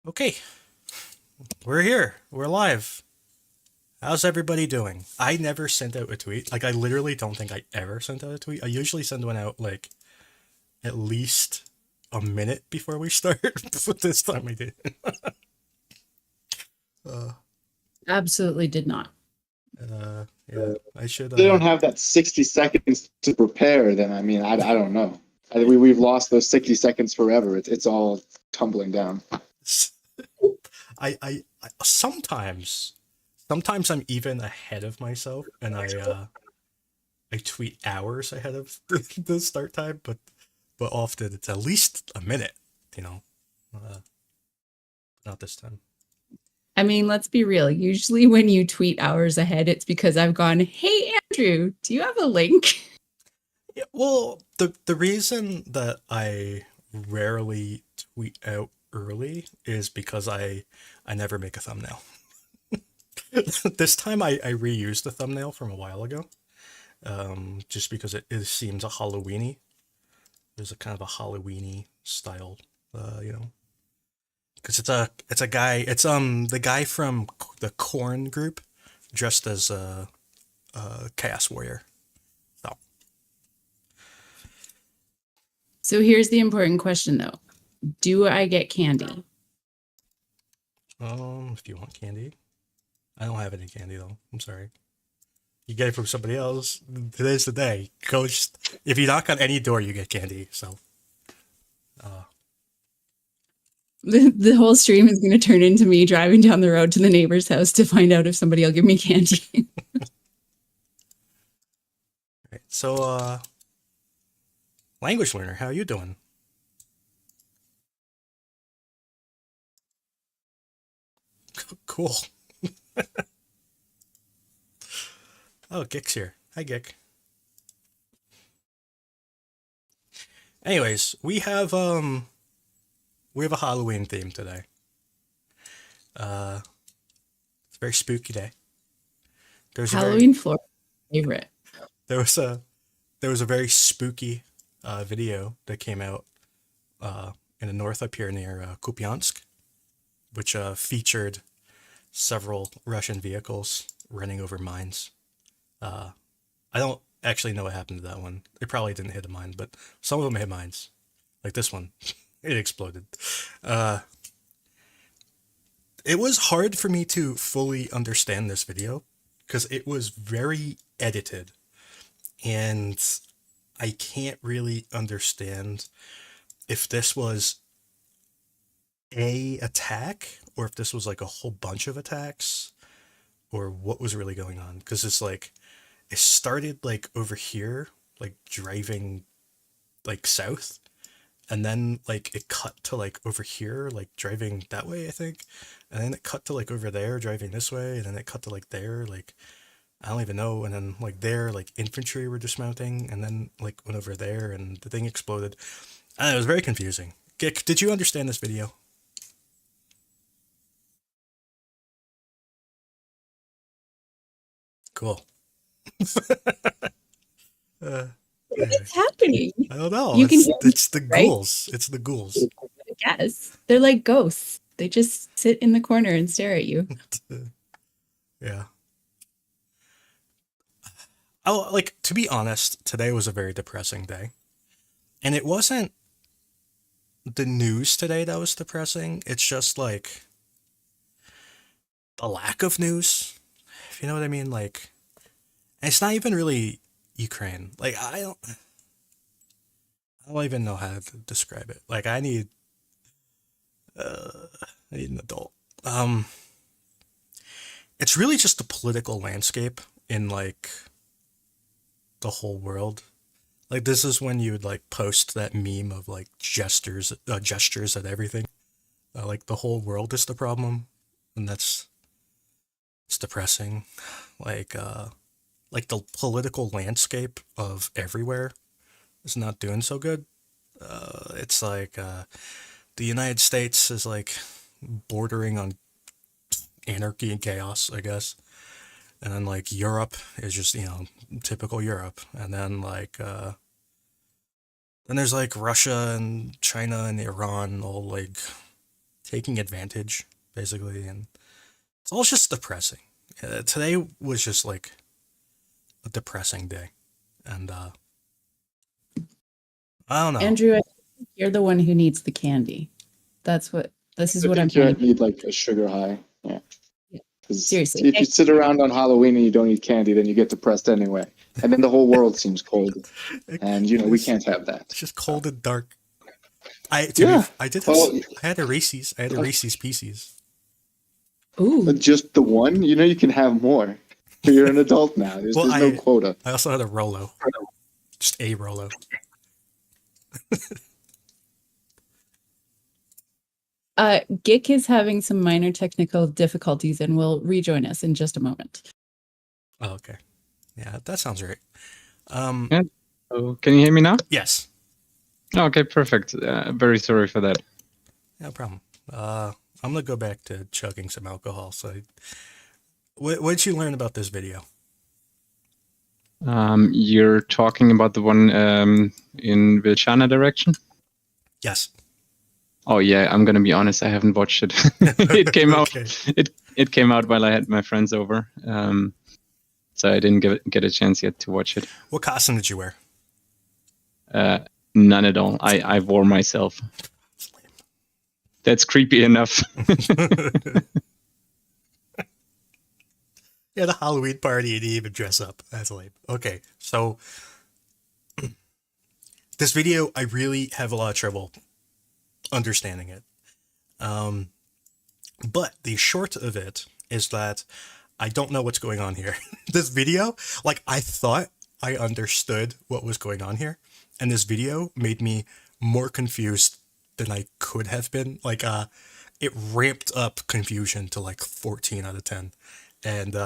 Okay, we're here. We're live. How's everybody doing? I never sent out a tweet. Like, I literally don't think I ever sent out a tweet. I usually send one out, like, at least a minute before we start. But this time I did. Uh, Absolutely did not. yeah, I should, They don't have that 60 seconds to prepare, then I mean, I don't know. We've lost those 60 seconds forever. It's all tumbling down. I sometimes I'm even ahead of myself and I tweet hours ahead of the start time, but often it's at least a minute, you know. Uh, not this time. I mean, let's be real. Usually when you tweet hours ahead, it's because I've gone, "Hey Andrew, do you have a link?" Yeah, well, the reason that I rarely tweet out early is because I never make a thumbnail. This time I reused the thumbnail from a while ago, just because it seems a Halloweeny. There's a kind of a Halloweeny style, you know, because it's a guy. It's the guy from the Corn group dressed as a Chaos Warrior. So So here's the important question though. Do I get candy? if you want candy, I don't have any candy though. I'm sorry. You get it from somebody else. Today's the day. Go. If you knock on any door, you get candy. So, uh, The whole stream is going to turn into me driving down the road to the neighbor's house to find out if somebody will give me candy. right. So, language learner, how you doing? Cool. Oh, Gick's here. Hi, Gick. Anyways, we have a Halloween theme today. It's a very spooky day. There's a very Halloween floor favorite. there was a there was a very spooky video that came out in the north up here near Kupiansk, which featured several Russian vehicles running over mines. Uh, I don't actually know what happened to that one. It probably didn't hit a mine, but some of them hit mines. Like this one, it exploded. Uh, it was hard for me to fully understand this video because it was very edited, and I can't really understand if this was a attack or if this was like a whole bunch of attacks or what was really going on because it's like it started like over here like driving like south, and then like it cut to like over here like driving that way I think, and then it cut to like over there driving this way, and then it cut to like there like I don't even know, and then like there like infantry were dismounting, and then like went over there and the thing exploded. And it was very confusing. Gick, did you understand this video? Cool. uh, What's happening? I don't know. You can hear them, It's the right? ghouls. It's the ghouls. I guess. They're like ghosts. They just sit in the corner and stare at you. Yeah. Oh, like to be honest, today was a very depressing day, and it wasn't the news today that was depressing. It's just like the lack of news. If you know what I mean. Like, and it's not even really Ukraine. Like, I don't even know how to describe it. Like, I need an adult. Um, it's really just the political landscape in like the whole world. Like this is when you would like post that meme of like gestures at everything. Like the whole world is the problem, and it's depressing. Like like the political landscape of everywhere is not doing so good. It's like the United States is like bordering on anarchy and chaos, I guess. And then like Europe is just, you know, typical Europe. And then there's like Russia and China and Iran all like taking advantage, basically, and it's all just depressing. Today was just like a depressing day, and I don't know. Andrew, I think you're the one who needs the candy. This is I what I'm think you hearing. need like a sugar high. Yeah. Yeah. Because Seriously. if you sit around on Halloween and you don't eat candy, then you get depressed anyway. And then the whole world seems cold. And, we It's can't have that. just cold and dark. I Yeah. did have Well, I had a Reese's. I had a Reese's Pieces. Ooh. just the one? You can have more. You're an adult now. There's no quota. I also had a Rolo. Just a Rolo. Gick is having some minor technical difficulties and will rejoin us in just a moment. Oh, okay. Yeah, that sounds right. Yeah. So can you hear me now? Yes. Okay, perfect. Very sorry for that. No problem. I'm gonna go back to chugging some alcohol. So, what did you learn about this video? You're talking about the one in Vilchana direction? Yes. Oh yeah, I'm gonna be honest. I haven't watched it. It came Okay. out. It came out while I had my friends over, so I didn't get a chance yet to watch it. What costume did you wear? None at all. I wore myself. That's creepy enough. Yeah, the Halloween party, you didn't even dress up. That's lame. Okay, so this video, I really have a lot of trouble understanding it. But the short of it is that I don't know what's going on here. This video, like, I thought I understood what was going on here, and this video made me more confused than I could have been. Like, it ramped up confusion to like 14 out of 10. And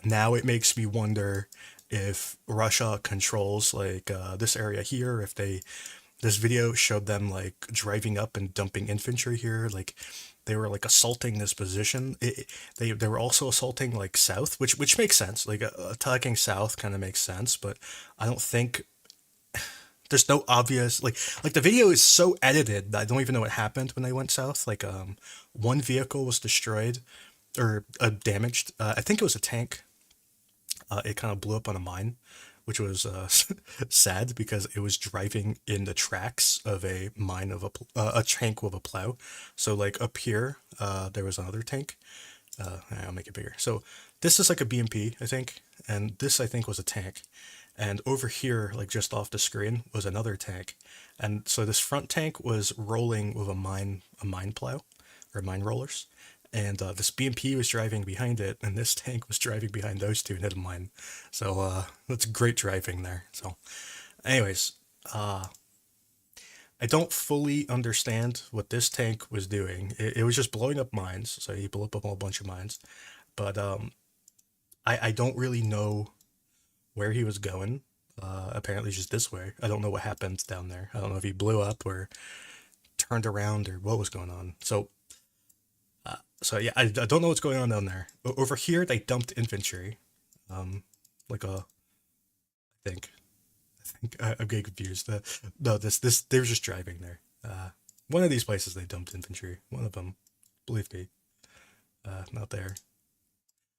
now it makes me wonder if Russia controls like this area here, if this video showed them like driving up and dumping infantry here, like they were like assaulting this position. They were also assaulting like south, which makes sense. Like attacking south kind of makes sense, but I don't think there's no obvious like the video is so edited that I don't even know what happened when they went south. Like one vehicle was destroyed or damaged. I think it was a tank. It kind of blew up on a mine, which was sad because it was driving in the tracks of a mine of a tank with a plow. So like up here, there was another tank. I'll make it bigger. So this is like a BMP, I think, and this I think was a tank. And over here, like just off the screen, was another tank. And so this front tank was rolling with a mine plow or mine rollers. And this BMP was driving behind it, and this tank was driving behind those two and hit a mine. So that's great driving there. So anyways, I don't fully understand what this tank was doing. It was just blowing up mines, so he blew up a whole bunch of mines. But I don't really know where he was going. Apparently just this way. I don't know what happened down there. I don't know if he blew up or turned around or what was going on. So yeah, I don't know what's going on down there. Over here, they dumped infantry. Like a, I think I'm getting confused. No, this they were just driving there. One of these places they dumped infantry. One of them, believe me. Not there.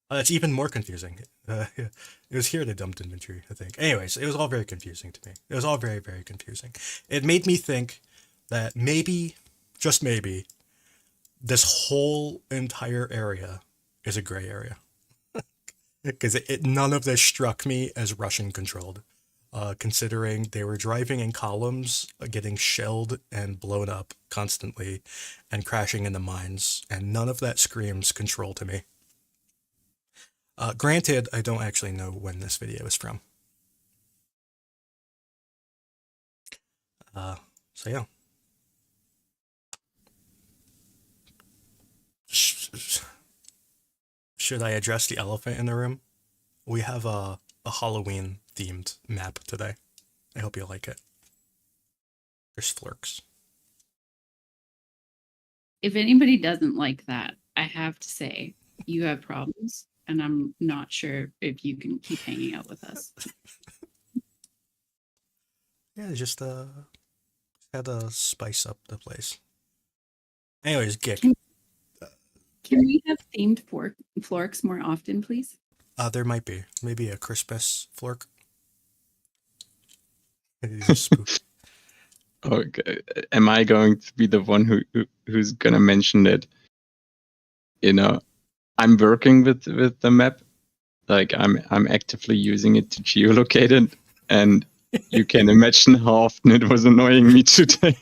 It's even more confusing. It was here they dumped infantry, I think. Anyways, it was all very confusing to me. It was all very, very confusing. It made me think that maybe, just maybe, this whole entire area is a gray area. Because none of this struck me as Russian controlled. Considering they were driving in columns, getting shelled and blown up constantly, and crashing into mines, and none of that screams control to me. Granted, I don't actually know when this video is from. So yeah. Should I address the elephant in the room? We have a Halloween themed map today. I hope you like it. There's flirks. If anybody doesn't like that, I have to say you have problems, and I'm not sure if you can keep hanging out with us. Yeah, just had to spice up the place. Anyways, Gick. Can we have themed florks more often, please? There might be maybe a Christmas flork. These are spooky. Okay. Am I going to be the one who's gonna mention that? You know, I'm working with the map. Like I'm actively using it to geolocate it, and you can imagine how often it was annoying me today.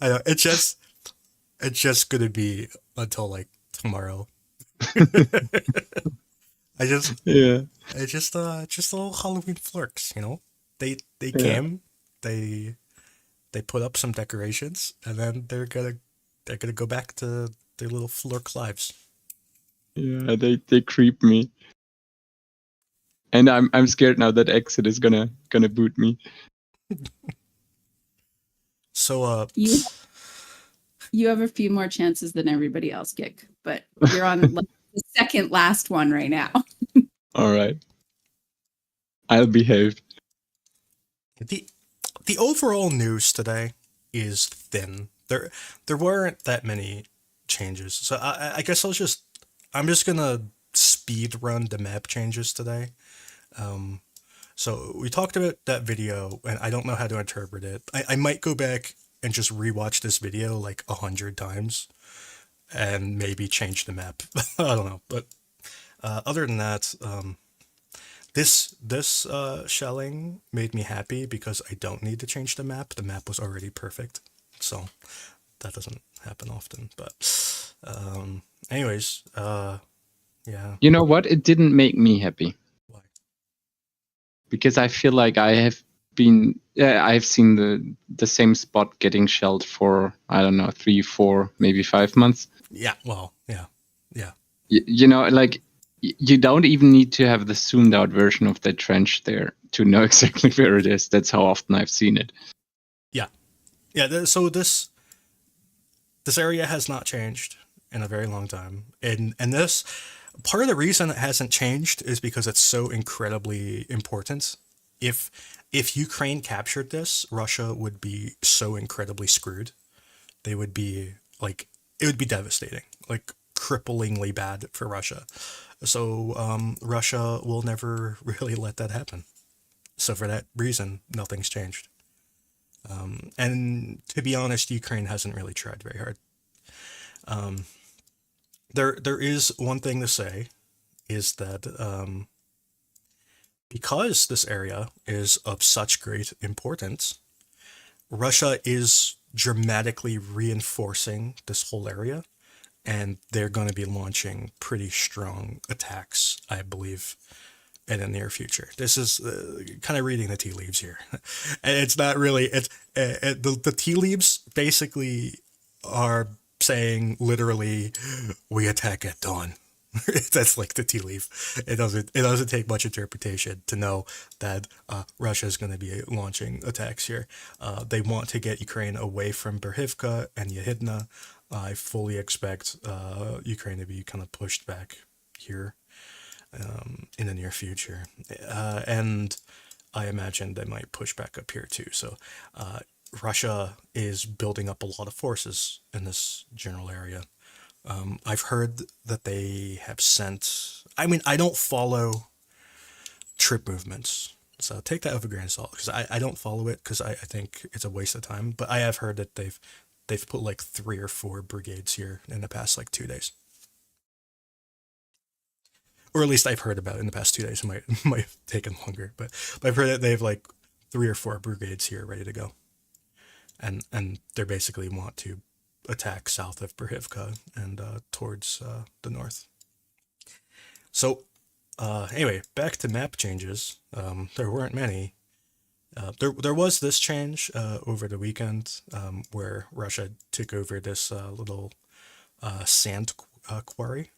I know it's just gonna be until like tomorrow. Yeah. It's just little Halloween flirks, you know. They Yeah. came, they put up some decorations, and then they're gonna go back to their little flirk lives. Yeah, they creep me. And I'm scared now that Exit is gonna boot me. So You have a few more chances than everybody else, Gick, but you're on the second last one right now. All right. I'll behave. the overall news today is thin. There weren't that many changes, so I guess I'm just gonna speed run the map changes today. So we talked about that video, and I don't know how to interpret it. I might go back and just rewatch this video like 100 times, and maybe change the map. I don't know, but other than that, this shelling made me happy because I don't need to change the map. The map was already perfect, so that doesn't happen often. But anyways, yeah. You know what? It didn't make me happy. Why? Because I feel like I've seen the same spot getting shelled for, I don't know, 3, 4, maybe 5 months. Yeah, well, yeah. You know, like you don't even need to have the zoomed out version of that trench there to know exactly where it is. That's how often I've seen it. Yeah, so this area has not changed in a very long time. And this part of the reason it hasn't changed is because it's so incredibly important. If Ukraine captured this, Russia would be so incredibly screwed. They would be like, it would be devastating, like cripplingly bad for Russia. So Russia will never really let that happen. So for that reason, nothing's changed. And to be honest, Ukraine hasn't really tried very hard. There is one thing to say, is that because this area is of such great importance, Russia is dramatically reinforcing this whole area, and they're going to be launching pretty strong attacks, I believe, in the near future. This is kind of reading the tea leaves here. And it's not really, the tea leaves basically are saying literally, we attack at dawn. That's like the tea leaf. It doesn't take much interpretation to know that Russia is going to be launching attacks here. They want to get Ukraine away from Berhivka and Yehidna. I fully expect Ukraine to be kind of pushed back here in the near future, and I imagine they might push back up here too. So Russia is building up a lot of forces in this general area. I've heard that they have sent, I mean, I don't follow troop movements, so take that with a grain of salt, because I don't follow it because I think it's a waste of time. But I have heard that they've put like 3 or 4 brigades here in the past like 2 days. Or at least I've heard about it in the past 2 days. It might have taken longer, but I've heard that they have like 3 or 4 brigades here ready to go. And they basically want to attack south of Berhivka and towards the north. So anyway, back to map changes. There weren't many. There was this change over the weekend where Russia took over this little sand quarry.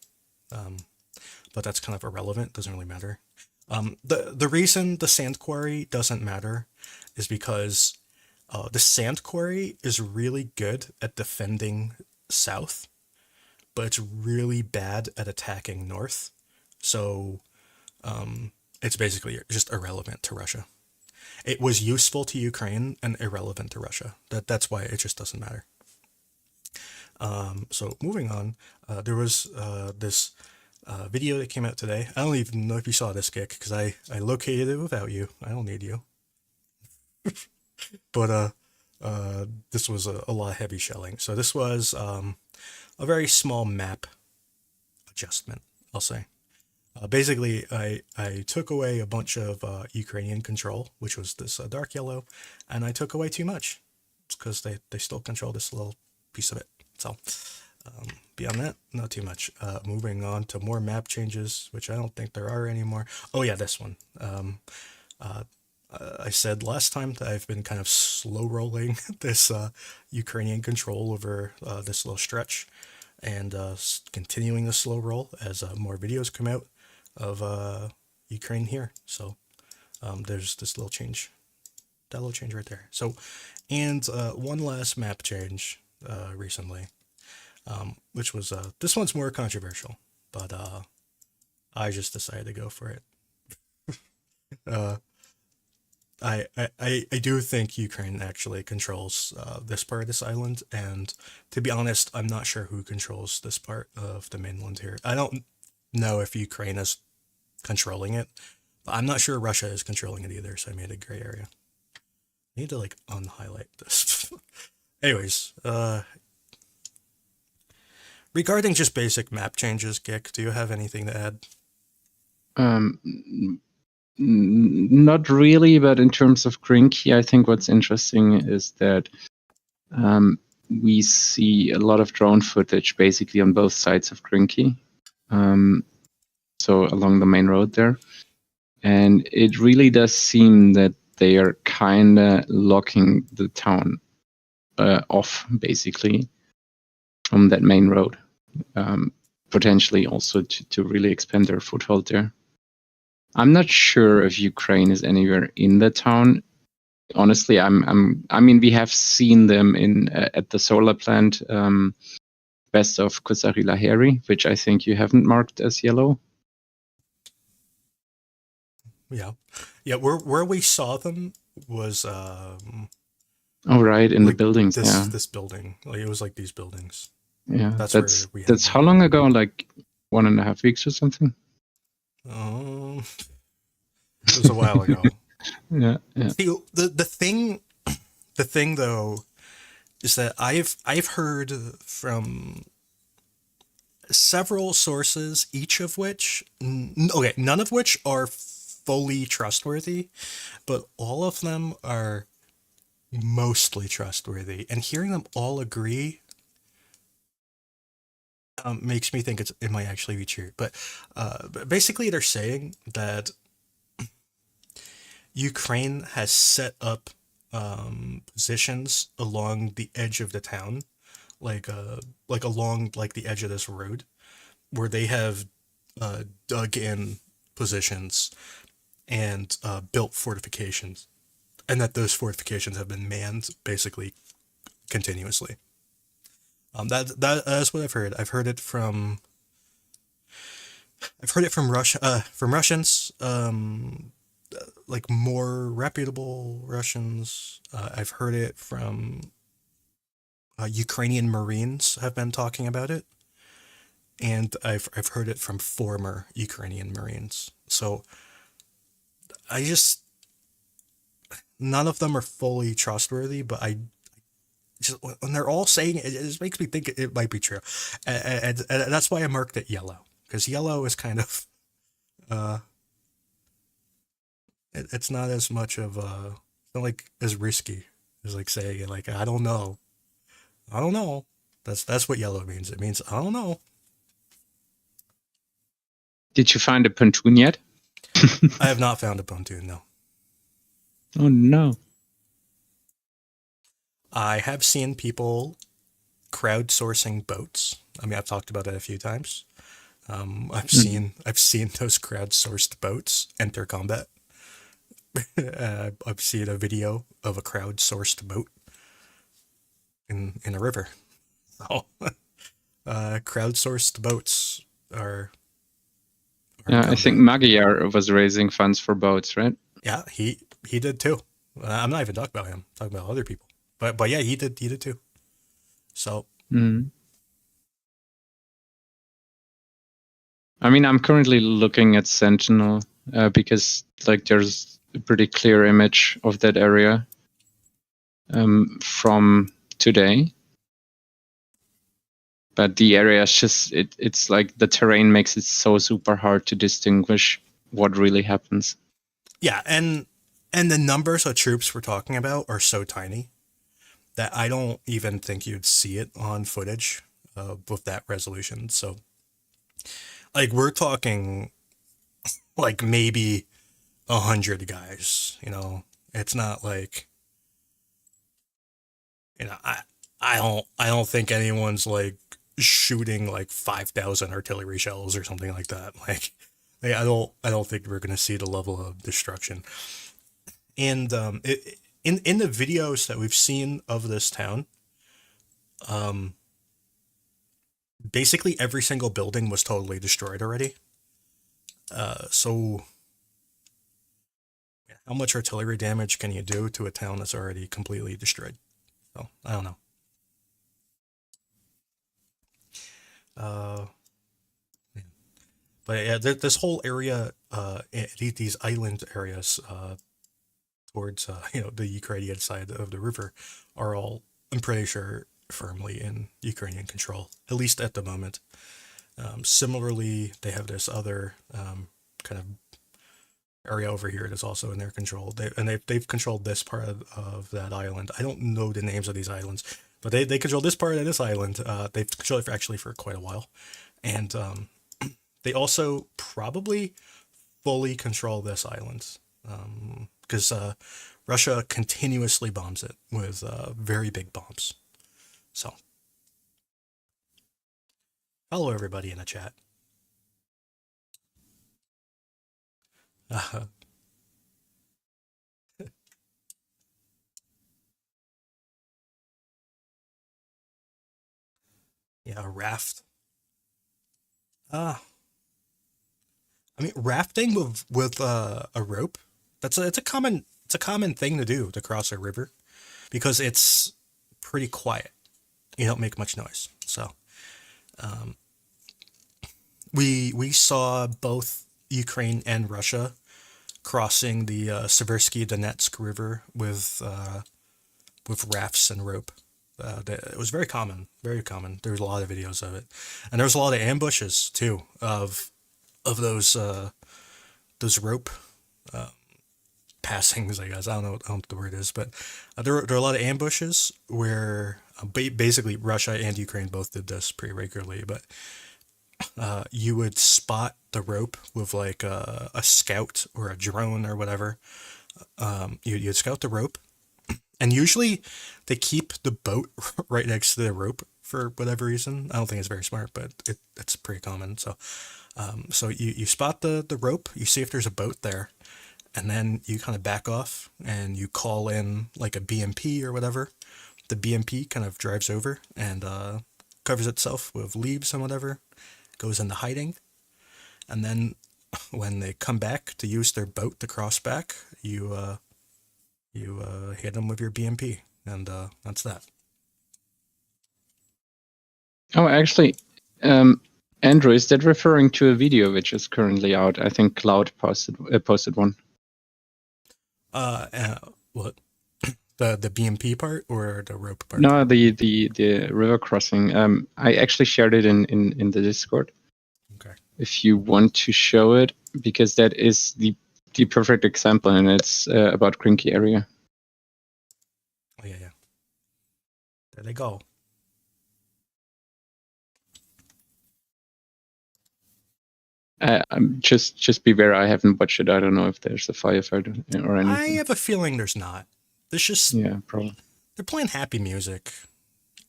But that's kind of irrelevant. Doesn't really matter. The reason the sand quarry doesn't matter is because the sand quarry is really good at defending south, but it's really bad at attacking north. So it's basically just irrelevant to Russia. It was useful to Ukraine and irrelevant to Russia. That's why it just doesn't matter. So moving on, there was this video that came out today. I don't even know if you saw this, Kick, because I located it without you. I don't need you. But this was a lot of heavy shelling. So this was a very small map adjustment, I'll say. Basically, I took away a bunch of Ukrainian control, which was this dark yellow, and I took away too much because they still control this little piece of it. So beyond that, not too much. Moving on to more map changes, which I don't think there are anymore. Oh yeah, this one. I said last time that I've been kind of slow rolling this Ukrainian control over this little stretch, and continuing the slow roll as more videos come out of Ukraine here. So there's this little change, that little change right there. So, and one last map change recently, which was this one's more controversial, but I just decided to go for it. I do think Ukraine actually controls this part of this island, and to be honest, I'm not sure who controls this part of the mainland here. I don't know if Ukraine is controlling it, but I'm not sure Russia is controlling it either, so I made a gray area. I need to like unhighlight this. Anyways, regarding just basic map changes, Gik, do you have anything to add? Not really, but in terms of Grinky, I think what's interesting is that we see a lot of drone footage basically on both sides of Grinky, so along the main road there. And it really does seem that they are kind of locking the town off, basically, from that main road, potentially also to really expand their foothold there. I'm not sure if Ukraine is anywhere in the town. Honestly, I mean, we have seen them at the solar plant west of Kusari Laheri, which I think you haven't marked as yellow. Yeah. Where we saw them was Oh right, in like the buildings. this building. Like it was like these buildings. Yeah, That's where we had that's them. how long ago? Like 1.5 weeks or something. It was a while ago. Yeah. See, the thing though is that I've heard from several sources, each of which none of which are fully trustworthy, but all of them are mostly trustworthy, and hearing them all agree makes me think it might actually be true. But basically they're saying that Ukraine has set up positions along the edge of the town, like along like the edge of this road, where they have dug in positions and built fortifications, and that those fortifications have been manned basically continuously. That's what I've heard. I've heard it from Russia, from Russians, like more reputable Russians. I've heard it from Ukrainian Marines have been talking about it, and I've heard it from former Ukrainian Marines. So none of them are fully trustworthy, but I just, when they're all saying it, it just makes me think it might be true, and that's why I marked it yellow, because yellow is kind of it's not as much of it's not like as risky as like saying like I don't know. That's what yellow means. It means I don't know. Did you find a pontoon yet? I have not found a pontoon, no. Oh no. I have seen people crowdsourcing boats. I mean, I've talked about it a few times. I've seen those crowdsourced boats enter combat. I've seen a video of a crowdsourced boat in a river. Oh, crowdsourced boats are Yeah, I think Magyar was raising funds for boats, right? Yeah, he did too. I'm not even talking about him. I'm talking about other people. But yeah, he did too. So I mean, I'm currently looking at Sentinel because like there's a pretty clear image of that area from today. But the area is just it's like the terrain makes it so super hard to distinguish what really happens. Yeah, and the numbers of troops we're talking about are so tiny that I don't even think you'd see it on footage with that resolution. So, like, we're talking like maybe 100 guys. You know, it's not like, you know, I don't think anyone's like shooting like 5,000 artillery shells or something like that. Like I don't think we're gonna see the level of destruction. And in the videos that we've seen of this town, basically every single building was totally destroyed already. So how much artillery damage can you do to a town that's already completely destroyed? So I don't know. But yeah, this whole area, these island areas towards the Ukrainian side of the river, are all, I'm pretty sure, firmly in Ukrainian control, at least at the moment. Similarly, they have this other kind of area over here that's also in their control. They've controlled this part of that island. I don't know the names of these islands, but they control this part of this island. They've controlled it actually for quite a while, and they also probably fully control this island because Russia continuously bombs it with very big bombs. So, hello everybody in the chat. Yeah, a raft. I mean, rafting with a rope. It's a common thing to do to cross a river because it's pretty quiet. You don't make much noise. So, we saw both Ukraine and Russia crossing the Seversky Donetsk River with rafts and rope. It was very common, very common. There was a lot of videos of it, and there was a lot of ambushes too of those rope passings. I guess I don't know what the word is, but there are a lot of ambushes where basically Russia and Ukraine both did this pretty regularly. But you would spot the rope with like a scout or a drone or whatever. You'd scout the rope. And usually they keep the boat right next to the rope for whatever reason. I don't think it's very smart, but it's pretty common. So so you spot the rope, you see if there's a boat there, and then you kind of back off and you call in like a BMP or whatever. The BMP kind of drives over and covers itself with leaves and whatever, goes into hiding. And then when they come back to use their boat to cross back, you hit them with your BMP, and that's that. Oh, actually, Andrew, is that referring to a video which is currently out? I think Cloud posted one. What? The BMP part or the rope part? No, the river crossing. I actually shared it in the Discord. Okay. If you want to show it, because that is the perfect example, and it's about Krinky area. Oh yeah. There they go. Just beware. I haven't watched it. I don't know if there's a firefight or anything. I have a feeling there's not. There's just probably. They're playing happy music.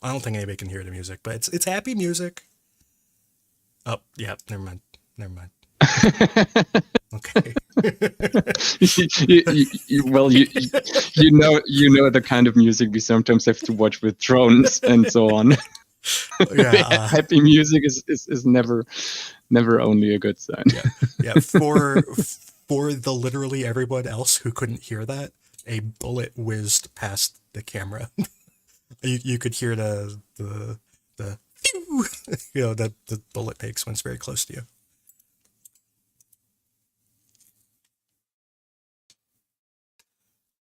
I don't think anybody can hear the music, but it's happy music. Oh yeah, never mind. Okay. you know the kind of music we sometimes have to watch with drones and so on. Yeah, happy music is never only a good sign. Yeah. For the literally everyone else who couldn't hear that, a bullet whizzed past the camera. you could hear the that the bullet makes when it's very close to you.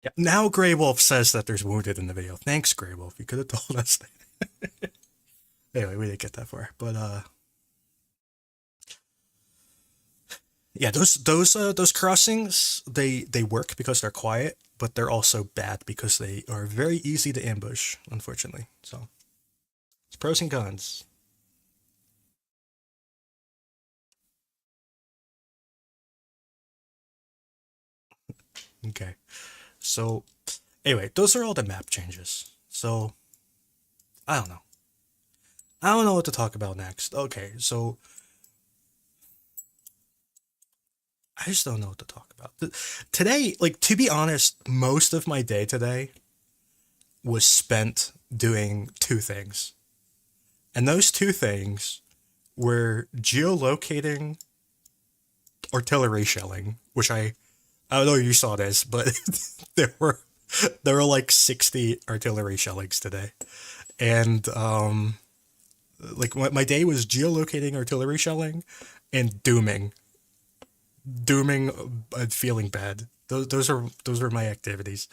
Yeah. Now Grey Wolf says that there's wounded in the video. Thanks, Grey Wolf. You could have told us that. Anyway, we didn't get that far, but yeah, those crossings they work because they're quiet, but they're also bad because they are very easy to ambush. Unfortunately, so it's pros and cons. Okay, so anyway, those are all the map changes. So I don't know. I don't know what to talk about next. Okay, so I just don't know what to talk about. Today, like, to be honest, most of my day today was spent doing two things. And those two things were geolocating artillery shelling, which I don't know if you saw this, but there were like 60 artillery shellings today. And like my day was geolocating artillery shelling and dooming and feeling bad. Those are my activities,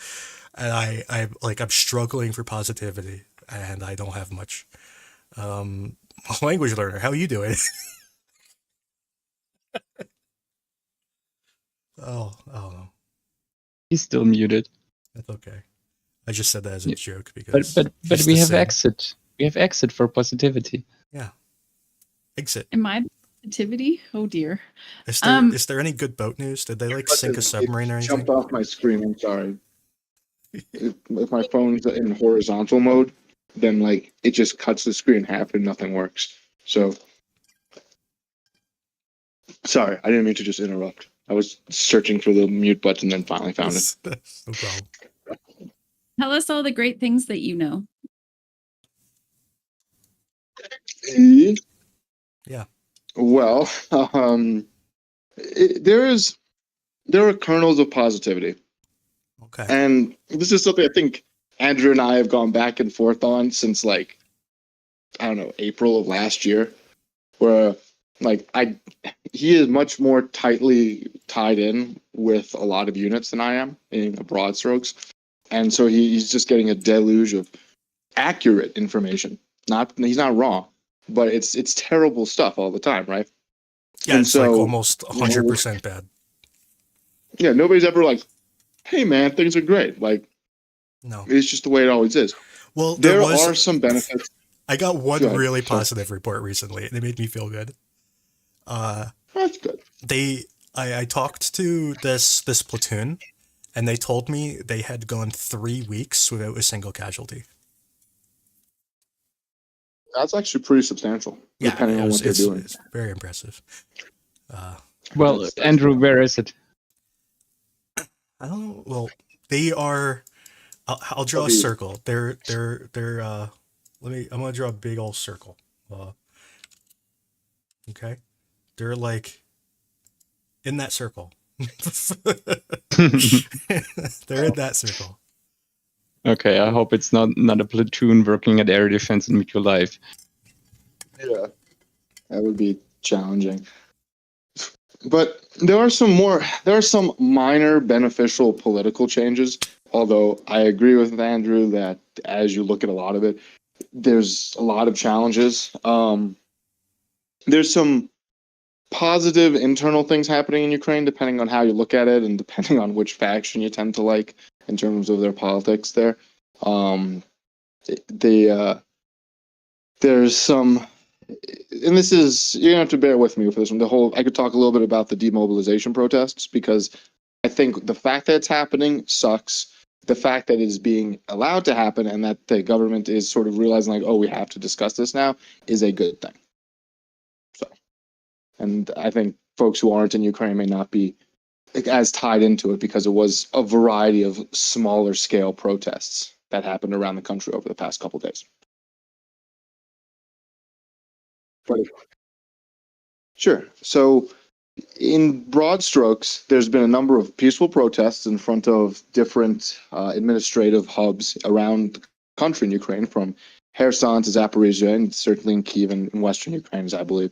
and I'm struggling for positivity, and I don't have much. Language learner, how you doing? Oh, He's still muted. that's okay. I just said that as a joke But because but he's we the have same. exit. We have exit for positivity. Yeah, exit. Am I positivity? Oh dear. Is there any good boat news? Did they like sink a It submarine or anything? jumped off my screen. I'm sorry. If my phone's in horizontal mode, then like it just cuts the screen in half and nothing works. So sorry, I didn't mean to just interrupt. I was searching for the mute button, then finally found it. No problem. Tell us all the great things that you know. Yeah. Well, there are kernels of positivity, Okay. and this is something I think Andrew and I have gone back and forth on since like I don't know April of last year, where like he is much more tightly tied in with a lot of units than I am in the broad strokes, and so he's just getting a deluge of accurate information. He's not wrong, but it's terrible stuff all the time, right? Yeah, And it's like so, almost 100% bad. yeah, nobody's ever like, hey man, things are great. Like No. it's just the way it always is. Well, There are some benefits. I got one Go ahead, really sorry. positive report recently, and it made me feel good. That's good. I talked to this platoon, and they told me they had gone 3 weeks without a single casualty. That's actually pretty substantial, Yeah, depending on what they're doing. It's very impressive. Well, That's Andrew, where is it? I don't know. Well, they are. I'll draw a Okay. circle. They're. I'm gonna draw a big old circle. Okay, they're like in that circle. They're in that circle. Okay, I hope it's not a platoon working at air defense in mutual life. Yeah, that would be challenging. But there are some minor beneficial political changes. Although I agree with Andrew that as you look at a lot of it, there's a lot of challenges. There's some positive internal things happening in Ukraine, depending on how you look at it and depending on which faction you tend to like in terms of their politics there. There's some, and this is, you're gonna have to bear with me for this one. I could talk a little bit about the demobilization protests because I think the fact that it's happening sucks. The fact that it is being allowed to happen and that the government is sort of realizing like, oh, we have to discuss this now is a good thing. So, and I think folks who aren't in Ukraine may not be as tied into it because it was a variety of smaller scale protests that happened around the country over the past couple of days. But, sure. So in broad strokes, there's been a number of peaceful protests in front of different administrative hubs around the country in Ukraine, from Kherson to Zaporizhia, and certainly in Kyiv and in Western Ukraine, as I believe.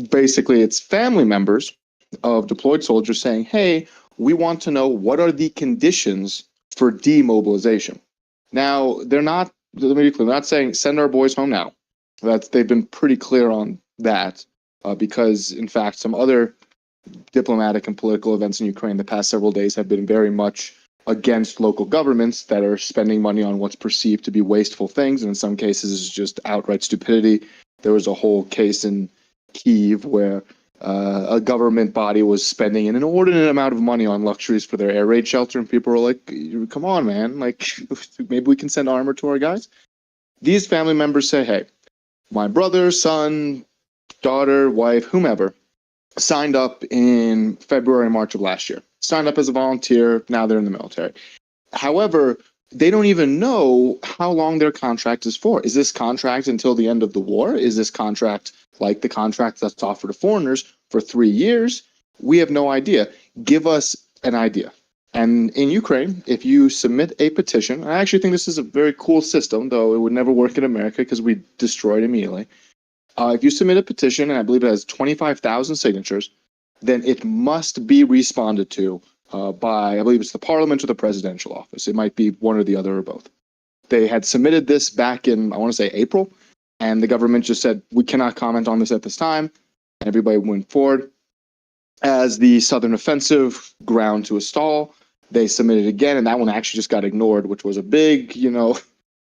Basically, it's family members of deployed soldiers saying, hey, we want to know what are the conditions for demobilization. Now, they're not, let me be clear, they're not saying send our boys home now. They've been pretty clear on that because, in fact, some other diplomatic and political events in Ukraine the past several days have been very much against local governments that are spending money on what's perceived to be wasteful things, and in some cases is just outright stupidity. There was a whole case in Kyiv where a government body was spending an inordinate amount of money on luxuries for their air raid shelter, and people were like, come on, man, like maybe we can send armor to our guys. These family members say, hey, my brother, son, daughter, wife, whomever, signed up in February, March of last year. Signed up as a volunteer. Now they're in the military. However, they don't even know how long their contract is for. Is this contract until the end of the war? Is this contract like the contract that's offered to foreigners for 3 years? We have no idea. Give us an idea. And in Ukraine, if you submit a petition, I actually think this is a very cool system, though it would never work in America because we destroy it immediately. If you submit a petition, and I believe it has 25,000 signatures, then it must be responded to by, I believe it's the parliament or the presidential office. It might be one or the other or both. They had submitted this back in, I want to say, April, and the government just said, we cannot comment on this at this time. And everybody went forward. As the Southern Offensive ground to a stall, they submitted again, and that one actually just got ignored, which was a big,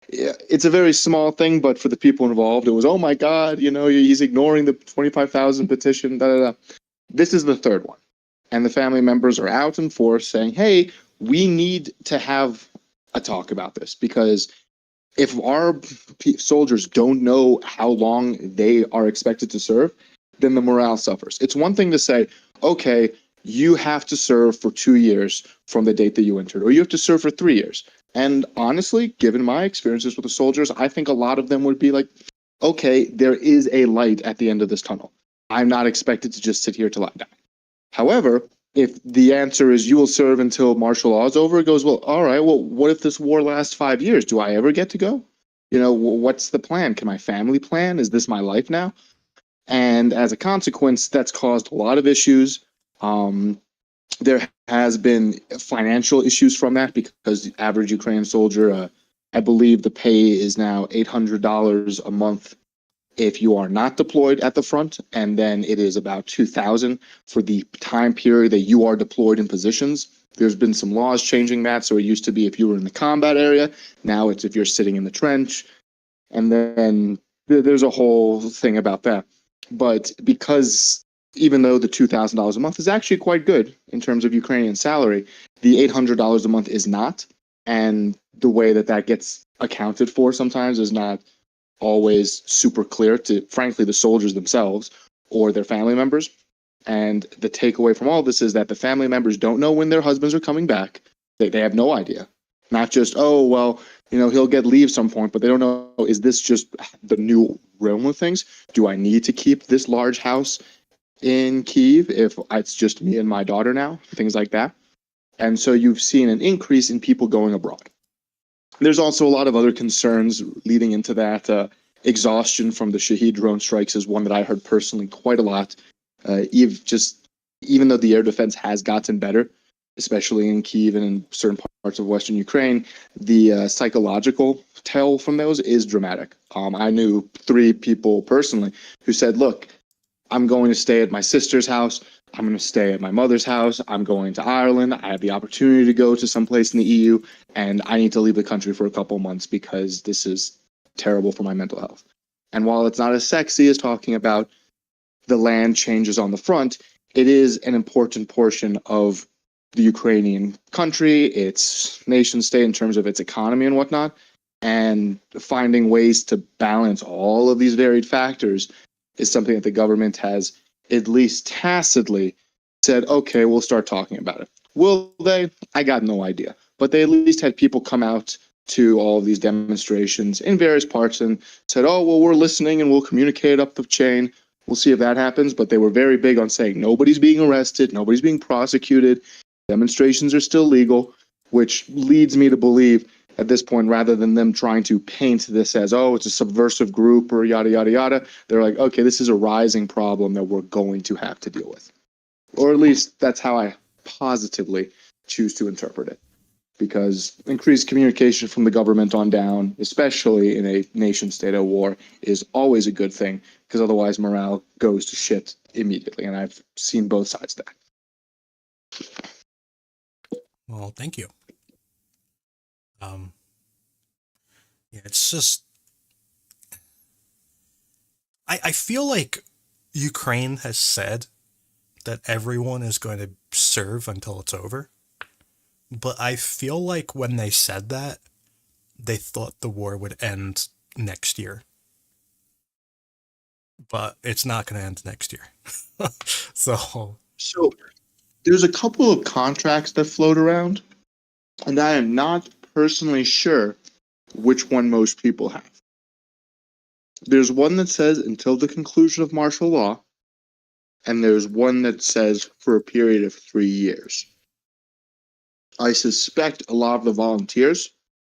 it's a very small thing, but for the people involved, it was, oh my God, he's ignoring the 25,000 petition, da, da, da. This is the third one. And the family members are out in force saying, hey, we need to have a talk about this, because if our soldiers don't know how long they are expected to serve, then the morale suffers. It's one thing to say, okay, you have to serve for 2 years from the date that you entered, or you have to serve for 3 years. And honestly, given my experiences with the soldiers, I think a lot of them would be like, okay, there is a light at the end of this tunnel. I'm not expected to just sit here till I die. However, if the answer is you will serve until martial law is over, it goes, well, all right, well, what if this war lasts 5 years? Do I ever get to go? What's the plan? Can my family plan? Is this my life now? And as a consequence, that's caused a lot of issues. There has been financial issues from that because the average Ukrainian soldier, I believe the pay is now $800 a month if you are not deployed at the front, and then it is about $2,000 for the time period that you are deployed in positions. There's been some laws changing that, so it used to be if you were in the combat area, now it's if you're sitting in the trench, and then there's a whole thing about that. But because even though the $2,000 a month is actually quite good in terms of Ukrainian salary, the $800 a month is not, and the way that gets accounted for sometimes is not always super clear to, frankly, the soldiers themselves or their family members. And the takeaway from all this is that the family members don't know when their husbands are coming back. They have no idea. Not just, oh, well, he'll get leave some point, but they don't know, is this just the new realm of things? Do I need to keep this large house in Kyiv if it's just me and my daughter now? Things like that. And so you've seen an increase in people going abroad. There's also a lot of other concerns leading into that. Exhaustion from the Shahed drone strikes is one that I heard personally quite a lot. Even though the air defense has gotten better, especially in Kyiv and in certain parts of Western Ukraine, the psychological tell from those is dramatic. I knew 3 people personally who said, look, I'm going to stay at my sister's house. I'm going to stay at my mother's house. I'm going to Ireland. I have the opportunity to go to someplace in the EU, and I need to leave the country for a couple months because this is terrible for my mental health. And while it's not as sexy as talking about the land changes on the front, it is an important portion of the Ukrainian country, its nation state in terms of its economy and whatnot, and finding ways to balance all of these varied factors is something that the government has at least tacitly said, okay, we'll start talking about it. Will they? I got no idea. But they at least had people come out to all of these demonstrations in various parts and said, oh, well, we're listening and we'll communicate up the chain. We'll see if that happens. But they were very big on saying nobody's being arrested, nobody's being prosecuted, demonstrations are still legal, which leads me to believe at this point, rather than them trying to paint this as, oh, it's a subversive group or yada, yada, yada, they're like, okay, this is a rising problem that we're going to have to deal with. Or at least that's how I positively choose to interpret it. because increased communication from the government on down, especially in a nation state of war, is always a good thing, because otherwise morale goes to shit immediately. And I've seen both sides of that. Well, thank you. Yeah, it's just I feel like Ukraine has said that everyone is going to serve until it's over. But I feel like when they said that, they thought the war would end next year. But it's not going to end next year. So, So there's a couple of contracts that float around, and I am not personally sure which one most people have. There's one that says until the conclusion of martial law, and there's one that says for a period of 3 years. I suspect a lot of the volunteers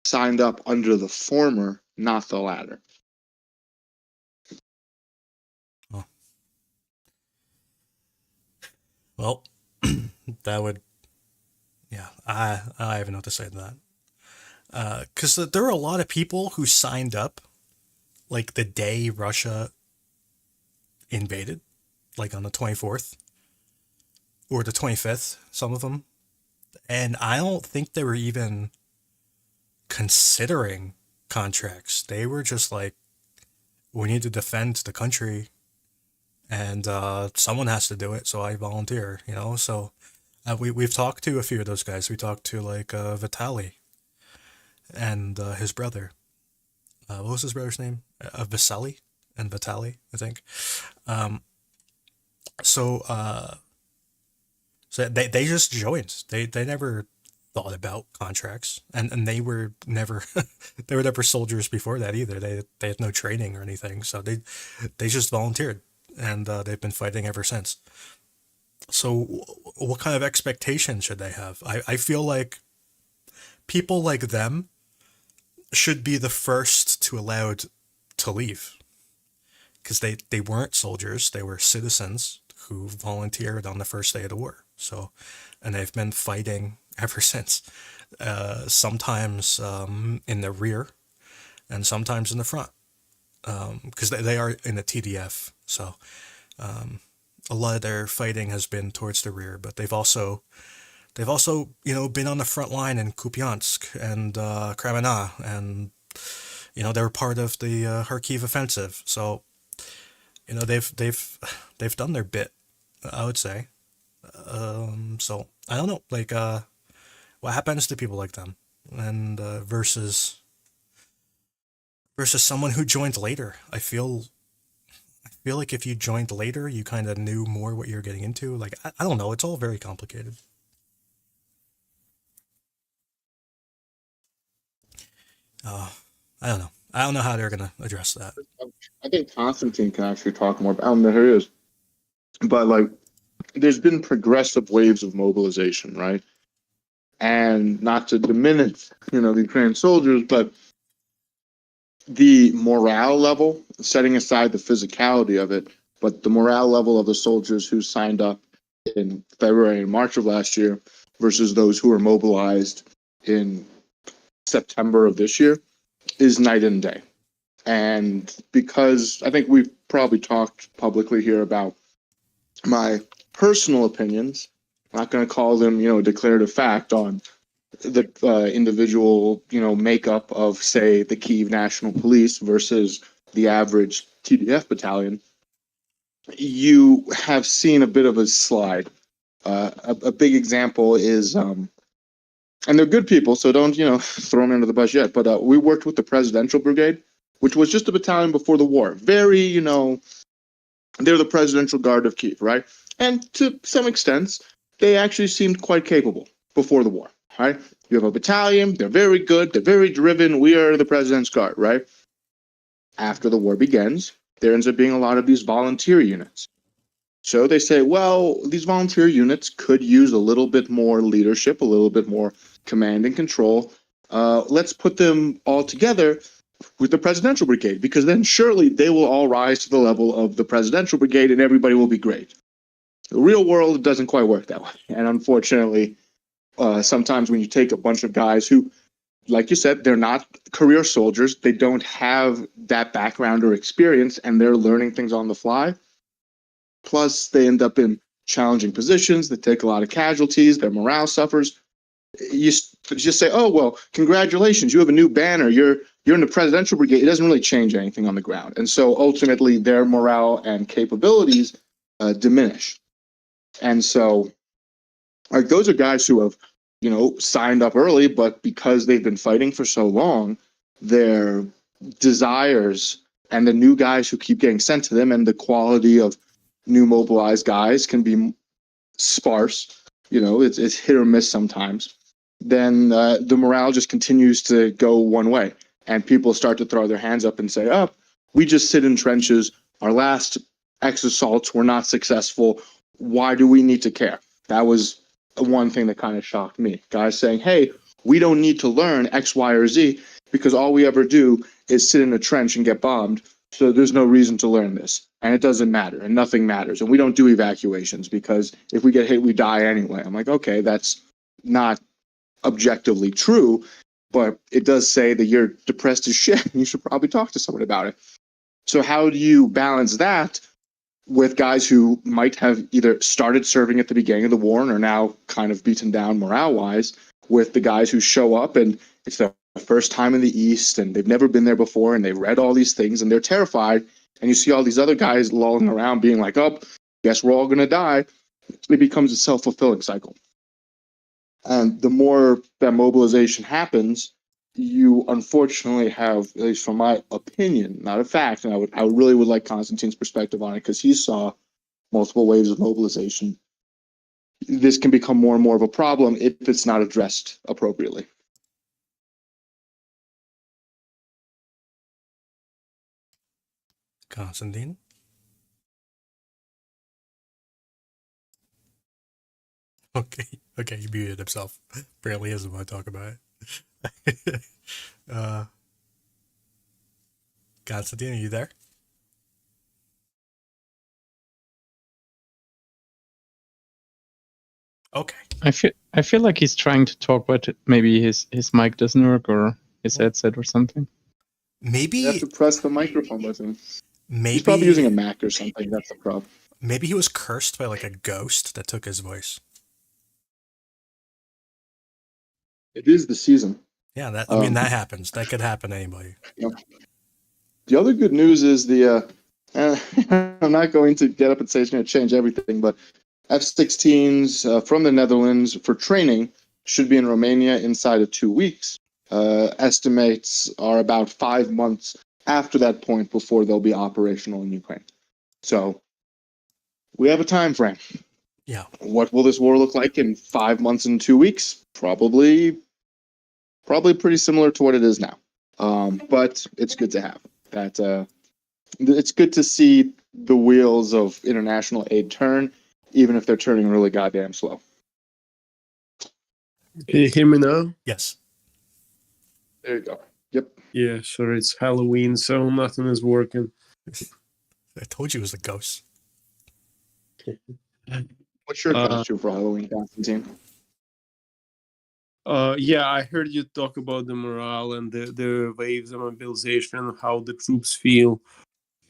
signed up under the former, not the latter. well, that would, yeah, I have nothing to say to that. Because there were a lot of people who signed up like the day Russia invaded, like on the 24th or the 25th, some of them. And I don't think they were even considering contracts. They were just like, we need to defend the country and someone has to do it, so I volunteer, you know? So we've talked to a few of those guys. We talked to like Vitaly and his brother. What was his brother's name? Vasily and Vitaly, I think. So they just joined. They never thought about contracts, and they were never they were never soldiers before that either. They had no training or anything, so they just volunteered, and they've been fighting ever since. So what kind of expectations should they have? I feel like people like them should be the first to allowed to leave, because they weren't soldiers, they were citizens who volunteered on the first day of the war. So, and they've been fighting ever since. Sometimes in the rear, and sometimes in the front, because they are in the TDF. So a lot of their fighting has been towards the rear, but they've also been on the front line in Kupiansk and Kremenna, and they were part of the Kharkiv offensive. So they've done their bit, I would say. So I don't know, like what happens to people like them, and versus someone who joined later. I feel like if you joined later, you kind of knew more what you're getting into. Like I don't know, it's all very complicated. I don't know. I don't know how they're gonna address that. I think Constantine can actually talk more about. I don't know who he is, but like, there's been progressive waves of mobilization, right? And not to diminish, the Ukrainian soldiers, but the morale level, setting aside the physicality of it, but the morale level of the soldiers who signed up in February and March of last year versus those who were mobilized in September of this year is night and day. And because I think we've probably talked publicly here about my personal opinions, I'm not going to call them, declarative fact on the individual, makeup of, say, the Kyiv National Police versus the average TDF battalion. You have seen a bit of a slide. A big example is, and they're good people, so don't, throw them under the bus yet, but we worked with the Presidential Brigade, which was just a battalion before the war. Very, they're the Presidential Guard of Kyiv, right? And to some extent, they actually seemed quite capable before the war, right? You have a battalion, they're very good, they're very driven, we are the President's Guard, right? After the war begins, there ends up being a lot of these volunteer units. So they say, well, these volunteer units could use a little bit more leadership, a little bit more command and control. Let's put them all together with the Presidential Brigade, because then surely they will all rise to the level of the Presidential Brigade and everybody will be great. The real world doesn't quite work that way. And unfortunately, Sometimes when you take a bunch of guys who, like you said, they're not career soldiers, they don't have that background or experience, and they're learning things on the fly. Plus, they end up in challenging positions. They take a lot of casualties. Their morale suffers. You just say, "Oh well, congratulations! You have a new banner. You're in the presidential brigade." It doesn't really change anything on the ground, and so ultimately, their morale and capabilities diminish. And so, like, those are guys who have, signed up early, but because they've been fighting for so long, their desires and the new guys who keep getting sent to them and the quality of new mobilized guys can be sparse. It's hit or miss sometimes. Then the morale just continues to go one way, and people start to throw their hands up and say, "Oh, we just sit in trenches. Our last X assaults were not successful. Why do we need to care?" That was one thing that kind of shocked me. Guys saying, "Hey, we don't need to learn X, Y, or Z because all we ever do is sit in a trench and get bombed. So there's no reason to learn this. And it doesn't matter, and nothing matters. And we don't do evacuations because if we get hit, we die anyway." I'm like, okay, that's not objectively true, but it does say that you're depressed as shit and you should probably talk to someone about it. So how do you balance that with guys who might have either started serving at the beginning of the war and are now kind of beaten down morale-wise, with the guys who show up and it's their first time in the East and they've never been there before and they've read all these things and they're terrified, and you see all these other guys lolling around being like, "Oh, guess we're all going to die." It becomes a self-fulfilling cycle. And the more that mobilization happens, you unfortunately have, at least from my opinion, not a fact, and I really would like Konstantin's perspective on it because he saw multiple waves of mobilization. This can become more and more of a problem if it's not addressed appropriately. Constantine? Okay, he muted himself. Apparently he doesn't want to talk about it. Constantine, are you there? Okay. I feel like he's trying to talk, but maybe his mic doesn't work or his headset or something. Maybe You have to press the microphone button. maybe He's probably using a Mac or something. That's the problem. maybe he was cursed by like a ghost that took his voice. It is the season. Yeah, that I mean that happens. That could happen to anybody. The other good news is I'm not going to get up and say it's going to change everything, but F-16s from the Netherlands for training should be in Romania inside of 2 weeks. Estimates are about 5 months after that point before they'll be operational in Ukraine. So we have a time frame. Yeah. What will this war look like in 5 months and 2 weeks? Probably pretty similar to what it is now. But it's good to have that. It's good to see the wheels of international aid turn, even if they're turning really goddamn slow. Can you hear me now? Yes. There you go. Yep. Yeah, sure. It's Halloween, so nothing is working. I told you it was a ghost. What's your costume for Halloween, Constantine? Yeah, I heard you talk about the morale and the waves of mobilization and how the troops feel.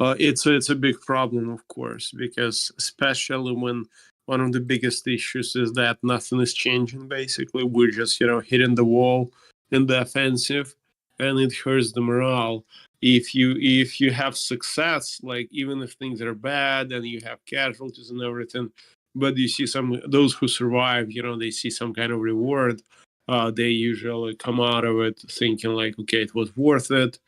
It's a big problem, of course, because especially when one of the biggest issues is that nothing is changing. Basically, we're just hitting the wall in the offensive, and it hurts the morale. If you have success, like even if things are bad and you have casualties and everything, but you see those who survive, they see some kind of reward. They usually come out of it thinking like, okay, it was worth it.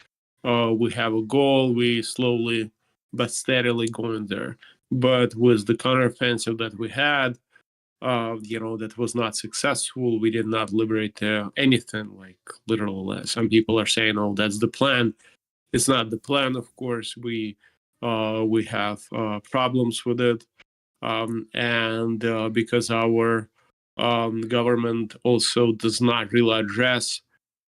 We have a goal. We slowly but steadily going there. But with the counteroffensive that we had, that was not successful. We did not liberate anything, like literally. Some people are saying, "Oh, that's the plan." It's not the plan, of course. We have problems with it, and because our government also does not really address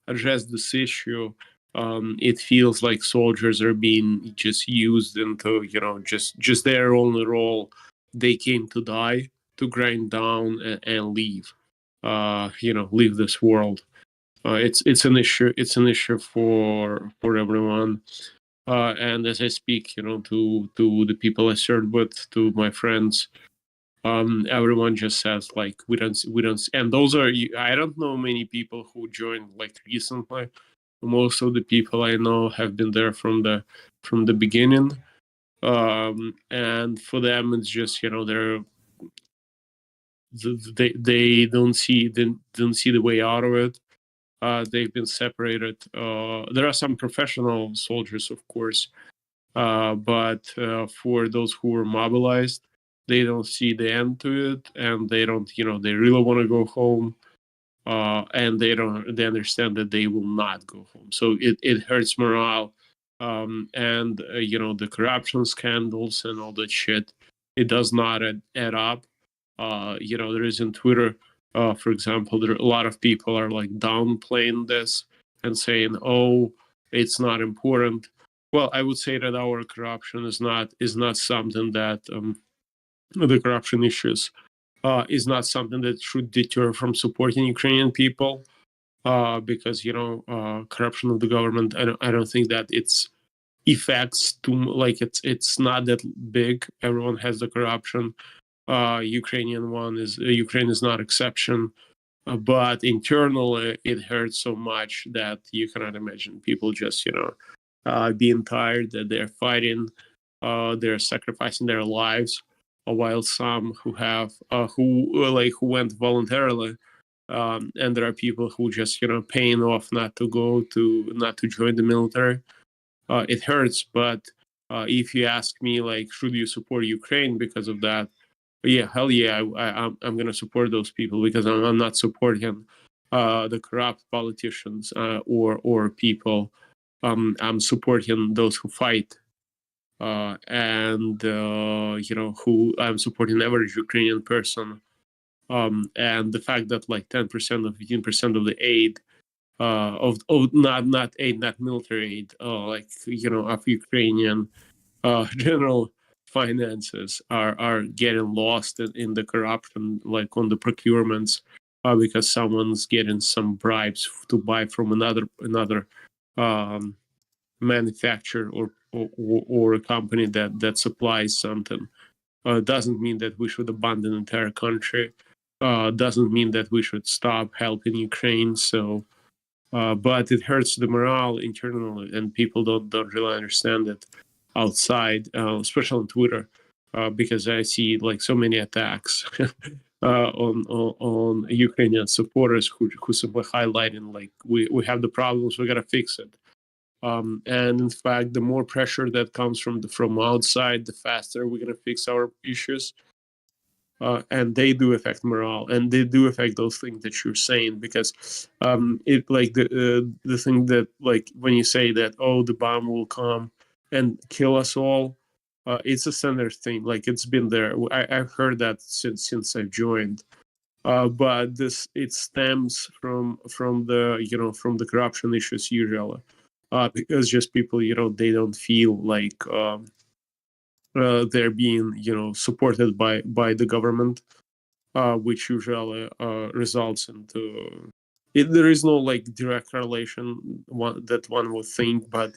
this issue. It feels like soldiers are being just used into, just their only role. They came to die, to grind down and leave. leave this world. It's an issue. It's an issue for everyone. And as I speak, to the people I served with, to my friends, everyone just says like we don't. And those are, I don't know many people who joined like recently. Most of the people I know have been there from the beginning. And for them, it's just they don't see the way out of it. They've been separated. There are some professional soldiers, of course, but for those who were mobilized, they don't see the end to it, and they don't. They really want to go home, and they don't. They understand that they will not go home. So it hurts morale, and the corruption scandals and all that shit. It does not add up. There is in Twitter, for example, there a lot of people are like downplaying this and saying, "Oh, it's not important." Well, I would say that our corruption is not something that the corruption issues is not something that should deter from supporting Ukrainian people, because corruption of the government. I don't think that its effects too like it's not that big. Everyone has the corruption. Ukraine is not exception, but internally it hurts so much that you cannot imagine people just being tired, that they're fighting, they're sacrificing their lives, while some who went voluntarily, and there are people who just paying off not to join the military. It hurts, but if you ask me, like, should you support Ukraine because of that? Yeah, hell yeah, I'm gonna support those people, because I'm not supporting the corrupt politicians or people. I'm supporting those who fight, and who I'm supporting average Ukrainian person. And the fact that like 10% or 15% of the aid, not aid, not military aid, of Ukrainian general finances are getting lost in the corruption, like on the procurements, because someone's getting some bribes to buy from another manufacturer or a company that supplies something. Doesn't mean that we should abandon the entire country. Doesn't mean that we should stop helping Ukraine. So, but it hurts the morale internally, and people don't really understand it outside, especially on Twitter, because I see like so many attacks on Ukrainian supporters who simply highlighting like we have the problems, we gotta fix it. And in fact, the more pressure that comes from outside, the faster we're gonna fix our issues. And they do affect morale, and they do affect those things that you're saying, because it like the thing that, like, when you say that, oh, the bomb will come and kill us all, it's a standard thing. Like, it's been there. I've heard that since I've joined. But it stems from the corruption issues usually, because just people they don't feel like they're being supported by the government, which usually results into there is no like direct correlation that one would think, but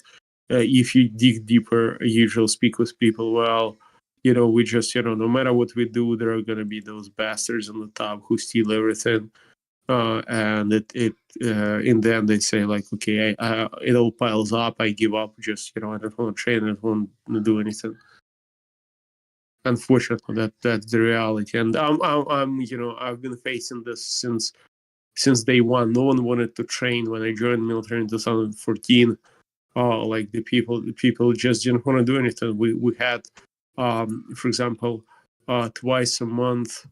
if you dig deeper, you usually speak with people. Well, we just no matter what we do, there are going to be those bastards on the top who steal everything, and it in the end they say like, okay, it all piles up, I give up, just I don't want to train, I don't want to do anything. Unfortunately, that's the reality, and I'm I've been facing this since day one. No one wanted to train when I joined the military in 2014. Like the people just didn't want to do anything. We had, for example, twice a month,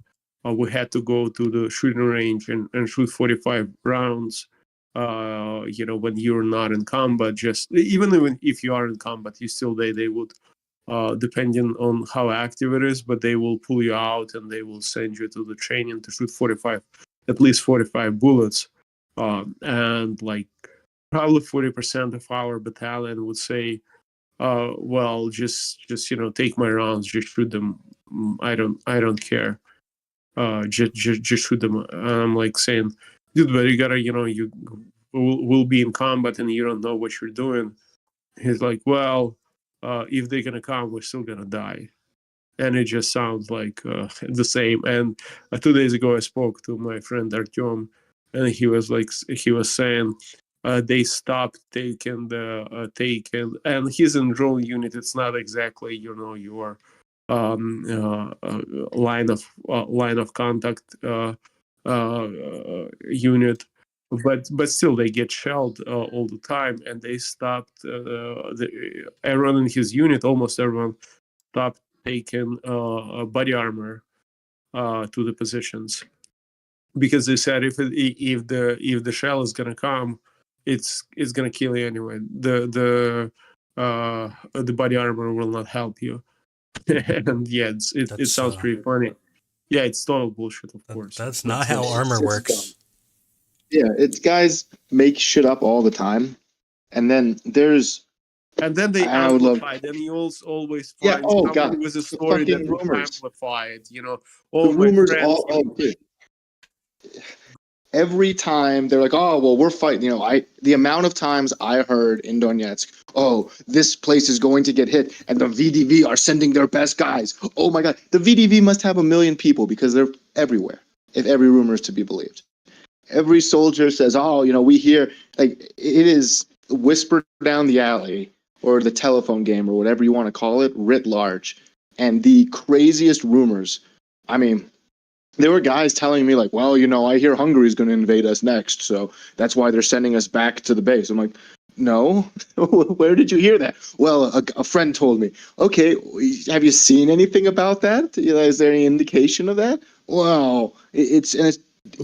we had to go to the shooting range and shoot 45 rounds. When you're not in combat, just even if you are in combat, you still they would, depending on how active it is, but they will pull you out and they will send you to the training to shoot at least 45 bullets. And like probably 40% of our battalion would say, well, just take my rounds, just shoot them. I don't care. just shoot them. I'm like saying, dude, but you gotta, you will be in combat and you don't know what you're doing. He's like, well, if they're gonna come, we're still gonna die. And it just sounds like the same. And 2 days ago, I spoke to my friend Artyom, and he was saying they stopped taking and he's in drone unit. It's not exactly your line of contact unit, but still they get shelled all the time, and they stopped. Everyone in his unit, almost everyone, stopped taking body armor to the positions because they said if the shell is gonna come, it's gonna kill you anyway. The body armor will not help you. And yeah, it That's sounds pretty funny. Yeah, it's total bullshit, of course. that's It's not how armor It's dumb. works. Yeah, it's guys make shit up all the time, and then there's And then they I would love amplify. Then you always yeah. find Oh somebody god, with a the story that fucking will rumors. amplify it. The Oh, my rumors friends. all dude. Every time they're like, oh well, we're fighting. The amount of times I heard in Donetsk, oh, this place is going to get hit, and the VDV are sending their best guys. Oh my god, the VDV must have 1 million people because they're everywhere. If every rumor is to be believed, every soldier says, oh, we hear, like, it is whispered down the alley or the telephone game or whatever you want to call it, writ large, and the craziest rumors. I mean, there were guys telling me like, well, I hear Hungary's going to invade us next, so that's why they're sending us back to the base. I'm like, no, where did you hear that? Well, a friend told me. Okay, have you seen anything about that? Is there any indication of that? Wow, it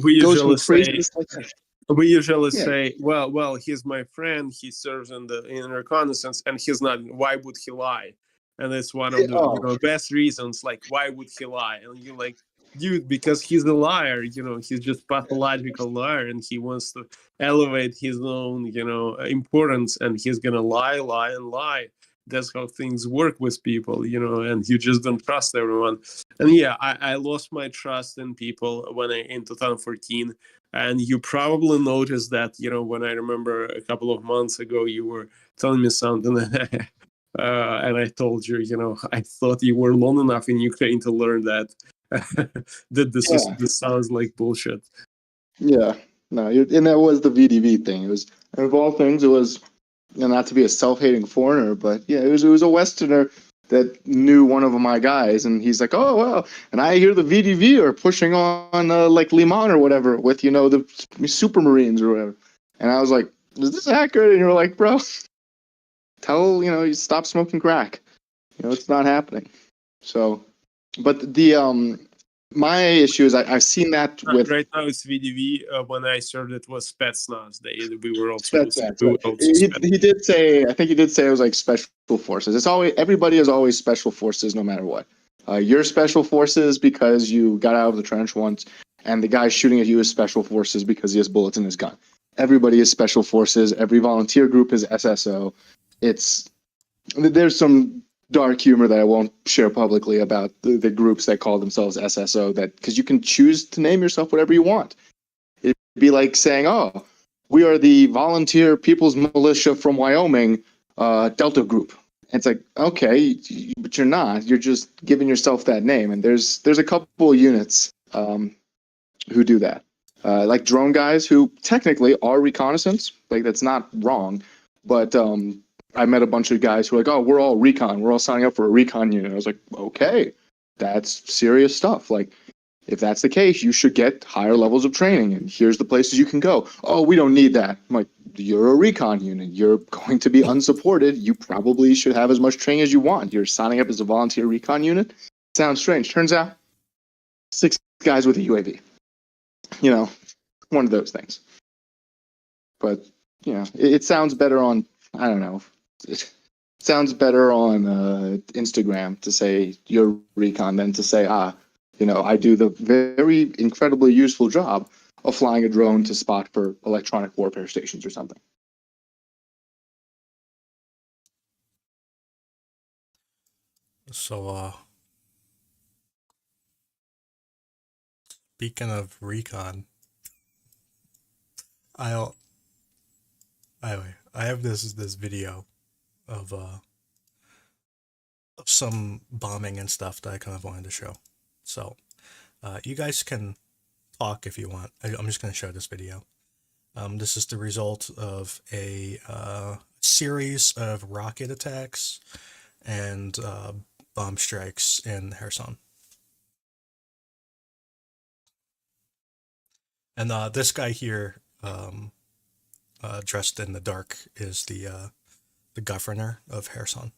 We goes from usually crazy say stuff. we usually Yeah, say, well, he's my friend. He serves in reconnaissance, and he's not. Why would he lie? And it's one of the oh, best reasons. Like, why would he lie? And you're like, dude, because he's a liar. He's just pathological liar, and he wants to elevate his own importance, and he's gonna lie, lie, and lie. That's how things work with people, and you just don't trust everyone. And yeah, I lost my trust in people in 2014. And you probably noticed that, when I remember a couple of months ago, you were telling me something, and I told you, I thought you were long enough in Ukraine to learn that that yeah, this sounds like bullshit. yeah. No, and that was the VDV thing. It was, of all things, it was, not to be a self-hating foreigner, but yeah, it was a Westerner that knew one of my guys, and he's like, oh well, and I hear the VDV are pushing on like Liman or whatever with the Super Marines or whatever, and I was like, is this accurate? And you're like, bro, you stop smoking crack. It's not happening. So, but my issue is I've seen that with Right now it's VDV. When I served, it was Spetsnaz. We were also Spetsnaz. we Right. were also Spetsnaz. He did say, I think he did say it was like special forces. It's always, everybody is always special forces no matter what. You're special forces because you got out of the trench once, and the guy shooting at you is special forces because he has bullets in his gun. Everybody is special forces. Every volunteer group is SSO. There's some dark humor that I won't share publicly about the groups that call themselves SSO, that because you can choose to name yourself whatever you want. It'd be like saying, oh, we are the volunteer people's militia from Wyoming, Delta Group. And it's like, okay, but you're not. You're just giving yourself that name. And there's a couple of units who do that. Like drone guys who technically are reconnaissance. Like, that's not wrong. But I met a bunch of guys who are like, oh, we're all recon. We're all signing up for a recon unit. I was like, okay, that's serious stuff. Like, if that's the case, you should get higher levels of training, and here's the places you can go. Oh, we don't need that. I'm like, you're a recon unit. You're going to be unsupported. You probably should have as much training as you want. You're signing up as a volunteer recon unit. Sounds strange. Turns out, 6 guys with a UAV. One of those things. But, it sounds better on, I don't know. It sounds better on Instagram to say you're recon than to say, I do the very incredibly useful job of flying a drone to spot for electronic warfare stations or something. So Speaking of recon, I'll anyway, I have this video of some bombing and stuff that I kind of wanted to show. So you guys can talk if you want. I'm just going to show this video. This is the result of a series of rocket attacks and bomb strikes in Kherson. And this guy here, dressed in the dark, is the governor of Kherson.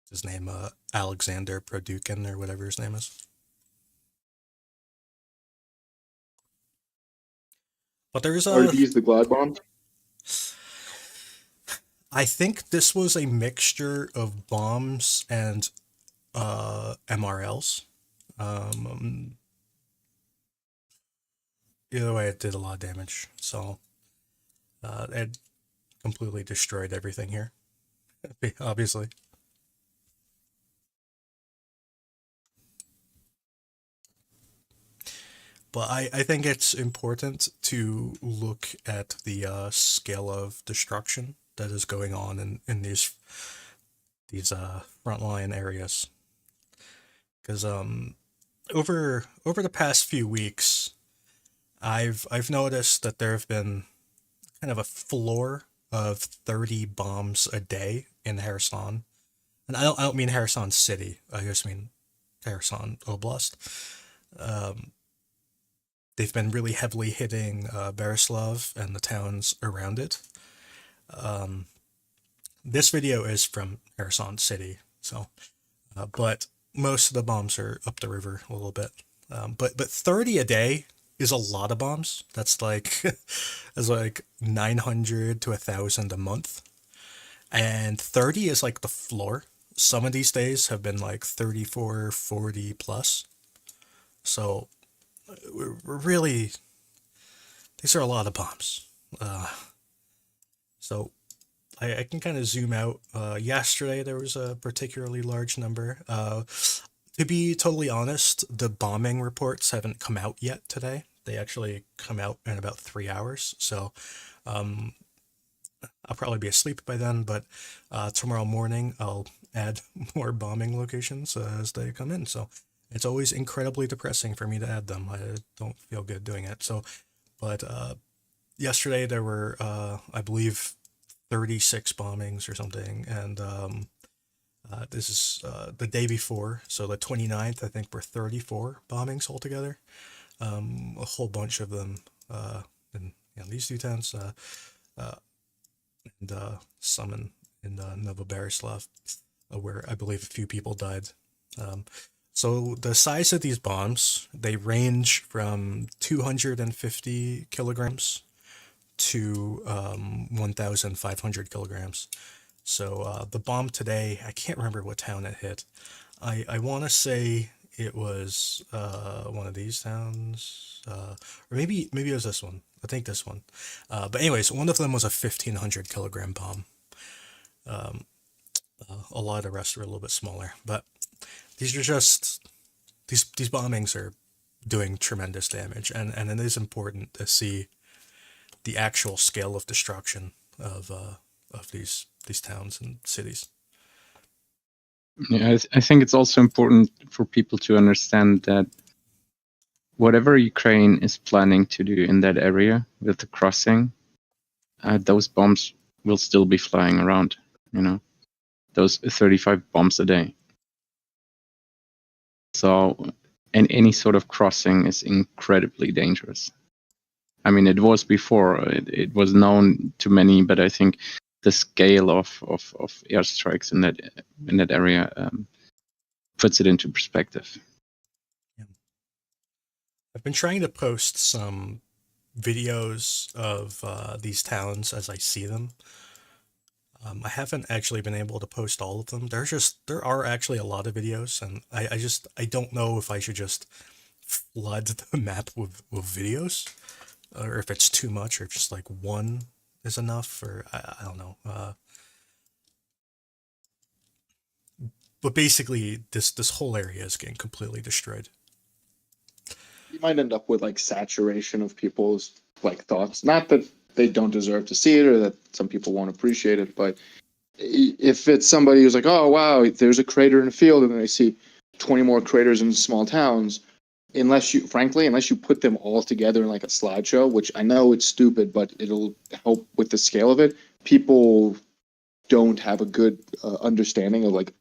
His name, Alexander Produkin, or whatever his name is. But there's Are a... these the glide bombs? I think this was a mixture of bombs and MRLs. Either way, it did a lot of damage. So it completely destroyed everything here, obviously. But I think it's important to look at the scale of destruction that is going on in these frontline areas. Because over the past few weeks, I've noticed that there have been kind of a floor of 30 bombs a day in Kherson, and I don't mean Kherson City. I just mean Kherson Oblast. They've been really heavily hitting Berislav and the towns around it. This video is from Kherson City, so but most of the bombs are up the river a little bit. But 30 a day is a lot of bombs. That's like 900 to 1,000 a month, and 30 is like the floor. Some of these days have been like 34, 40 plus. So we're really, these are a lot of bombs. So I can kind of zoom out. Yesterday there was a particularly large number. To be totally honest, the bombing reports haven't come out yet today. They actually come out in about 3 hours. So I'll probably be asleep by then, but tomorrow morning I'll add more bombing locations as they come in. So it's always incredibly depressing for me to add them. I don't feel good doing it. So, but yesterday there were, I believe, 36 bombings or something. And this is the day before. So the 29th, I think, were 34 bombings altogether. A whole bunch of them in these two towns, and some in Novoberislav, where I believe a few people died. So the size of these bombs, they range from 250 kilograms to 1,500 kilograms. So the bomb today, I can't remember what town it hit. I want to say it was one of these towns, or maybe it was this one. I think this one. But anyways, one of them was a 1,500 kilogram bomb. A lot of the rest are a little bit smaller, but these are just these bombings are doing tremendous damage, and it is important to see the actual scale of destruction of these towns and cities. Yeah, I think it's also important for people to understand that whatever Ukraine is planning to do in that area with the crossing, those bombs will still be flying around, those 35 bombs a day. So, and any sort of crossing is incredibly dangerous. I mean, it was before, it was known to many, but I think the scale of airstrikes in that area puts it into perspective. Yeah. I've been trying to post some videos of these towns as I see them. I haven't actually been able to post all of them. There are actually a lot of videos, and I don't know if I should just flood the map with videos, or if it's too much, or just like one is enough, or I don't know. But basically, this whole area is getting completely destroyed. might end up with like saturation of people's like thoughts. Not that they don't deserve to see it or that some people won't appreciate it, but if it's somebody who's like, oh wow, there's a crater in a field, and then they see 20 more craters in small towns, unless you put them all together in like a slideshow, which I know it's stupid, but it'll help with the scale of it. People don't have a good understanding of like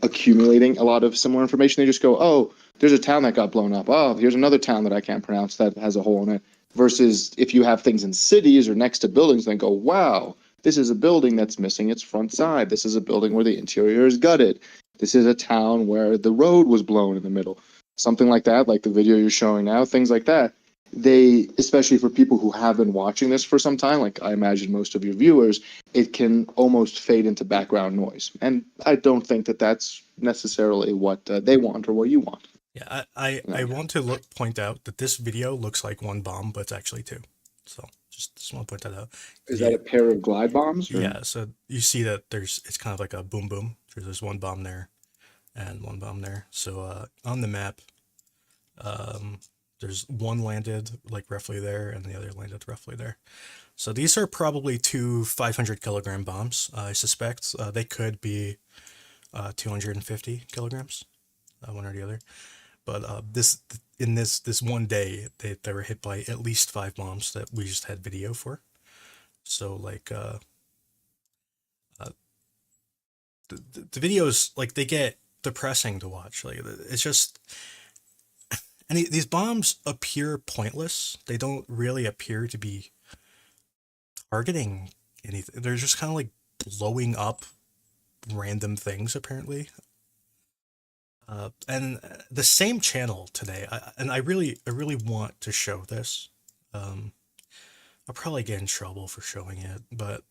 accumulating a lot of similar information. They just go, oh, there's a town that got blown up. Oh, here's another town that I can't pronounce that has a hole in it. Versus if you have things in cities or next to buildings, then go, wow, this is a building that's missing its front side. This is a building where the interior is gutted. This is a town where the road was blown in the middle. Something like that, like the video you're showing now, things like that. They, especially for people who have been watching this for some time, like I imagine most of your viewers, it can almost fade into background noise. And I don't think that that's necessarily what they want or what you want. Yeah, I want to point out that this video looks like one bomb, but it's actually two. So just want to point that out. Is that a pair of glide bombs? Or? Yeah, so you see that it's kind of like a boom boom. There's one bomb there and one bomb there. So on the map, there's one landed like roughly there and the other landed roughly there. So these are probably two 500 kilogram bombs. I suspect they could be 250 kilograms, one or the other. But in this one day, they were hit by at least 5 bombs that we just had video for. So like the videos, like, they get depressing to watch. Like, it's just, and these bombs appear pointless. They don't really appear to be targeting anything. They're just kind of like blowing up random things apparently. And the same channel today, I really want to show this. I'll probably get in trouble for showing it, but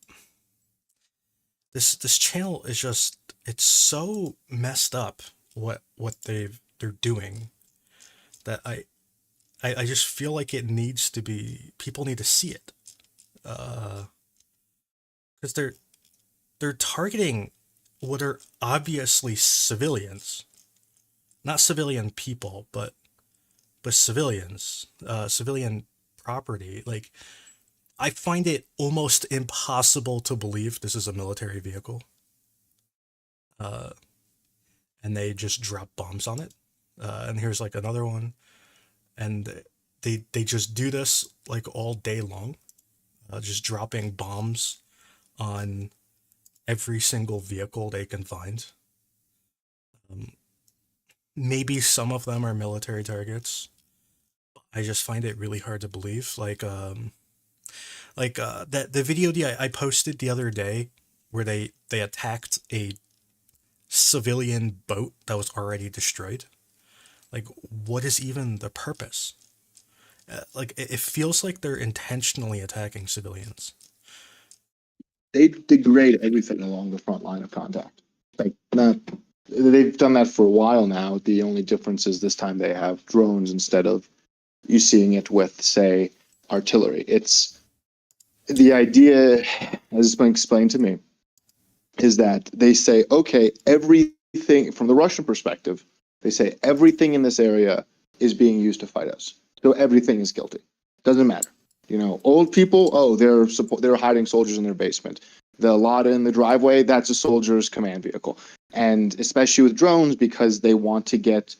this channel is just, it's so messed up what they're doing that I just feel like it needs to be, people need to see it. Because they're targeting what are obviously civilians. Not civilian people, but civilians, civilian property. Like, I find it almost impossible to believe this is a military vehicle. And they just drop bombs on it. And here's like another one. And they just do this like all day long, just dropping bombs on every single vehicle they can find. Maybe some of them are military targets. I just find it really hard to believe. Like the video I posted the other day where they attacked a civilian boat that was already destroyed. Like, what is even the purpose? Like, it feels like they're intentionally attacking civilians. They degrade everything along the front line of contact. Like, they've done that for a while now. The only difference is this time they have drones instead of you seeing it with, say, artillery. It's the idea, as it's been explained to me, is that they say, okay, everything from the Russian perspective, they say everything in this area is being used to fight us. So everything is guilty. Doesn't matter. You know, old people, oh, they're hiding soldiers in their basement. The lot in the driveway, that's a soldier's command vehicle. And especially with drones, because they want to get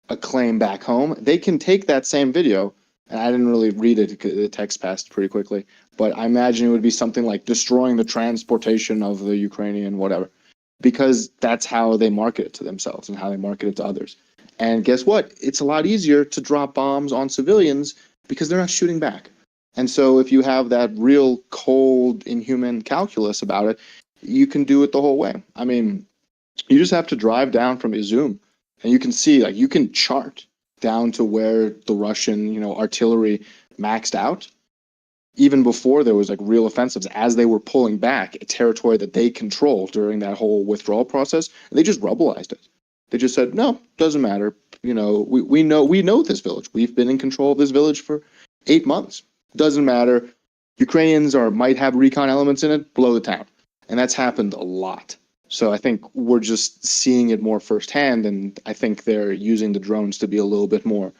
a claim back home, they can take that same video, and I didn't really read it, the text passed pretty quickly, but I imagine it would be something like destroying the transportation of the Ukrainian whatever, because that's how they market it to themselves and how they market it to others. And guess what? It's a lot easier to drop bombs on civilians because they're not shooting back. And so if you have that real cold, inhuman calculus about it, you can do it the whole way. I mean, you just have to drive down from Izum and you can see, like, you can chart down to where the Russian, you know, artillery maxed out. Even before there was like real offensives, as they were pulling back a territory that they controlled during that whole withdrawal process, and they just rubblized it. They just said, no, doesn't matter. You know, we know this village. We've been in control of this village for 8 months. Doesn't matter. Ukrainians might have recon elements in it, blow the town. And that's happened a lot. So I think we're just seeing it more firsthand, and I think they're using the drones to be a little bit more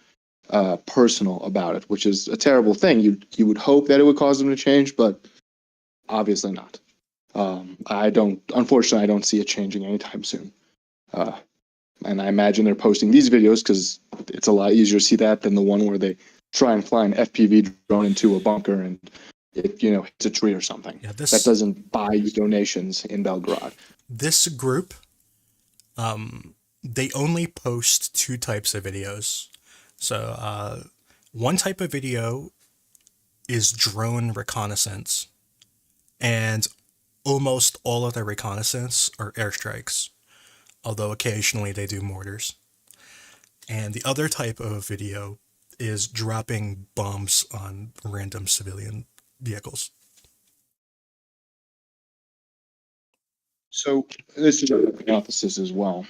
personal about it, which is a terrible thing. You would hope that it would cause them to change, but obviously not. Unfortunately, I don't see it changing anytime soon. And I imagine they're posting these videos because it's a lot easier to see that than the one where they try and fly an FPV drone into a bunker and it, hits a tree or something. Yeah, that doesn't buy you donations in Belgrade. This group, they only post two types of videos. So one type of video is drone reconnaissance, and almost all of their reconnaissance are airstrikes, although occasionally they do mortars. And the other type of video is dropping bombs on random civilian vehicles. So this is a hypothesis as well.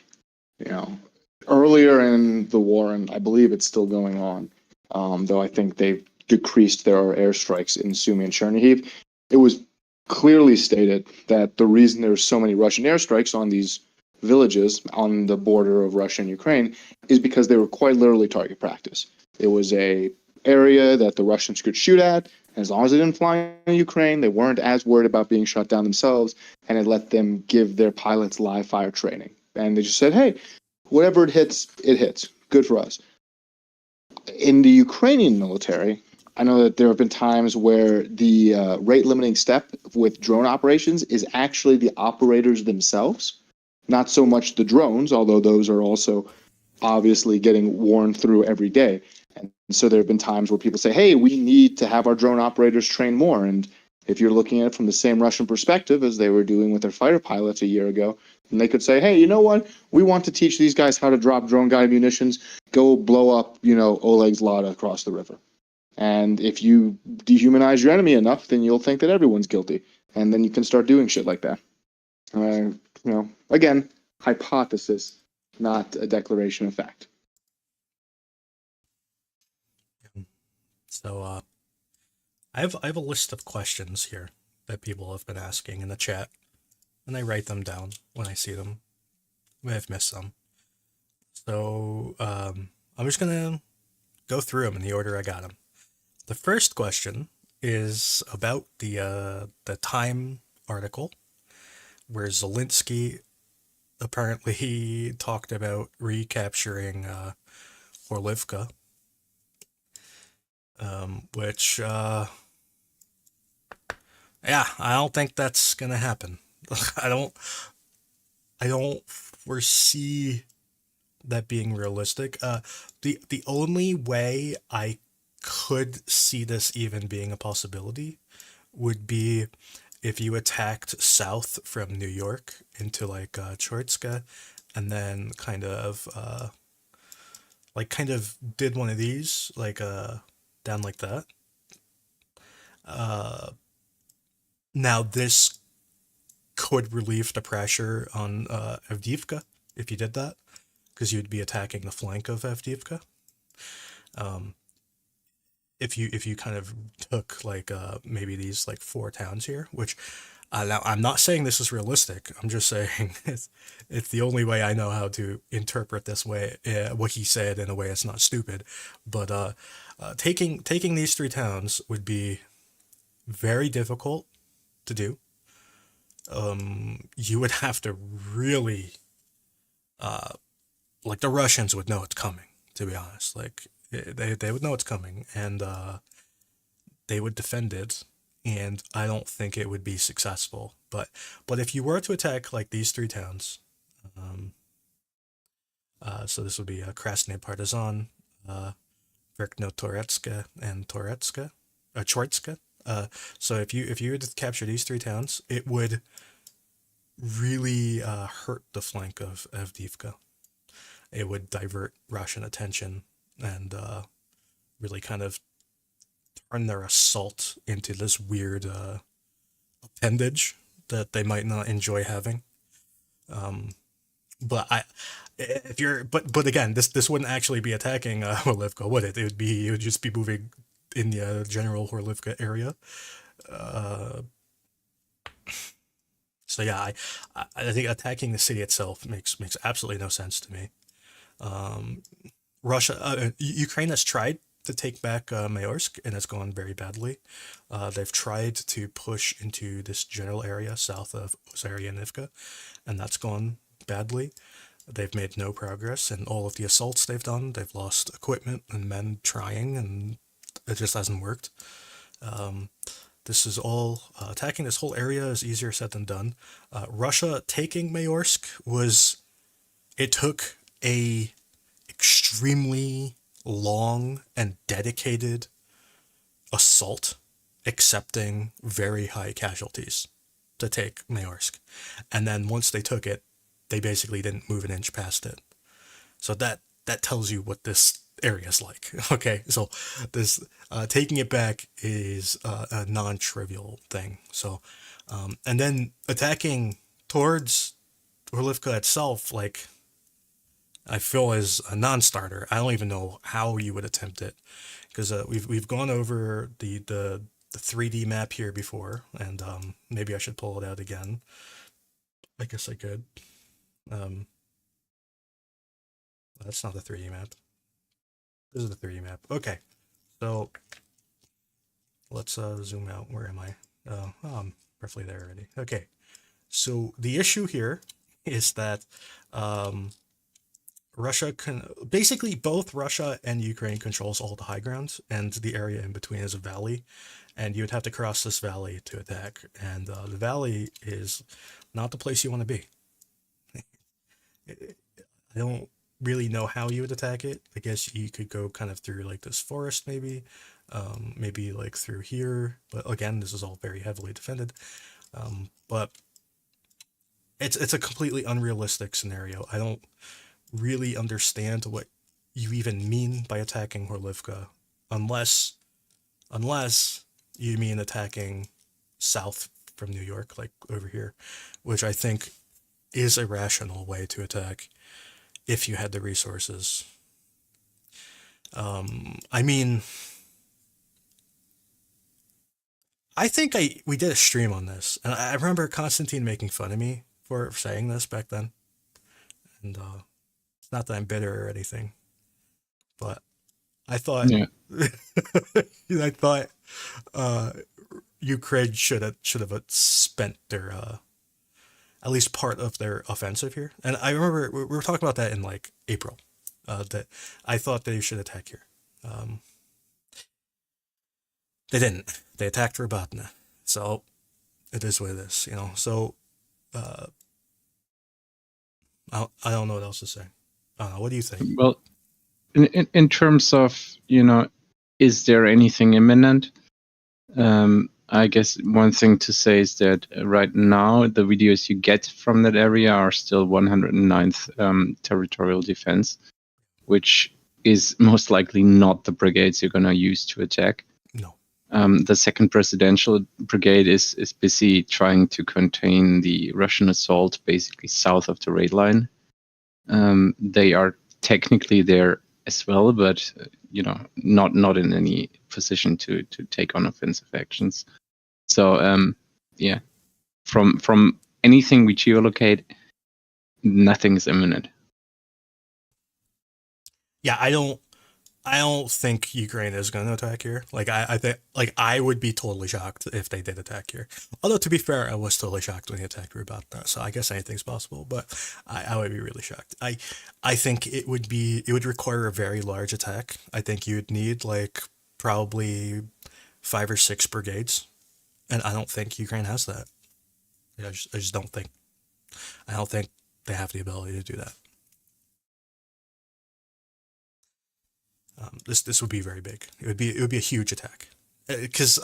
Earlier in the war, and I believe it's still going on, though I think they've decreased their airstrikes in Sumy and Chernihiv, it was clearly stated that the reason there's so many Russian airstrikes on these villages on the border of Russia and Ukraine is because they were quite literally target practice. It was a area that the Russians could shoot at, and as long as they didn't fly in Ukraine, they weren't as worried about being shot down themselves, and it let them give their pilots live fire training. And they just said, hey, whatever it hits, it hits. Good for us. In the Ukrainian military, I know that there have been times where the rate limiting step with drone operations is actually the operators themselves, not so much the drones, although those are also obviously getting worn through every day. And so there have been times where people say, hey, we need to have our drone operators train more. And if you're looking at it from the same Russian perspective as they were doing with their fighter pilots a year ago, and they could say, hey, you know what? We want to teach these guys how to drop drone guided munitions. Go blow up, Oleg's Lada across the river. And if you dehumanize your enemy enough, then you'll think that everyone's guilty. And then you can start doing shit like that. Again, hypothesis, not a declaration of fact. So I have a list of questions here that people have been asking in the chat, and I write them down when I see them. I may have missed some. So I'm just gonna go through them in the order I got them. The first question is about the Time article where Zelensky apparently talked about recapturing Horlivka, which yeah, I don't think that's gonna happen. I don't foresee that being realistic. The only way I could see this even being a possibility would be if you attacked south from New York into like Chortska, and then kind of did one of these down like that. Now this could relieve the pressure on Avdiivka if you did that, because you'd be attacking the flank of Avdiivka. If you kind of took maybe these 4 towns here, which now I'm not saying this is realistic. I'm just saying it's the only way I know how to interpret this way, what he said in a way that's not stupid. But taking these 3 towns would be very difficult to do. You would have to really the Russians would know it's coming, to be honest. They would know it's coming, and they would defend it, and I don't think it would be successful. But if you were to attack these 3 towns, so this would be Krasny Partizan, Verkno-Toretska, and Chortska. So if you were to capture these 3 towns, it would really hurt the flank of Avdiivka. It would divert Russian attention and really kind of turn their assault into this weird appendage that they might not enjoy having. But again, this wouldn't actually be attacking Horlivka, would it? It would just be moving in the general Horlivka area. So yeah, I think attacking the city itself makes absolutely no sense to me. Ukraine has tried to take back Mayorsk, and it's gone very badly. They've tried to push into this general area south of Ozaryannivka, and that's gone badly. They've made no progress in all of the assaults they've done. They've lost equipment and men trying, and it just hasn't worked. This is all attacking this whole area is easier said than done. Russia taking Mayorsk it took a extremely long and dedicated assault, accepting very high casualties to take Mayorsk. And then once they took it, they basically didn't move an inch past it. So that tells you what this area is like. Okay, so this taking it back is a non-trivial thing. So, and then attacking towards Orlivka itself, like, I feel is a non-starter. I don't even know how you would attempt it, because we've gone over the 3D map here before, and maybe I should pull it out again. I guess I could. That's not the 3D map. This is the 3D map. Okay, so let's zoom out. Where am I? Oh, I'm roughly there already. Okay, so the issue here is that Russia can basically both Russia and Ukraine controls all the high ground, and the area in between is a valley, and you would have to cross this valley to attack. And the valley is not the place you want to be. I don't really know how you would attack it. I guess you could go kind of through like this forest, maybe, maybe like through here. But again, this is all very heavily defended. But it's a completely unrealistic scenario. I don't really understand what you even mean by attacking Horlivka, unless you mean attacking south from New York, like over here, which I think is a rational way to attack if you had the resources. I mean, I think we did a stream on this, and I remember Constantine making fun of me for saying this back then. And it's not that I'm bitter or anything, but I thought, Yeah. I thought Ukraine should have spent their at least part of their offensive here. And I remember we were talking about that in like April, that I thought they should attack here. They didn't. They attacked Rabatna. So it is what it is, you know. So I don't know what else to say. What do you think? Well, in terms of, is there anything imminent? I guess one thing to say is that right now the videos you get from that area are still 109th Territorial Defense, which is most likely not the brigades you're going to use to attack. No. The 2nd Presidential Brigade is busy trying to contain the Russian assault basically south of the rail line. They are technically there as well, but not in any position to take on offensive actions. So yeah, from anything we geolocate, nothing is imminent. Yeah, I don't think Ukraine is going to attack here. Like I think, like, I would be totally shocked if they did attack here. Although, to be fair, I was totally shocked when they attacked Rubatna. So I guess anything's possible, but I would be really shocked. I think it would require a very large attack. I think you'd need like probably 5 or 6 brigades, and I don't think Ukraine has that. I just don't think. I don't think they have the ability to do that. This would be very big. It would be a huge attack, because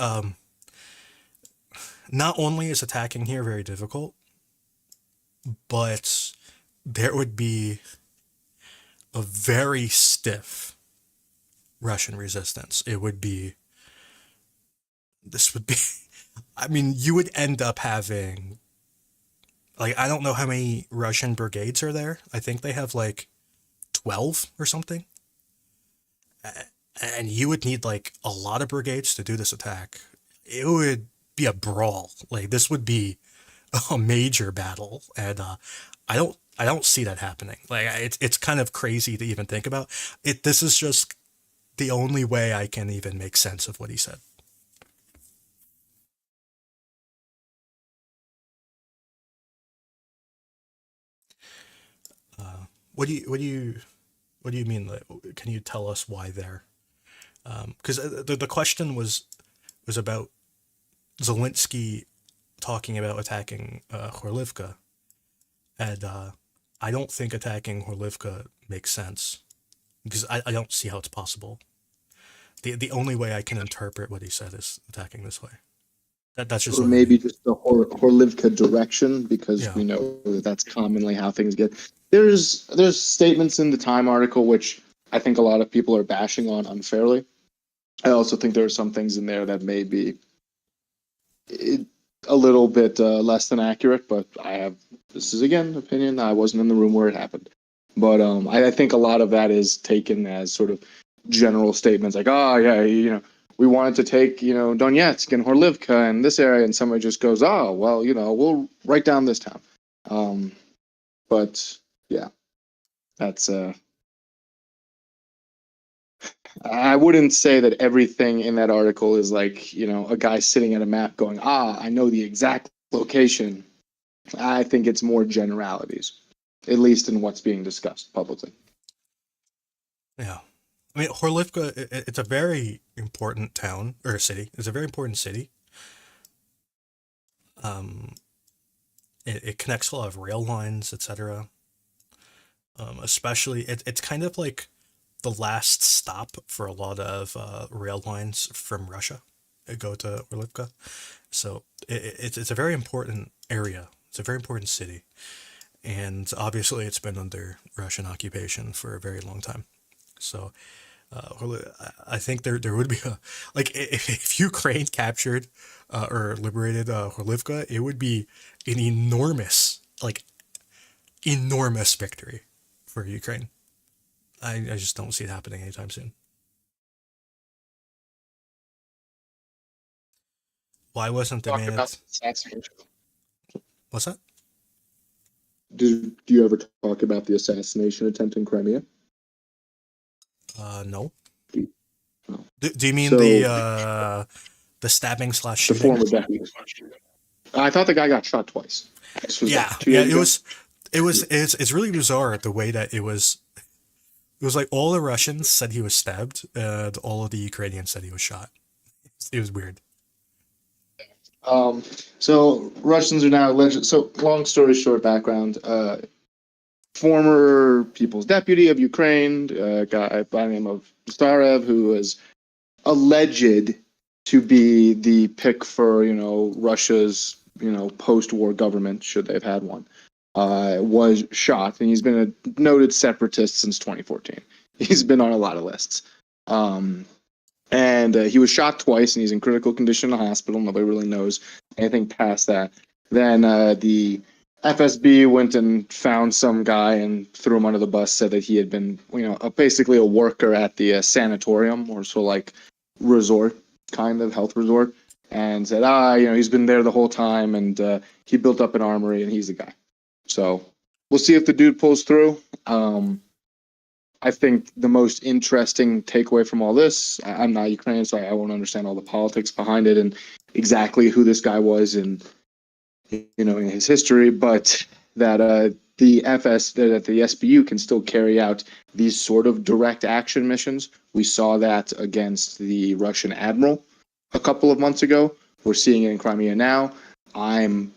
not only is attacking here very difficult, but there would be a very stiff Russian resistance. This would be, I mean, you would end up having, like, I don't know how many Russian brigades are there. I think they have like 12 or something. And you would need like a lot of brigades to do this attack. It would be a brawl. Like, this would be a major battle, and I don't see that happening. Like it's kind of crazy to even think about it. This is just the only way I can even make sense of what he said. What do you mean? Like, can you tell us why there? Because the question was about Zelensky talking about attacking Horlivka, and I don't think attacking Horlivka makes sense because I don't see how it's possible. The only way I can interpret what he said is attacking this way. That's just Or what I maybe mean. just the Horlivka direction, because Yeah. we know that that's commonly how things get. There's statements in the Time article which I think a lot of people are bashing on unfairly. I also think there are some things in there that may be a little bit less than accurate, but this is again opinion. I wasn't in the room where it happened, but I think a lot of that is taken as sort of general statements like, oh yeah, we wanted to take Donetsk and Horlivka and this area, and somebody just goes, oh well, we'll write down this town. But yeah, that's I wouldn't say that everything in that article is like, a guy sitting at a map going, I know the exact location. I think it's more generalities, at least in what's being discussed publicly. Yeah. I mean, Horlivka, it's a very important town or city. It's a very important city. Um, it connects a lot of rail lines, etc. Especially, it's kind of like the last stop for a lot of rail lines from Russia that go to Horlivka. So it's a very important area. It's a very important city, and obviously, it's been under Russian occupation for a very long time. So I think there would be a like if Ukraine captured or liberated Horlivka, it would be an enormous victory for Ukraine. I just don't see it happening anytime soon. Why wasn't the Talk man? about the assassination. What's that? Do you ever talk about the assassination attempt in Crimea? No. No. Do you mean So- the stabbing / The shooting? former deputy. I thought the guy got shot twice. This was Yeah, like 2 yeah. years ago? It's really bizarre the way that it was. It was like all the Russians said he was stabbed, and all of the Ukrainians said he was shot. It was weird. So Russians are now alleged. So long story short, background. Former People's Deputy of Ukraine, a guy by the name of Starev, who was alleged to be the pick for Russia's post-war government, should they've had one, was shot, and he's been a noted separatist since 2014. He's been on a lot of lists. And he was shot twice, and he's in critical condition in the hospital. Nobody really knows anything past that. Then the FSB went and found some guy and threw him under the bus, said that he had been, basically a worker at the sanatorium, or so like resort, kind of health resort, and said, he's been there the whole time, and he built up an armory, and he's the guy. So we'll see if the dude pulls through. I think the most interesting takeaway from all this, I'm not Ukrainian, so I won't understand all the politics behind it and exactly who this guy was and in his history, but that the SBU can still carry out these sort of direct action missions. We saw that against the Russian admiral a couple of months ago. We're seeing it in Crimea now. I'm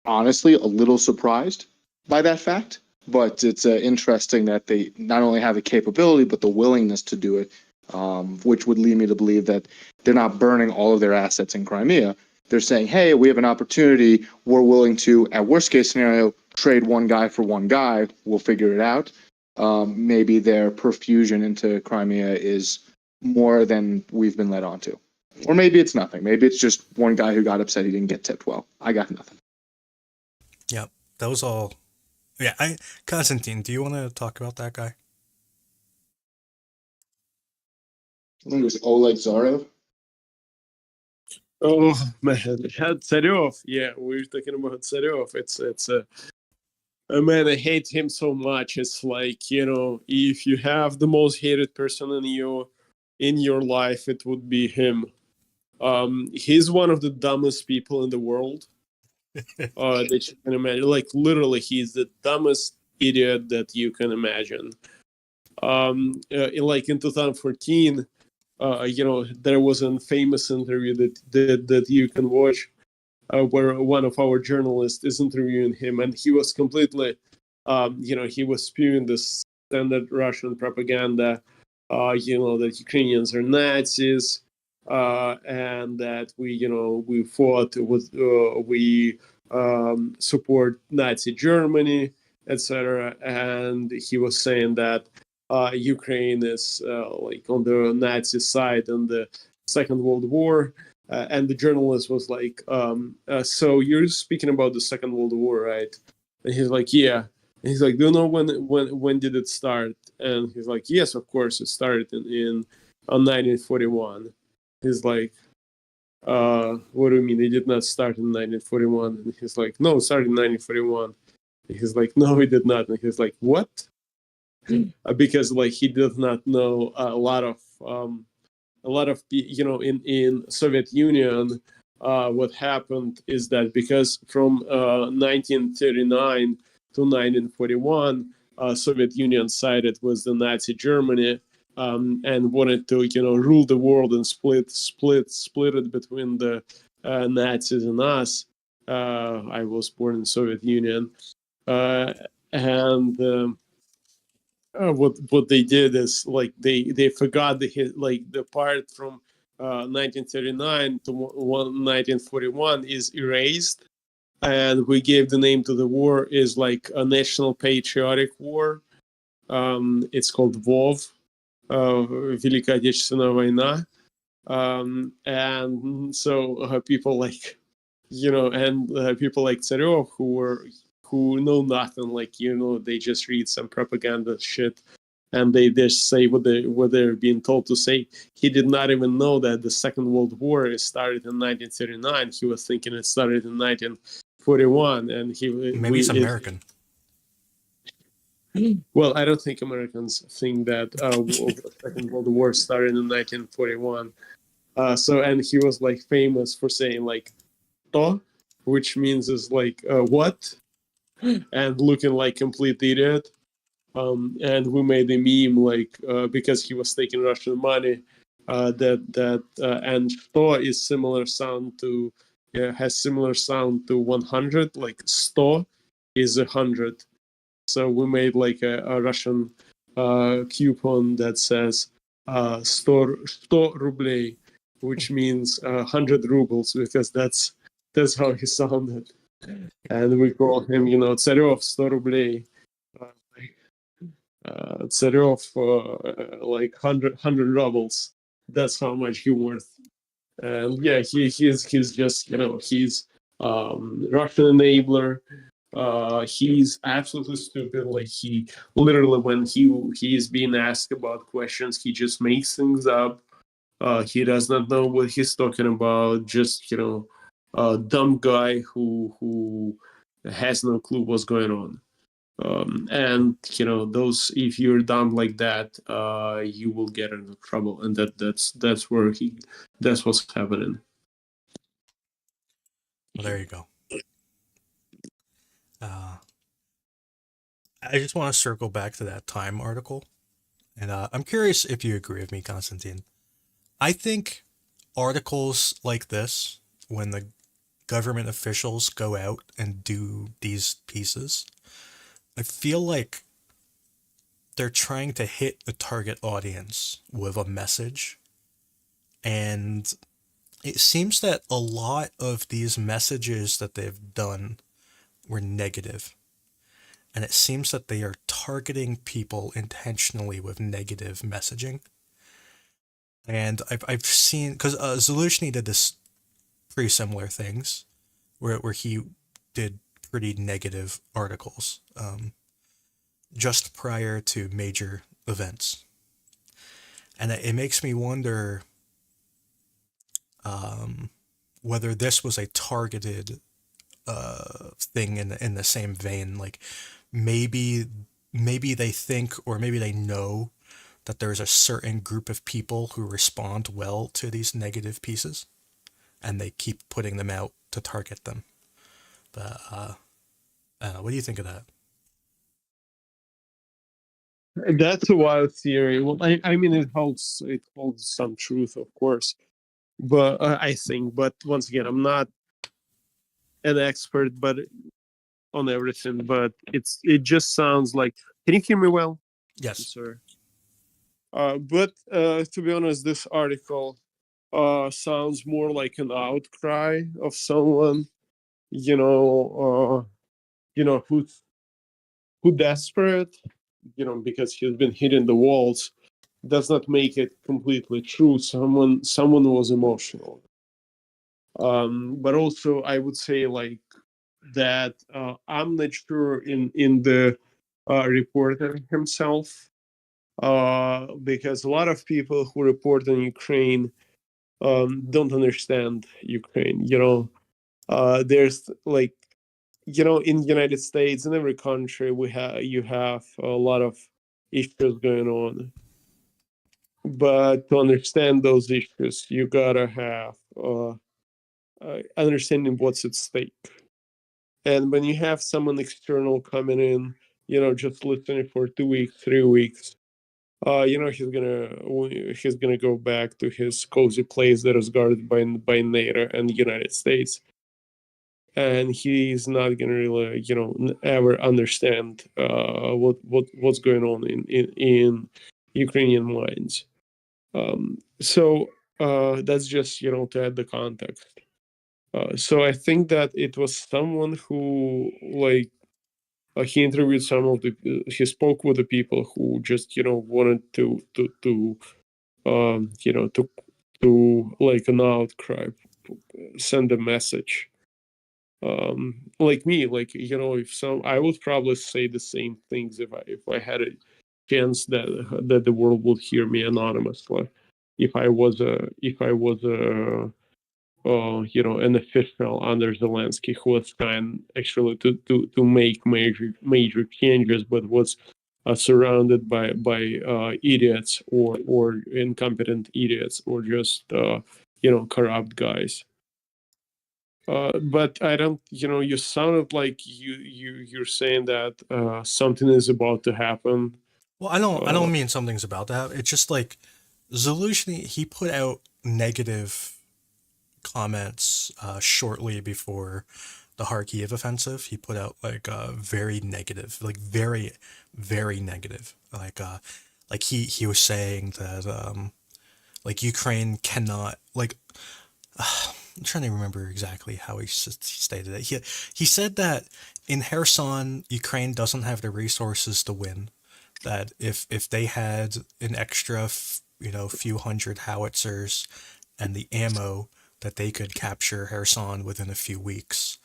honestly a little surprised by that fact. But it's interesting that they not only have the capability, but the willingness to do it, which would lead me to believe that they're not burning all of their assets in Crimea. They're saying, hey, we have an opportunity. We're willing to, at worst case scenario, trade one guy for one guy. We'll figure it out. Maybe their perfusion into Crimea is more than we've been led on to. Or maybe it's nothing. Maybe it's just one guy who got upset he didn't get tipped well. I got nothing. Yep, that was all. Yeah, Konstantin, do you want to talk about that guy? I think it was Oleg Zarev. Oh man, Tsarev. Yeah, we're talking about Tsarev. It's Man, I hate him so much. It's like, if you have the most hated person in your life, it would be him. He's one of the dumbest people in the world that you can imagine. Like, literally, he's the dumbest idiot that you can imagine. Like in 2014, there was a famous interview that you can watch, where one of our journalists is interviewing him, and he was completely, he was spewing this standard Russian propaganda, that Ukrainians are Nazis, and that we fought with, we support Nazi Germany, etc. And he was saying that Ukraine is like on the Nazi side in the Second World War. And the journalist was like, "So you're speaking about the Second World War, right?" And he's like, "Yeah." And he's like, "Do you know when did it start?" And he's like, "Yes, of course, it started in 1941." He's like, "What do you mean? It did not start in 1941?" And he's like, "No, it started in 1941." And he's like, "No, it did not." And he's like, "What?" Because like he did not know a lot of in Soviet Union. What happened is that because from 1939 to 1941, Soviet Union sided with the Nazi Germany, and wanted to rule the world and split it between the Nazis and us. I was born in Soviet Union, and what they did is like they forgot the part from 1939 to 1941 is erased, and we gave the name to the war is like a National Patriotic War. It's called VOV, Великая Отечественная война. And so people like people like Tsarev who know nothing, like they just read some propaganda shit, and they just say what they're being told to say. He did not even know that the Second World War started in 1939. He was thinking it started in 1941, and Maybe he's American. Well, I don't think Americans think that the Second World War started in 1941. And he was like famous for saying like "to," which means is like what, and looking like complete idiot. And we made a meme like because he was taking Russian money, and "to" is similar sound to has similar sound to 100, like "100" is 100. So we made like a Russian coupon that says "100 rublей," which means 100 rubles, because that's how he sounded. And we call him, Tsarev 100 rublей. Tsarev like 100 rubles. That's how much he worth. And yeah, he's just he's Russian enabler. He's absolutely stupid. Like he literally, when he's being asked about questions, he just makes things up. He does not know what he's talking about. Just a dumb guy who has no clue what's going on. And those, if you're dumb like that, you will get into trouble, and that's what's happening. Well, there you go. I just want to circle back to that Time article, and I'm curious if you agree with me, Konstantin. I think articles like this, when the government officials go out and do these pieces, I feel like they're trying to hit the target audience with a message. And it seems that a lot of these messages that they've done were negative. And it seems that they are targeting people intentionally with negative messaging. And I've seen, because Zaluzhny did this pretty similar things, where he did pretty negative articles just prior to major events. And it makes me wonder whether this was a targeted thing in the same vein. Like maybe they think, or maybe they know that there's a certain group of people who respond well to these negative pieces, and they keep putting them out to target them. But what do you think of that? That's a wild theory. Well, I mean, it holds some truth, of course, but I think. But once again, I'm not an expert, but on everything. But it just sounds like. Can you hear me well? Yes. Sorry. But to be honest, this article sounds more like an outcry of someone, who's desperate, because he's been hitting the walls. Does not make it completely true. Someone was emotional. But also, I would say like that. I'm not sure in the reporter himself, because a lot of people who report on Ukraine don't understand Ukraine. There's like, in the United States, in every country, you have a lot of issues going on. But to understand those issues, you gotta have understanding what's at stake. And when you have someone external coming in, just listening for 2 weeks, 3 weeks, he's gonna go back to his cozy place that is guarded by NATO and the United States, and he's not gonna really, ever understand what's going on in Ukrainian minds. So that's just to add the context. So I think that it was someone who like he interviewed he spoke with the people who just wanted to like an outcry, send a message. Like me, like I would probably say the same things if I had a chance that the world would hear me anonymously. If I was an official under Zelensky who was trying actually to make major changes, but was surrounded by idiots or incompetent idiots, or just corrupt guys. But I don't, you sounded like you're saying that something is about to happen. Well, I don't mean something's about to happen. It's just like Zelensky, he put out negative comments shortly before the Kharkiv offensive. He put out like very negative, like very, very negative. Like he was saying that like Ukraine cannot like. I'm trying to remember exactly how he stated it. He said that in Kherson, Ukraine doesn't have the resources to win. That if they had an extra, few hundred howitzers and the ammo, that they could capture Kherson within a few weeks.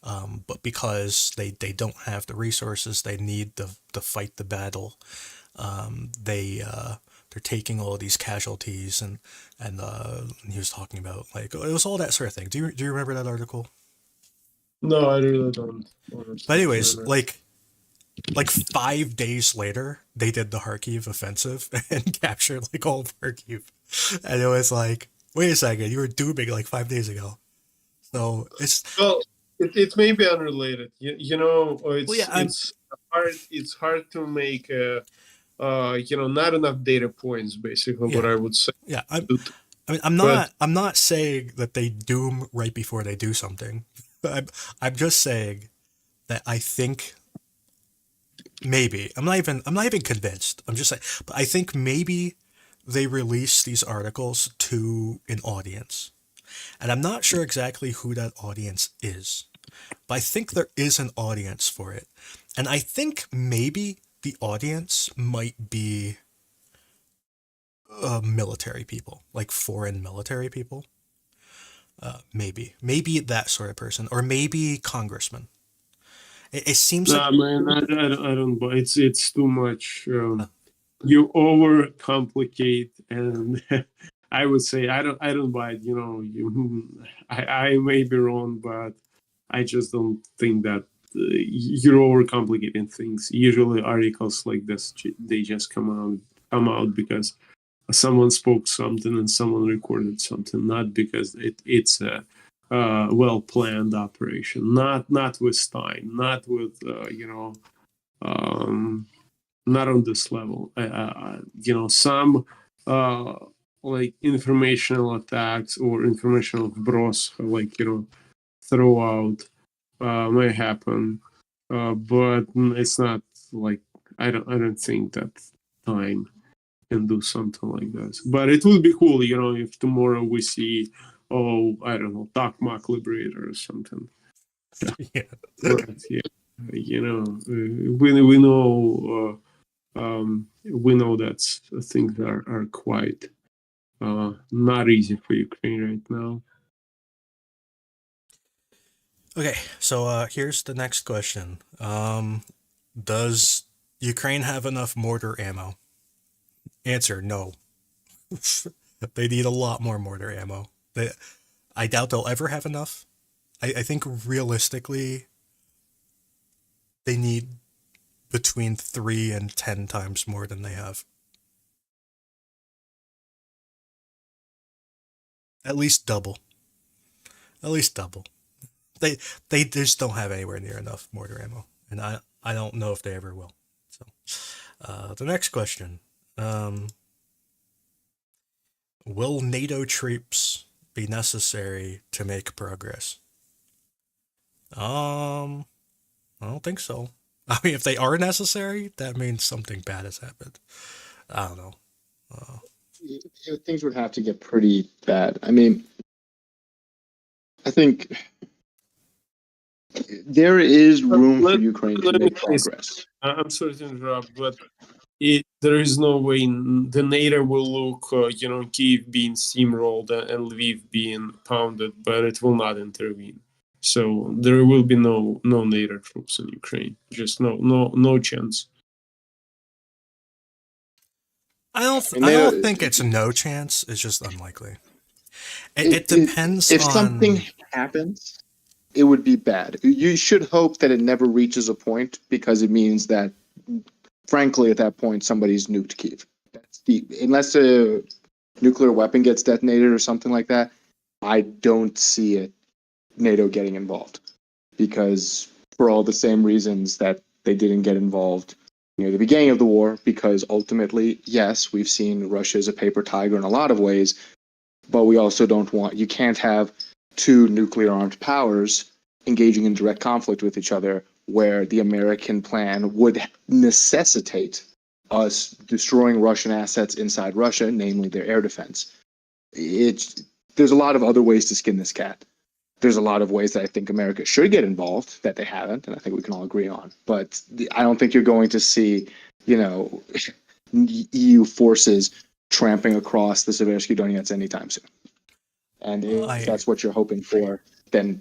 But because they don't have the resources they need to fight the battle, they're taking all of these casualties, and he was talking about like it was all that sort of thing. Do you remember that article? No, I really don't. But anyways, like 5 days later, they did the Kharkiv offensive and captured like all of Kharkiv, and it was like, wait a second, you were dooming like 5 days ago. So it's it may be unrelated. It's well, yeah, it's hard to make not enough data points, basically. Yeah. What I would say. Yeah, I'm not saying that they doom right before they do something. I'm just saying that I think maybe I'm not even convinced. I'm just saying, but I think maybe they release these articles to an audience, and I'm not sure exactly who that audience is, but I think there is an audience for it, and I think maybe the audience might be military people, like foreign military people. Maybe that sort of person, or maybe congressmen. It seems like Man, I don't buy it's too much. You overcomplicate, and I would say I don't buy it. I may be wrong, but I just don't think that you're overcomplicating things. Usually articles like this, they just come out because someone spoke something and someone recorded something, not because it's a well-planned operation, not with time, not with not on this level. Some like informational attacks or informational wbros, like throughout may happen, but it's not like I don't think that time can do something like this. But it would be cool, if tomorrow we see, I don't know, Takmak Liberator or something. Yeah. Right, yeah. We know that things are quite not easy for Ukraine right now. Okay, so here's the next question. Does Ukraine have enough mortar ammo? Answer, no. They need a lot more mortar ammo. I doubt they'll ever have enough. I think realistically, they need between 3 and 10 times more than they have. At least double. At least double. They just don't have anywhere near enough mortar ammo, and I don't know if they ever will. So, the next question: will NATO troops be necessary to make progress? I don't think so. I mean, if they are necessary, that means something bad has happened. I don't know. Things would have to get pretty bad. I mean, I think there is room for Ukraine to make progress. I'm sorry to interrupt, but there is no way the NATO will look, Kyiv being steamrolled and Lviv being pounded, but it will not intervene. So there will be no NATO troops in Ukraine. Just no chance. I don't think it's no chance. It's just unlikely. It depends if on... something happens, it would be bad. You should hope that it never reaches a point, because it means that, frankly, at that point, somebody's nuked Kyiv. Unless a nuclear weapon gets detonated or something like that, I don't see NATO getting involved, because for all the same reasons that they didn't get involved near the beginning of the war, because ultimately, yes, we've seen Russia as a paper tiger in a lot of ways, but we also you can't have two nuclear armed powers engaging in direct conflict with each other, where the American plan would necessitate us destroying Russian assets inside Russia, namely their air defense. There's a lot of other ways to skin this cat. There's a lot of ways that I think America should get involved that they haven't, and I think we can all agree on. But I don't think you're going to see, EU forces tramping across the Seversky Donets anytime soon. And if that's what you're hoping for, then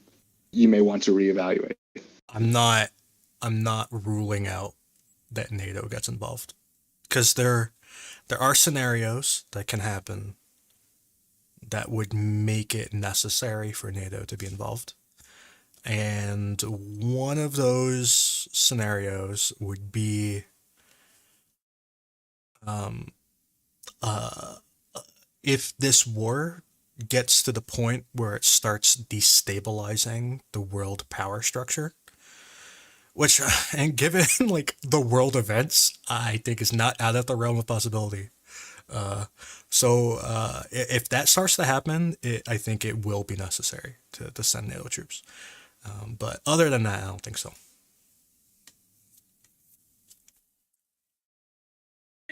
you may want to reevaluate. I'm not ruling out that NATO gets involved, because there are scenarios that can happen that would make it necessary for NATO to be involved. And one of those scenarios would be if this war gets to the point where it starts destabilizing the world power structure, which, and given like the world events, I think is not out of the realm of possibility. So if that starts to happen, I think it will be necessary to send NATO troops. But other than that, I don't think so.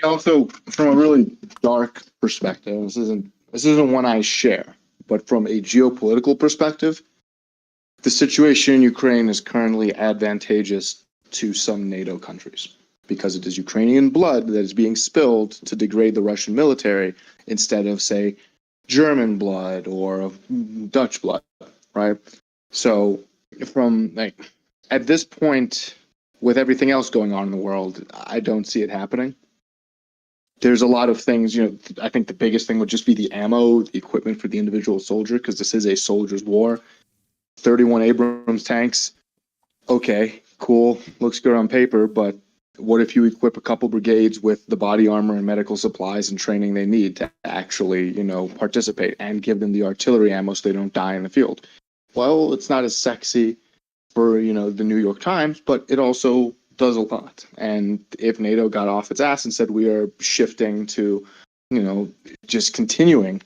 Also, from a really dark perspective, this isn't one I share, but from a geopolitical perspective, the situation in Ukraine is currently advantageous to some NATO countries, because it is Ukrainian blood that is being spilled to degrade the Russian military instead of, say, German blood or Dutch blood, right? So at this point, with everything else going on in the world, I don't see it happening. There's a lot of things, I think the biggest thing would just be the ammo, the equipment for the individual soldier, because this is a soldier's war. 31 Abrams tanks. Okay, cool, looks good on paper, but what if you equip a couple brigades with the body armor and medical supplies and training they need to actually, participate, and give them the artillery ammo so they don't die in the field? Well, it's not as sexy for, the New York Times, but it also does a lot. And if NATO got off its ass and said we are shifting to, just continuing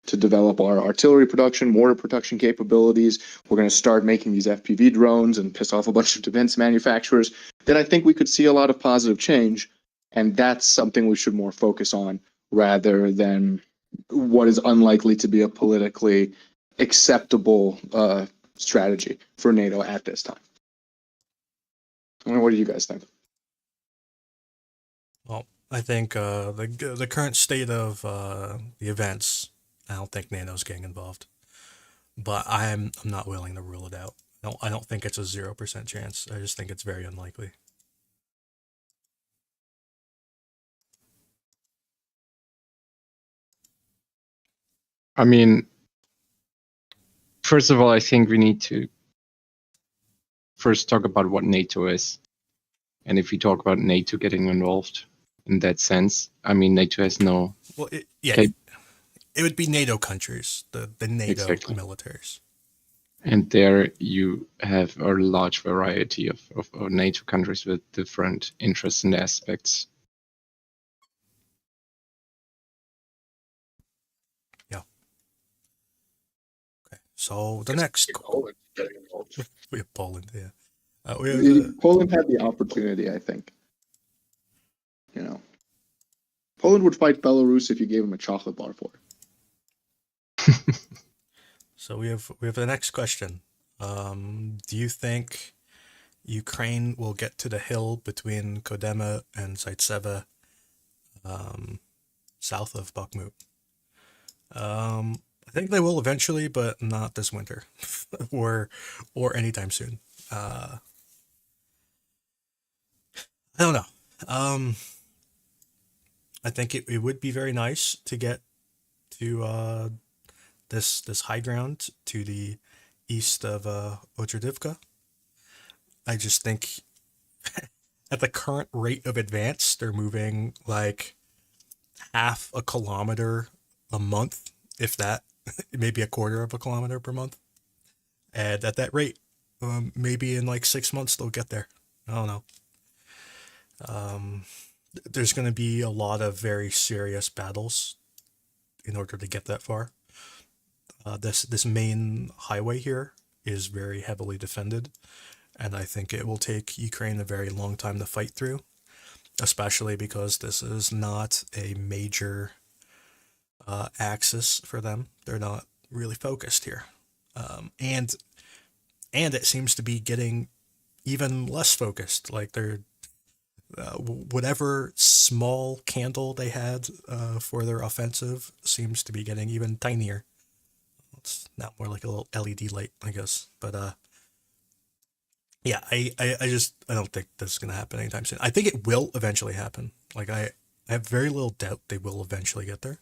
to develop our artillery production, mortar production capabilities, we're going to start making these FPV drones and piss off a bunch of defense manufacturers, then I think we could see a lot of positive change. And that's something we should more focus on rather than what is unlikely to be a politically acceptable strategy for NATO at this time. What do you guys think? Well, I think the current state of the events, I don't think NATO's getting involved, but I'm not willing to rule it out. I don't think it's a 0% chance. I just think it's very unlikely. I mean, first of all, I think we need to first talk about what NATO is. And if we talk about NATO getting involved in that sense, I mean, NATO has no... Well, it would be NATO countries, the NATO Exactly. militaries. And there you have a large variety of NATO countries with different interests and aspects. Yeah. Okay. So the next... Poland getting involved. We have Poland, yeah. Poland had the opportunity, I think. Poland would fight Belarus if you gave them a chocolate bar for it. So we have the next question. Do you think Ukraine will get to the hill between Kodema and Zaitseva, south of Bakhmut? I think they will eventually, but not this winter, or anytime soon. I don't know. I think it would be very nice to get to this high ground to the east of Otradivka. I just think at the current rate of advance, they're moving like half a kilometer a month, if that, maybe a quarter of a kilometer per month. And at that rate, maybe in like 6 months they'll get there. I don't know. There's going to be a lot of very serious battles in order to get that far. This main highway here is very heavily defended, and I think it will take Ukraine a very long time to fight through, especially because this is not a major axis for them. They're not really focused here, and it seems to be getting even less focused. Like they're whatever small candle they had for their offensive seems to be getting even tinier. It's now more like a little LED light, I guess. But yeah, I don't think this is gonna happen anytime soon. I think it will eventually happen. Like I have very little doubt they will eventually get there.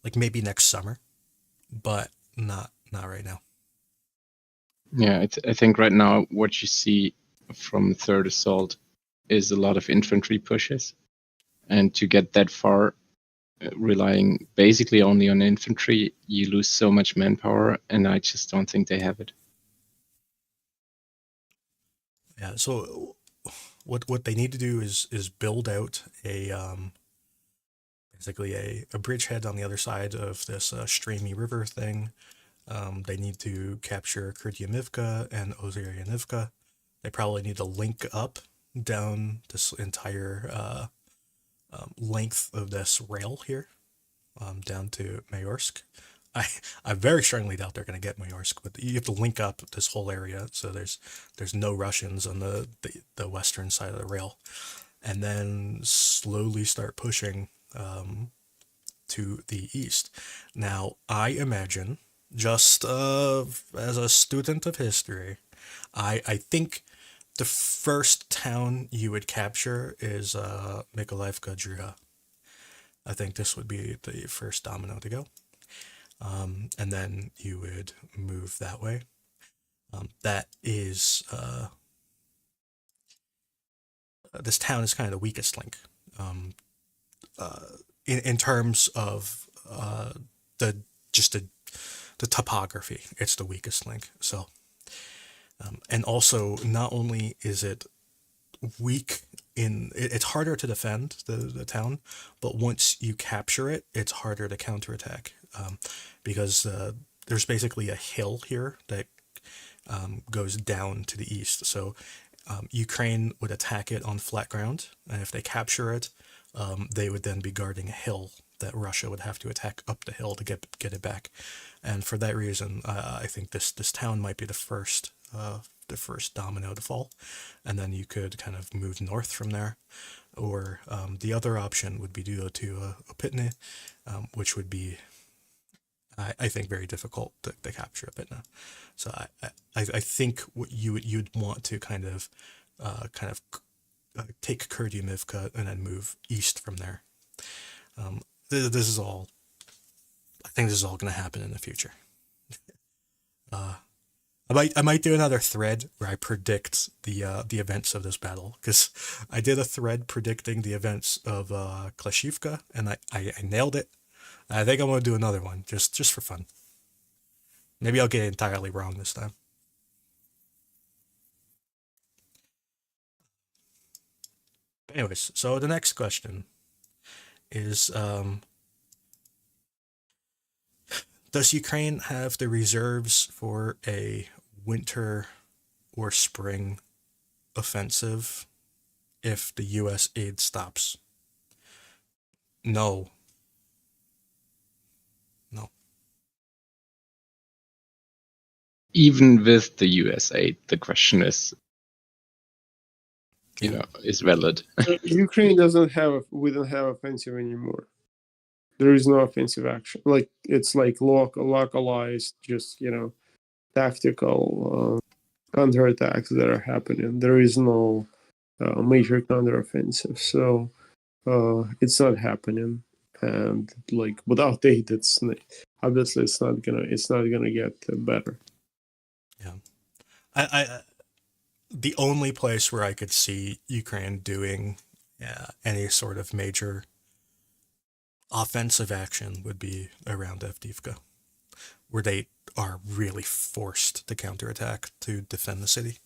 Like maybe next summer, but not right now. Yeah, I think right now what you see from Third Assault is a lot of infantry pushes, and to get that far, relying basically only on infantry, you lose so much manpower, and I just don't think they have it. Yeah. So what they need to do is build out a basically a bridgehead on the other side of this streamy river thing. They need to capture Kurdyamivka and Ozeryanivka. They probably need to link up down this entire length of this rail here, down to Mayorsk. I very strongly doubt they're going to get Mayorsk, but you have to link up this whole area so there's no Russians on the western side of the rail, and then slowly start pushing to the east. Now, I imagine, just as a student of history, I think the first town you would capture is Mykolaievka Druha. I think this would be the first domino to go. And then you would move that way. that is this town is kind of the weakest link in terms of the just the topography. It's the weakest link. So and also not only is it weak it's harder to defend the town, but once you capture it, it's harder to counterattack because there's basically a hill here that goes down to the east. So Ukraine would attack it on flat ground, and if they capture it, they would then be guarding a hill that Russia would have to attack up the hill to get it back. And for that reason, I think this town might be the first domino to fall, and then you could kind of move north from there. Or the other option would be to go to Opitne, which would be, I think, very difficult to capture Opitne. So I think what you'd want to kind of take Kurdyumivka and then move east from there. This is all. I think this is all going to happen in the future. I might do another thread where I predict the events of this battle, because I did a thread predicting the events of Klashivka, and I nailed it. I think I'm gonna do another one just for fun. Maybe I'll get it entirely wrong this time. But anyways, so the next question is does Ukraine have the reserves for a winter or spring offensive if the US aid stops? No. No. Even with the US aid, the question is, is valid. Ukraine we don't have offensive anymore. There is no offensive action. Like, it's like localized, just, tactical counterattacks that are happening. There is no major counteroffensive. So it's not happening. And like, without aid, obviously it's not gonna get better. Yeah. I the only place where I could see Ukraine doing any sort of major offensive action would be around Avdiivka, where they are really forced to counterattack to defend the city.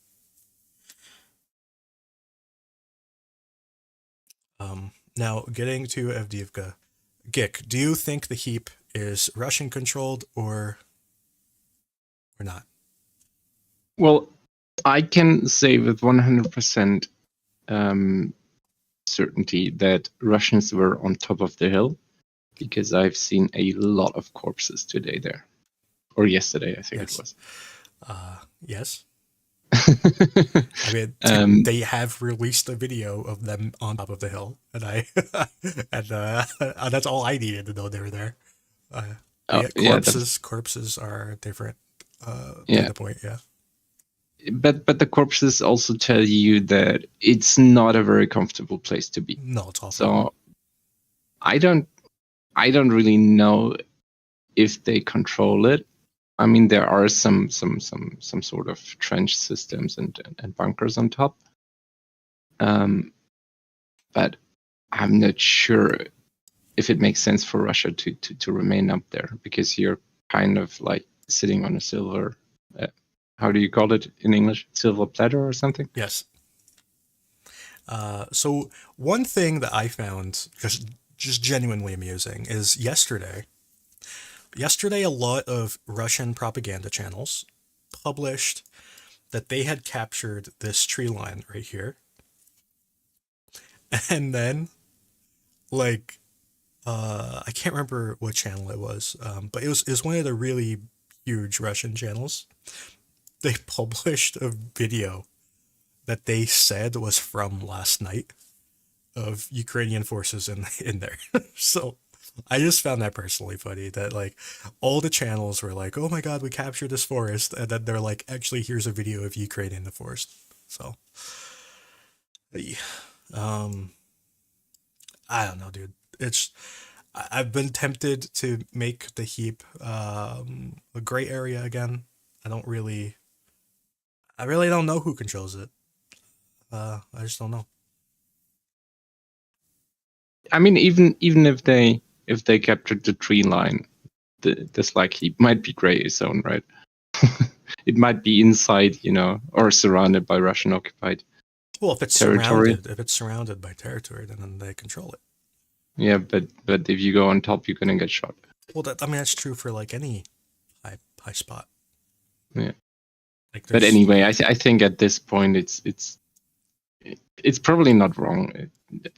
Now, getting to Avdiivka, Gik, do you think the heap is Russian controlled or not? Well, I can say with 100% certainty that Russians were on top of the hill, because I've seen a lot of corpses today there. Or yesterday, I think it was. Yes. I mean, they have released a video of them on top of the hill, and that's all I needed to know they were there. Corpses are different. Data point, yeah. But the corpses also tell you that it's not a very comfortable place to be. No, it's awful. So I don't really know if they control it. I mean, there are some sort of trench systems and bunkers on top. But I'm not sure if it makes sense for Russia to remain up there, because you're kind of like sitting on a silver, how do you call it in English? Silver platter or something? Yes. So one thing that I found just genuinely amusing is yesterday, a lot of Russian propaganda channels published that they had captured this tree line right here. And then, like, I can't remember what channel it was, but it was one of the really huge Russian channels. They published a video that they said was from last night of Ukrainian forces in there. So I just found that personally funny, that like all the channels were like, oh my god, we captured this forest, and then they're like, actually, here's a video of Ukraine in the forest. So I don't know, dude. I've been tempted to make the heap a gray area again. I don't really I really don't know who controls it. I just don't know. I mean, even if they captured the tree line, this like he might be gray zone, right? It might be inside, or surrounded by Russian occupied Well, if it's territory. surrounded by territory, then they control it. Yeah, but if you go on top, you're gonna get shot. Well, that's true for like any high spot. Yeah. Like, But anyway, I think at this point it's probably not wrong,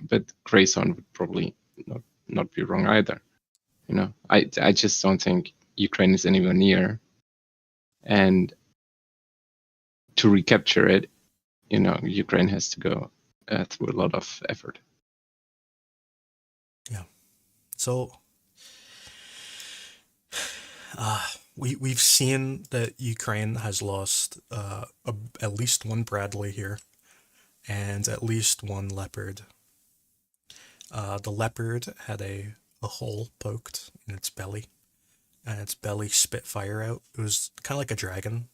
but gray zone would probably not be wrong either. I just don't think Ukraine is anywhere near, and to recapture it, Ukraine has to go through a lot of effort. Yeah. So we've seen that Ukraine has lost at least one Bradley here, and at least one Leopard. The Leopard had a hole poked in its belly, and its belly spit fire out. It was kind of like a dragon,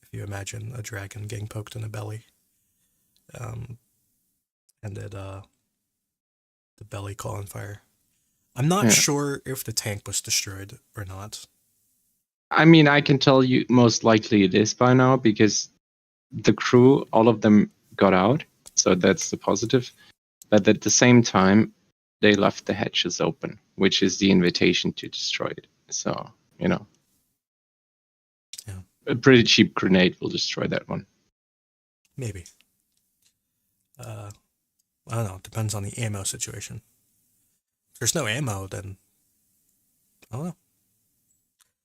if you imagine a dragon getting poked in the belly. And it the belly caught on fire. I'm not sure if the tank was destroyed or not. I mean, I can tell you most likely it is by now, because the crew, all of them got out, so that's the positive. But at the same time, they left the hatches open, which is the invitation to destroy it. So, Yeah. A pretty cheap grenade will destroy that one. Maybe. I don't know. Depends on the ammo situation. If there's no ammo, then I don't know.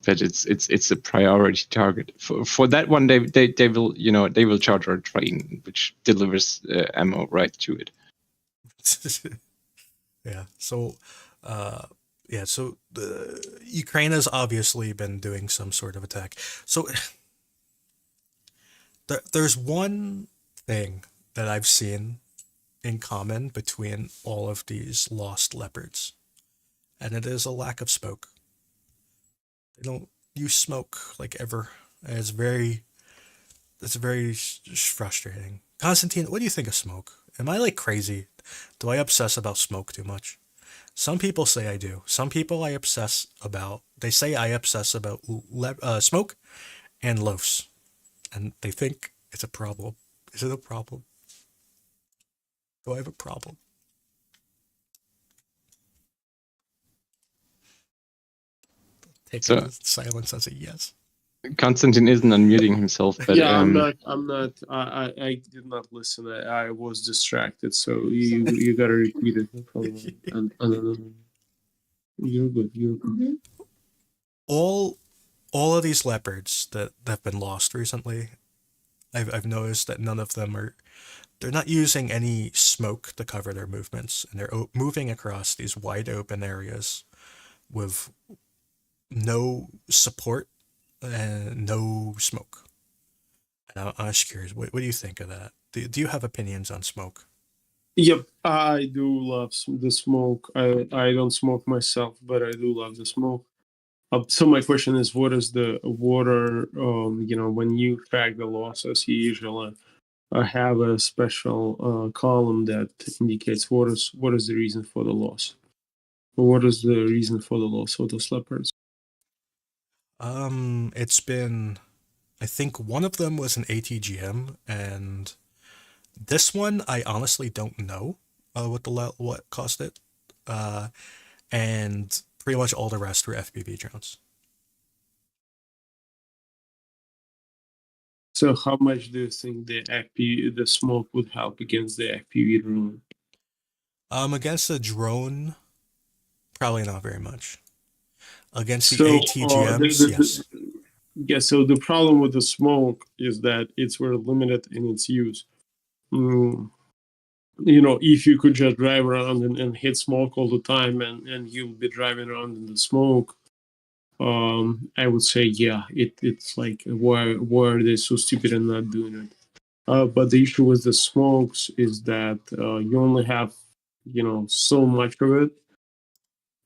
But it's a priority target for that one. They will they will charter a train which delivers ammo right to it. Yeah. So, So the Ukraine has obviously been doing some sort of attack. So there's one thing that I've seen in common between all of these lost leopards, and it is a lack of smoke. They don't use smoke like ever. It's very frustrating. Constantine, what do you think of smoke? Am I like crazy? Do I obsess about smoke too much? Some people say I do. Some people they say I obsess about smoke and loafs, and they think it's a problem. Is it a problem? Do I have a problem? Take silence as a yes. Konstantin isn't unmuting himself, but yeah, I'm not. I did not listen. I was distracted. So you gotta repeat it. You're good. You're good. All of these leopards that have been lost recently, I've noticed that none of them they're not using any smoke to cover their movements, and they're moving across these wide open areas with no support and no smoke. And I'm just curious, what do you think of that? Do you have opinions on smoke? Yep, I do love the smoke. I don't smoke myself, but I do love the smoke. So my question is, what is the water? When you track the losses, you usually have a special column that indicates what is the reason for the loss. What is the reason for the loss of those leopards? It's been, I think one of them was an ATGM, and this one I honestly don't know what caused it, and pretty much all the rest were FPV drones. So how much do you think the smoke would help against the FPV drone? Against the drone, probably not very much. Against the ATGMs, yes. Yeah, so the problem with the smoke is that it's very limited in its use. If you could just drive around and hit smoke all the time and you'll be driving around in the smoke, I would say, yeah, it's like, why are they so stupid and not doing it? But the issue with the smokes is that you only have, so much of it.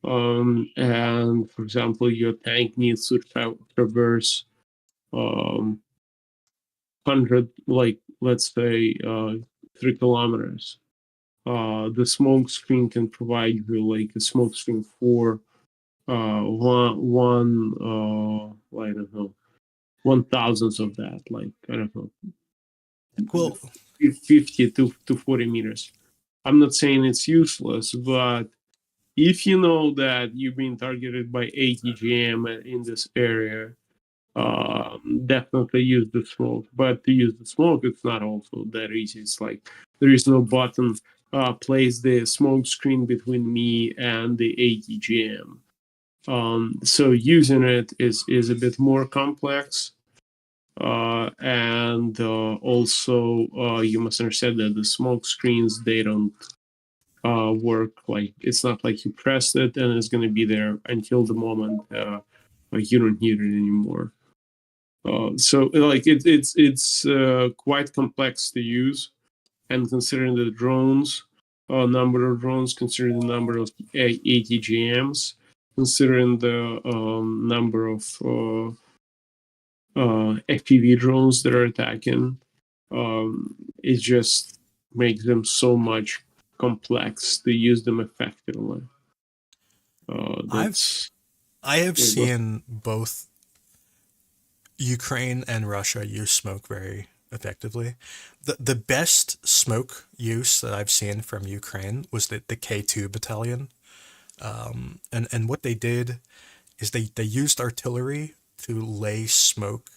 And for example, your tank needs to traverse 100, like let's say 3 kilometers. The smoke screen can provide you like a smoke screen for one I don't know, 1,000th of that, like I don't know, Well, 50 to 40 meters. I'm not saying it's useless, but if you know that you've been targeted by ATGM in this area, definitely use the smoke. But to use the smoke, it's not also that easy. It's like there is no button, place the smoke screen between me and the ATGM. So using it is a bit more complex. And also you must understand that the smoke screens, they don't work like, it's not like you press it and it's going to be there until the moment you don't need it anymore. So like it's quite complex to use, and considering the drones, number of drones, considering the number of ATGMs, considering the number of FPV drones that are attacking, it just makes them so much complex to use them effectively. That's I have Yeah, go. seen both Ukraine and Russia use smoke very effectively. The best smoke use that I've seen from Ukraine was the K2 battalion. And what they did is they used artillery to lay smoke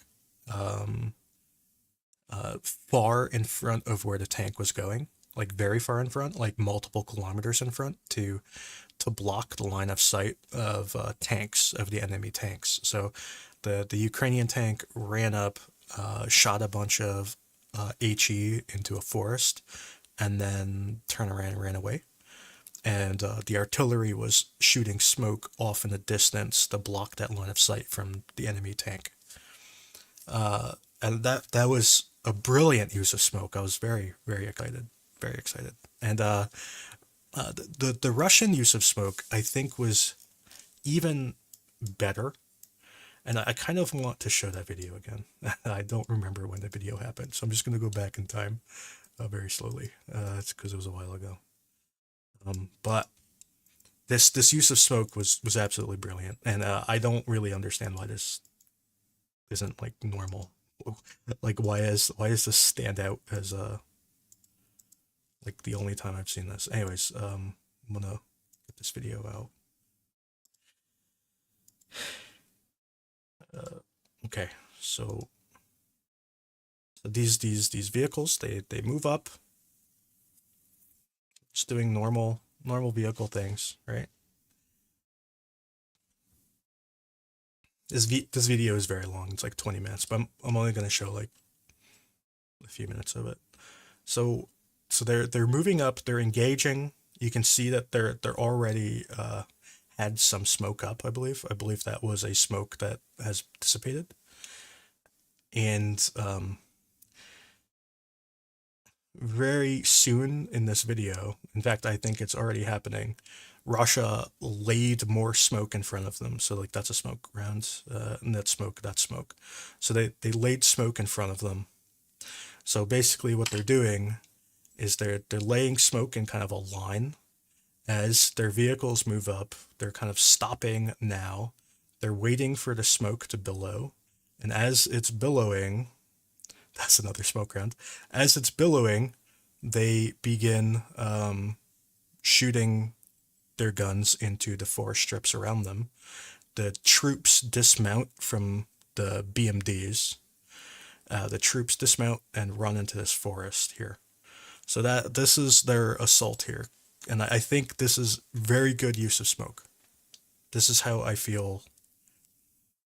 far in front of where the tank was going, like very far in front, like multiple kilometers in front, to block the line of sight of tanks, of the enemy tanks. So the Ukrainian tank ran up, shot a bunch of HE into a forest, and then turned around and ran away. And the artillery was shooting smoke off in the distance to block that line of sight from the enemy tank. And that was a brilliant use of smoke. I was very, very excited, very excited. And the Russian use of smoke, I think, was even better. And I kind of want to show that video again. I don't remember when the video happened, so I'm just going to go back in time very slowly. It's because it was a while ago. But this use of smoke was absolutely brilliant, and I don't really understand why this isn't like normal. Like why is this stand out as like the only time I've seen this? Anyways, I'm gonna get this video out. Okay, so these vehicles, they move up, just doing normal vehicle things, right? This video is very long. It's like 20 minutes, but I'm only going to show like a few minutes of it. So they're moving up, they're engaging. You can see that they're already had some smoke up, I believe. I believe that was a smoke that has dissipated. And very soon in this video, in fact, I think it's already happening, Russia laid more smoke in front of them. So like that's a smoke round, and that's smoke. So they laid smoke in front of them. So basically what they're doing is they're laying smoke in kind of a line. As their vehicles move up, they're kind of stopping now. They're waiting for the smoke to billow. And as it's billowing, that's another smoke round. As it's billowing, they begin shooting their guns into the forest strips around them. The troops dismount from the BMDs. The troops dismount and run into this forest here. So this is their assault here. And I think this is very good use of smoke. This is how I feel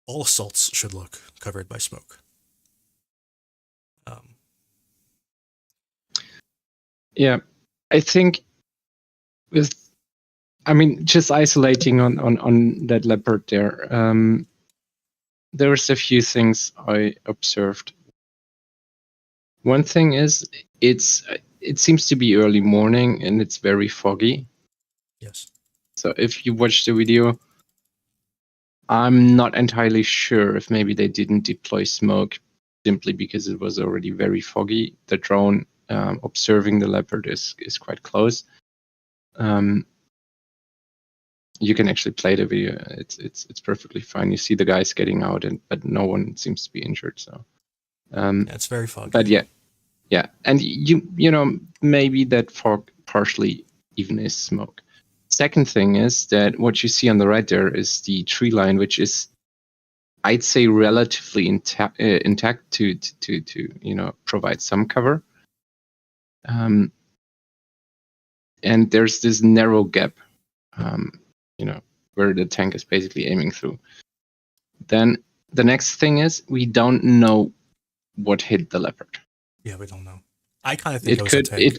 all assaults should look, covered by smoke. Yeah, I think just isolating on that leopard there, there's a few things I observed. One thing is it seems to be early morning and it's very foggy. Yes. So if you watch the video, I'm not entirely sure if maybe they didn't deploy smoke simply because it was already very foggy. The drone observing the leopard is quite close. You can actually play the video. It's perfectly fine. You see the guys getting out, but no one seems to be injured. So, Yeah, it's very foggy. but yeah, and you know, maybe that fog partially even is smoke. Second thing is that what you see on the right there is the tree line, which is, I'd say, relatively intact to you know, provide some cover. And there's this narrow gap, you know, where the tank is basically aiming through. Then the next thing is we don't know what hit the leopard. Yeah, we don't know. I kind of think it was a tank.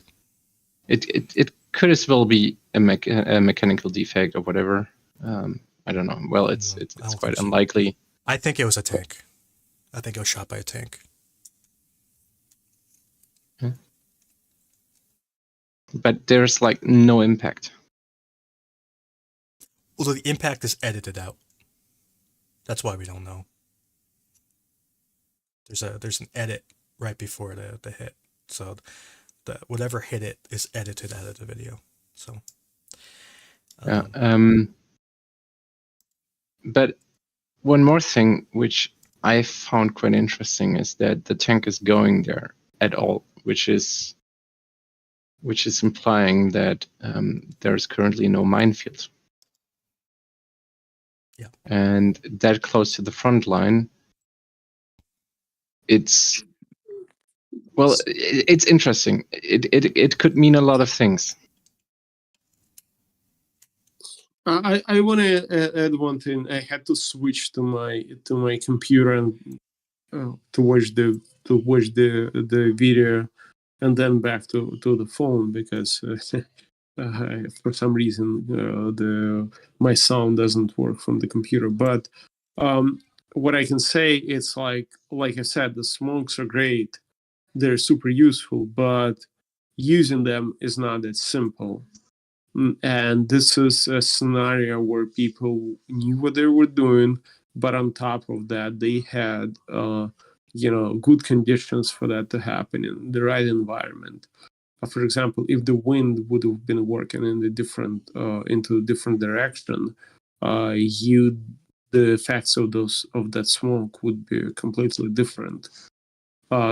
It could as well be a mechanical defect or whatever. I don't know. Well, it's quite unlikely. I think it was a tank. I think it was shot by a tank. But there's like no impact. Well, the impact is edited out. That's why we don't know. There's an edit right before the hit, so whatever hit it is edited out of the video. So. But one more thing which I found quite interesting is that the tank is going there at all, which is implying that there's currently no minefield. Yeah. And that close to the front line, it's interesting. It could mean a lot of things. I want to add one thing. I had to switch to my computer and to watch the video, and then back to the phone because for some reason my sound doesn't work from the computer. But what I can say, it's like I said, the smokes are great. They're super useful, but using them is not that simple. And this is a scenario where people knew what they were doing, but on top of that, they had good conditions for that to happen in the right environment. For example, if the wind would have been working in into a different direction, the effects of that smoke would be completely different.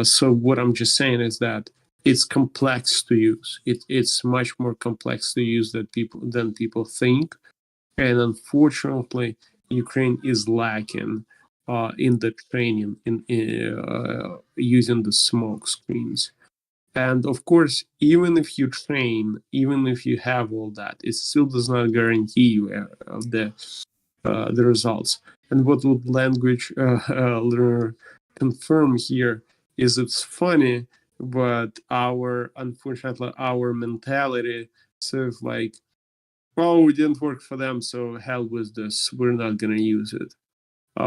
So what I'm just saying is that it's complex to use. It's much more complex to use than people think, and unfortunately, Ukraine is lacking in the training in using the smoke screens. And of course, even if you train, even if you have all that, it still does not guarantee you the results. And what would language learner confirm here is it's funny, but unfortunately our mentality says like, oh, it didn't work for them, so hell with this, we're not going to use it,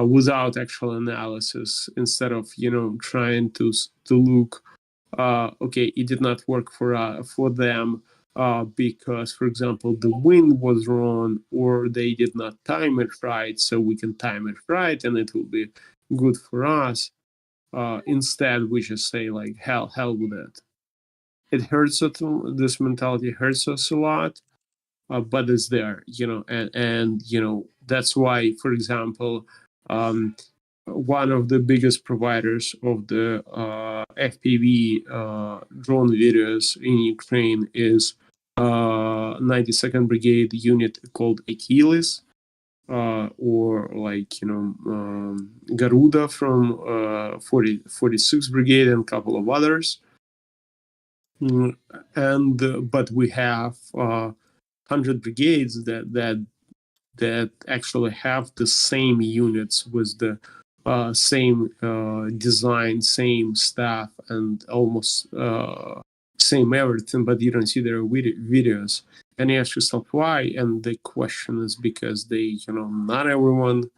without actual analysis, instead of trying to look, okay, it did not work for them because, for example, the wind was wrong, or they did not time it right, so we can time it right and it will be good for us. Instead, we just say like, hell with it. It hurts us. This mentality hurts us a lot, but it's there, and that's why, for example, one of the biggest providers of the FPV drone videos in Ukraine is 92nd Brigade unit called Achilles. Or like Garuda from 46th Brigade and a couple of others. But we have 100 brigades that actually have the same units with the same design, same staff, and almost same everything, but you don't see their videos. And you ask yourself why, and the question is because not everyone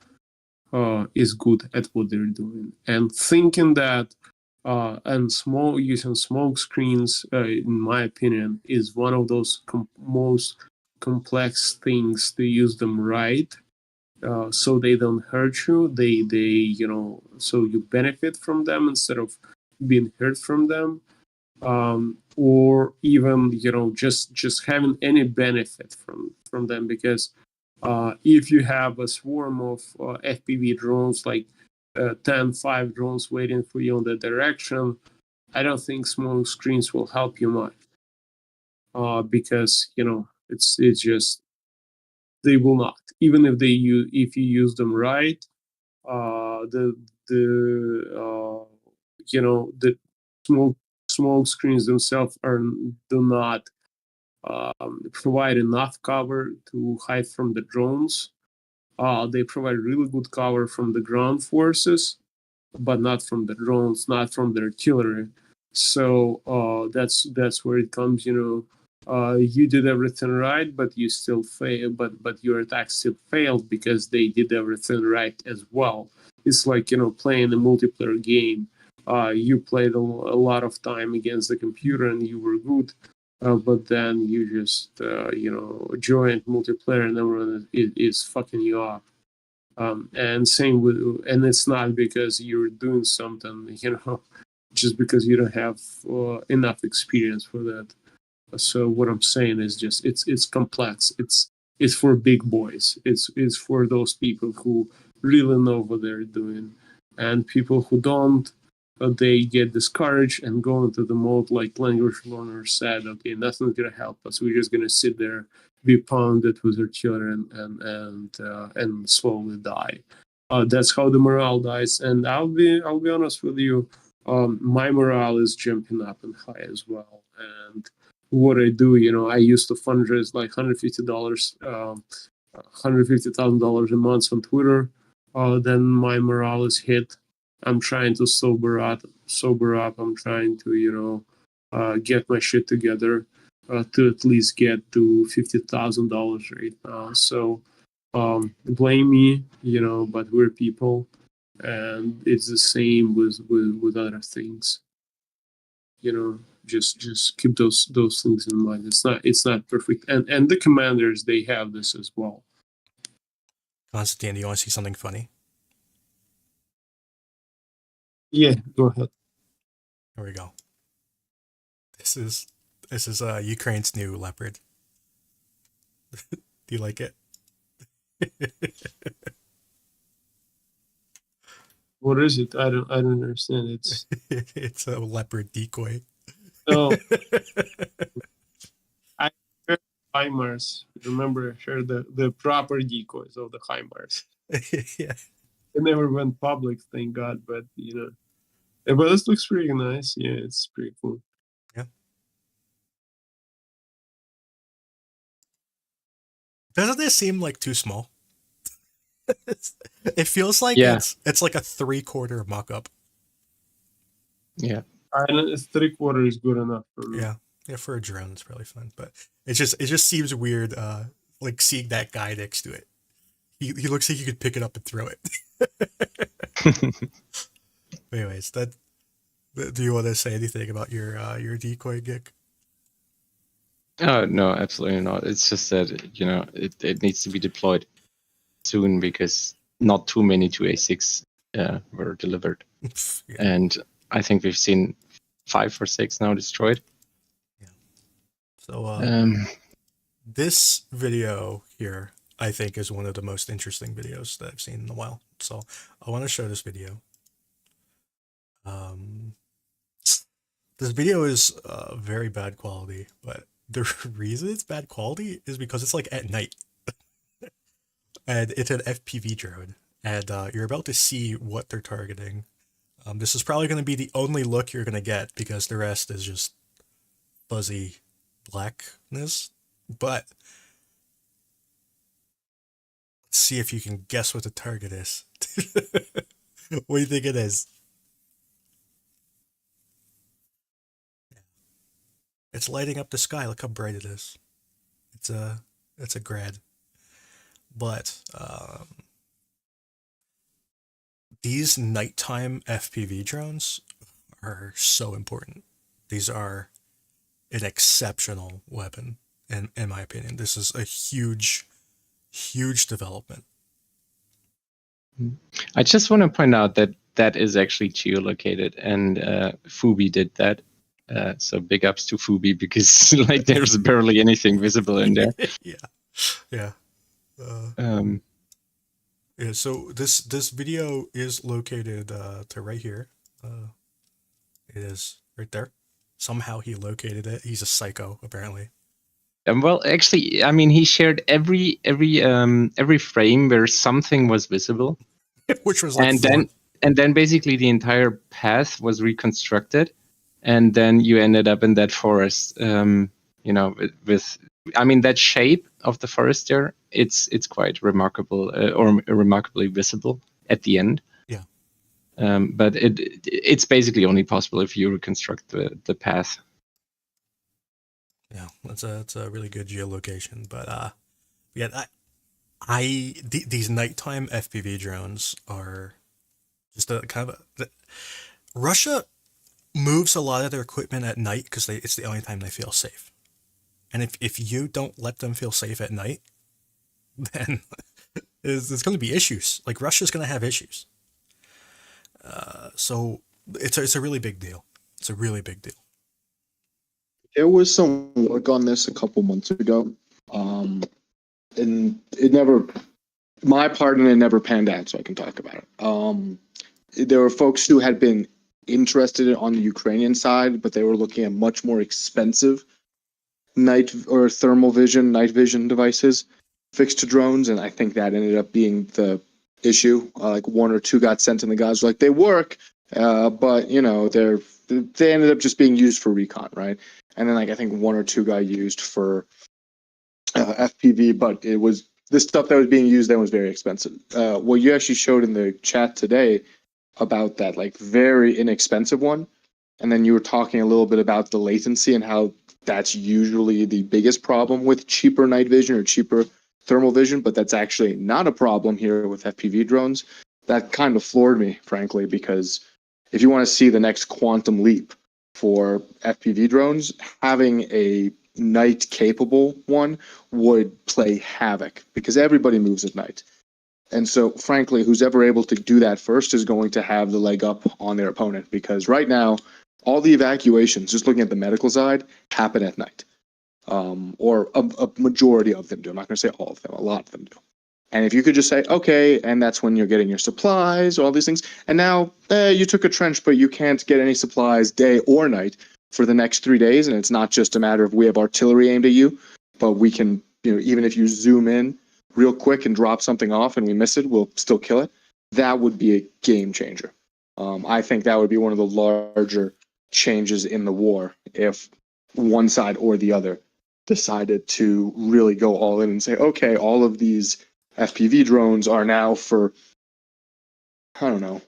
is good at what they're doing. And thinking that using smoke screens, in my opinion, is one of those most complex things to use them right. so they don't hurt you. They so you benefit from them instead of being hurt from them, or even just having any benefit from them. Because if you have a swarm of FPV drones, like 5 drones waiting for you in that direction, I don't think smoke screens will help you much, because it's just they will not. Even if if you use them right, the smoke screens themselves do not provide enough cover to hide from the drones. They provide really good cover from the ground forces, but not from the drones, not from the artillery. So that's where it comes. You did everything right, but you still fail. But your attack still failed because they did everything right as well. It's like playing a multiplayer game. You played a lot of time against the computer and you were good, but then you just joined multiplayer and everyone is fucking you up. And same with, and it's not because you're doing something, just because you don't have enough experience for that. So what I'm saying is just it's complex. It's for big boys. It's for those people who really know what they're doing, and people who don't, they get discouraged and go into the mode like language learner said. Okay, nothing's gonna help us. We're just gonna sit there, be pounded with our children, and slowly die. That's how the morale dies. And I'll be honest with you. My morale is jumping up and high as well. And what I do, I used to fundraise like $150, $150,000 a month on Twitter. Then my morale is hit. I'm trying to sober up. I'm trying to, get my shit together to at least get to $50,000 right now. So blame me, but we're people, and it's the same with other things. Just keep those things in mind. It's not perfect, and the commanders, they have this as well. Constantine, do you want to see something funny? Yeah, go ahead. Here we go. This is Ukraine's new leopard. Do you like it? What is it? I don't understand. It's a leopard decoy. Oh, I heard HIMARS. Remember, I heard the proper decoys of the HIMARS. Yeah. It never went public, thank God. But yeah, but this looks pretty nice. Yeah, it's pretty cool. Yeah. Doesn't this seem like too small? It feels like Yeah. it's like a 3/4 mock-up. Yeah. And it's 3/4 is good enough for me. Yeah, for a drone it's probably fun, but it just seems weird like seeing that guy next to it. He looks like you could pick it up and throw it. Anyways, do you want to say anything about your decoy gig? Oh no, absolutely not. It's just that it needs to be deployed soon because not too many 2A6 were delivered, Yeah. and I think we've seen 5 or 6 now destroyed. Yeah. So this video here, I think, is one of the most interesting videos that I've seen in a while. So I want to show this video. This video is very bad quality, but the reason it's bad quality is because it's like at night. And it's an FPV drone, and you're about to see what they're targeting. This is probably going to be the only look you're going to get because the rest is just fuzzy blackness. But let's see if you can guess what the target is. What do you think it is? It's lighting up the sky. Look how bright it is. It's a grad. But these nighttime FPV drones are so important. These are an exceptional weapon, in my opinion. This is a huge, huge development. I just want to point out that that is actually geolocated, and Fubi did that. So big ups to Fubi, because like there's barely anything visible in there. Yeah. Yeah, so this video is located to right here. It is right there. Somehow he located it. He's a psycho, apparently. Well, actually, I mean, he shared every frame where something was visible, Which was like and then basically the entire path was reconstructed, and then you ended up in that forest. With I mean, that shape of the forest there, it's quite remarkable, or remarkably visible at the end. Yeah. But it's basically only possible if you reconstruct the path. Yeah, that's a really good geolocation. But yeah, these nighttime FPV drones are just a kind of Russia moves a lot of their equipment at night because it's the only time they feel safe. And if you don't let them feel safe at night, then there's going to be issues. Like Russia's going to have issues. So it's a really big deal. It's a really big deal. There was some work on this a couple months ago, and it never, my part in it never panned out, so I can talk about it. There were folks who had been interested on the Ukrainian side, but they were looking at much more expensive night vision devices fixed to drones, and I think that ended up being the issue. Like one or two got sent, and the guys were like, they work, but you know they ended up just being used for recon, right? And then like I think one or two got used for FPV, but it was this stuff that was being used then was very expensive. What you actually showed in the chat today about that like very inexpensive one, and then you were talking a little bit about the latency and how that's usually the biggest problem with cheaper night vision or cheaper thermal vision, but that's actually not a problem here with FPV drones. That kind of floored me, frankly, because if you want to see the next quantum leap for FPV drones, having a night capable one would play havoc because everybody moves at night. And so, frankly, who's ever able to do that first is going to have the leg up on their opponent, because right now, all the evacuations, just looking at the medical side, happen at night. Or a majority of them do. I'm not going to say all of them, a lot of them do. And if you could just say, okay, and that's when you're getting your supplies, all these things, and now you took a trench, but you can't get any supplies day or night for the next 3 days, and it's not just a matter of we have artillery aimed at you, but we can, even if you zoom in real quick and drop something off and we miss it, we'll still kill it. That would be a game changer. I think that would be one of the larger changes in the war if one side or the other decided to really go all in and say, okay, all of these FPV drones are now for, I don't know,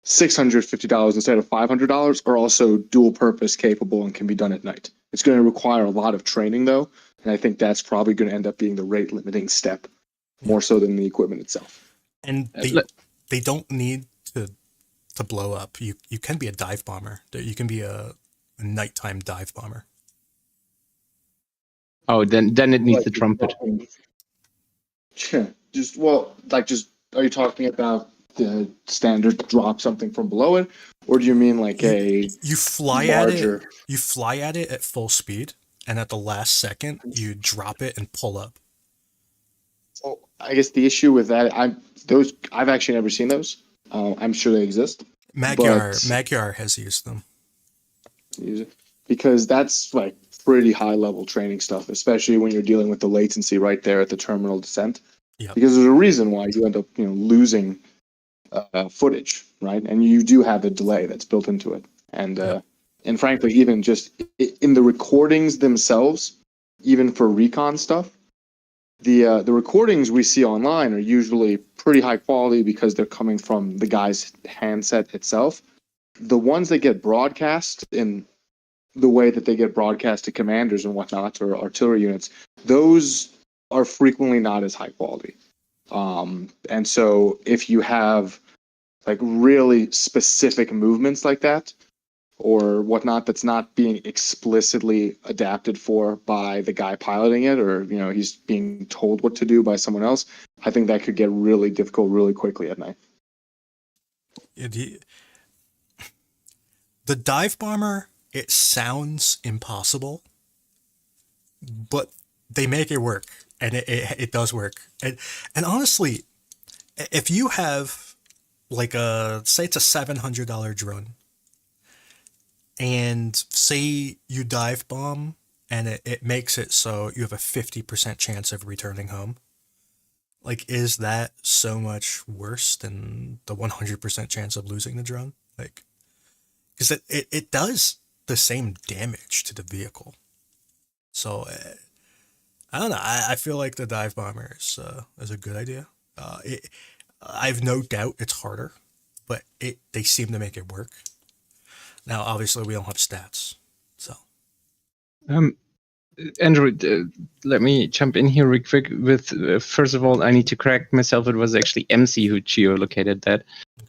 $650 instead of $500, are also dual purpose capable and can be done at night. It's going to require a lot of training though, and I think that's probably going to end up being the rate limiting step more so than the equipment itself. And they don't need to blow up. You can be a dive bomber. You can be a nighttime dive bomber. Oh, then it needs the trumpet. Yeah, are you talking about the standard drop something from below it, or do you mean like you fly larger... at it? You fly at it at full speed, and at the last second, you drop it and pull up. Well, I guess the issue with that, I've actually never seen those. I'm sure they exist. Magyar has used them. Because that's like pretty high level training stuff, especially when you're dealing with the latency right there at the terminal descent. Yep. Because there's a reason why you end up losing footage, right? And you do have a delay that's built into it. And frankly, even just in the recordings themselves, even for recon stuff, the recordings we see online are usually pretty high quality because they're coming from the guy's handset itself. The ones that get broadcast in the way that they get broadcast to commanders and whatnot, or artillery units, those are frequently not as high quality. And so if you have like really specific movements like that, or whatnot that's not being explicitly adapted for by the guy piloting it, or he's being told what to do by someone else, I think that could get really difficult really quickly at night. The dive bomber, it sounds impossible, but they make it work, and it does work. And honestly, if you have like say it's a $700 drone, and say you dive bomb and it makes it so you have a 50% chance of returning home, like, is that so much worse than the 100% chance of losing the drone? Like, because it does the same damage to the vehicle. So I don't know. I feel like the dive bomber is a good idea. I've no doubt it's harder, but they seem to make it work. Now, obviously, we don't have stats, so. Andrew, let me jump in here real quick with, first of all, I need to correct myself. It was actually MC who geolocated that.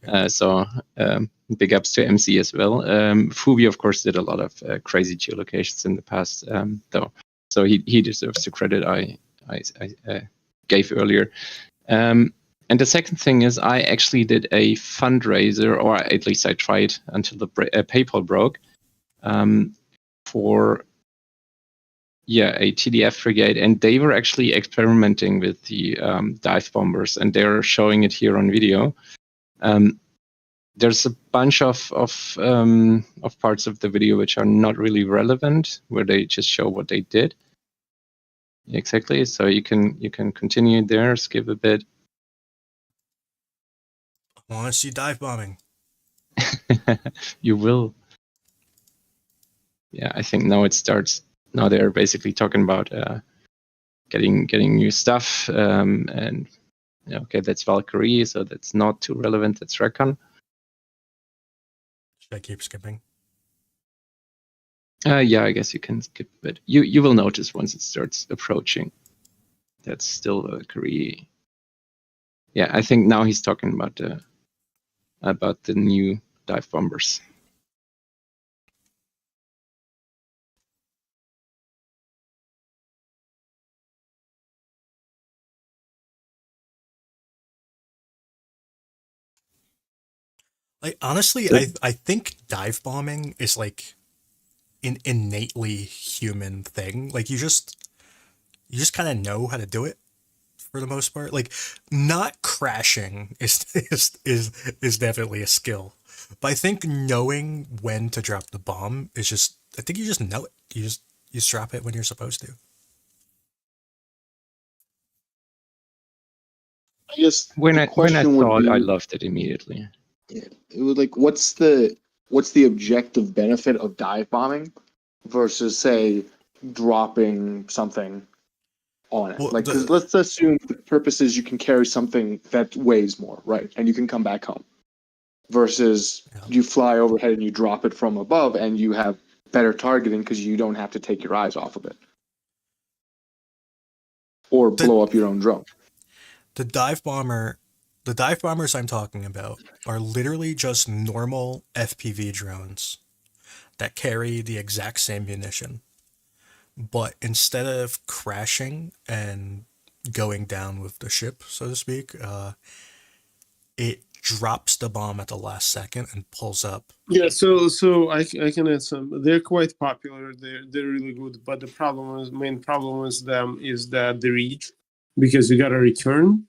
Okay. So big ups to MC as well. Fubi, of course, did a lot of crazy geolocations in the past, though. So he deserves the credit I gave earlier. And the second thing is I actually did a fundraiser, or at least I tried until the PayPal broke, for a TDF frigate, and they were actually experimenting with the dive bombers, and they're showing it here on video. There's a bunch of parts of the video which are not really relevant, where they just show what they did. Exactly. So you can continue there, skip a bit. I want to see dive bombing. You will. Yeah, I think now it starts. Now they're basically talking about getting new stuff, and okay, that's Valkyrie, so that's not too relevant. That's Recon. Should I keep skipping? Yeah, I guess you can skip a bit. You will notice once it starts approaching. That's still Valkyrie. Yeah, I think now he's talking about the new dive bombers. Like, honestly, I think dive bombing is like an innately human thing. Like, you just kind of know how to do it for the most part. Like, not crashing is definitely a skill, but I think knowing when to drop the bomb is just, I think you just know it. You just drop it when you're supposed to. I guess when I saw it, I loved it immediately. It was like, what's the objective benefit of dive bombing versus, say, dropping something on it? Well, like, because let's assume the purpose is you can carry something that weighs more, right? And you can come back home. Versus you fly overhead and you drop it from above and you have better targeting because you don't have to take your eyes off of it. Or blow up your own drone. The dive bombers I'm talking about are literally just normal FPV drones that carry the exact same munition. But instead of crashing and going down with the ship, so to speak, it drops the bomb at the last second and pulls up. Yeah, so I can add some. They're quite popular. They're really good. But the main problem with them is that the reach, because you gotta return.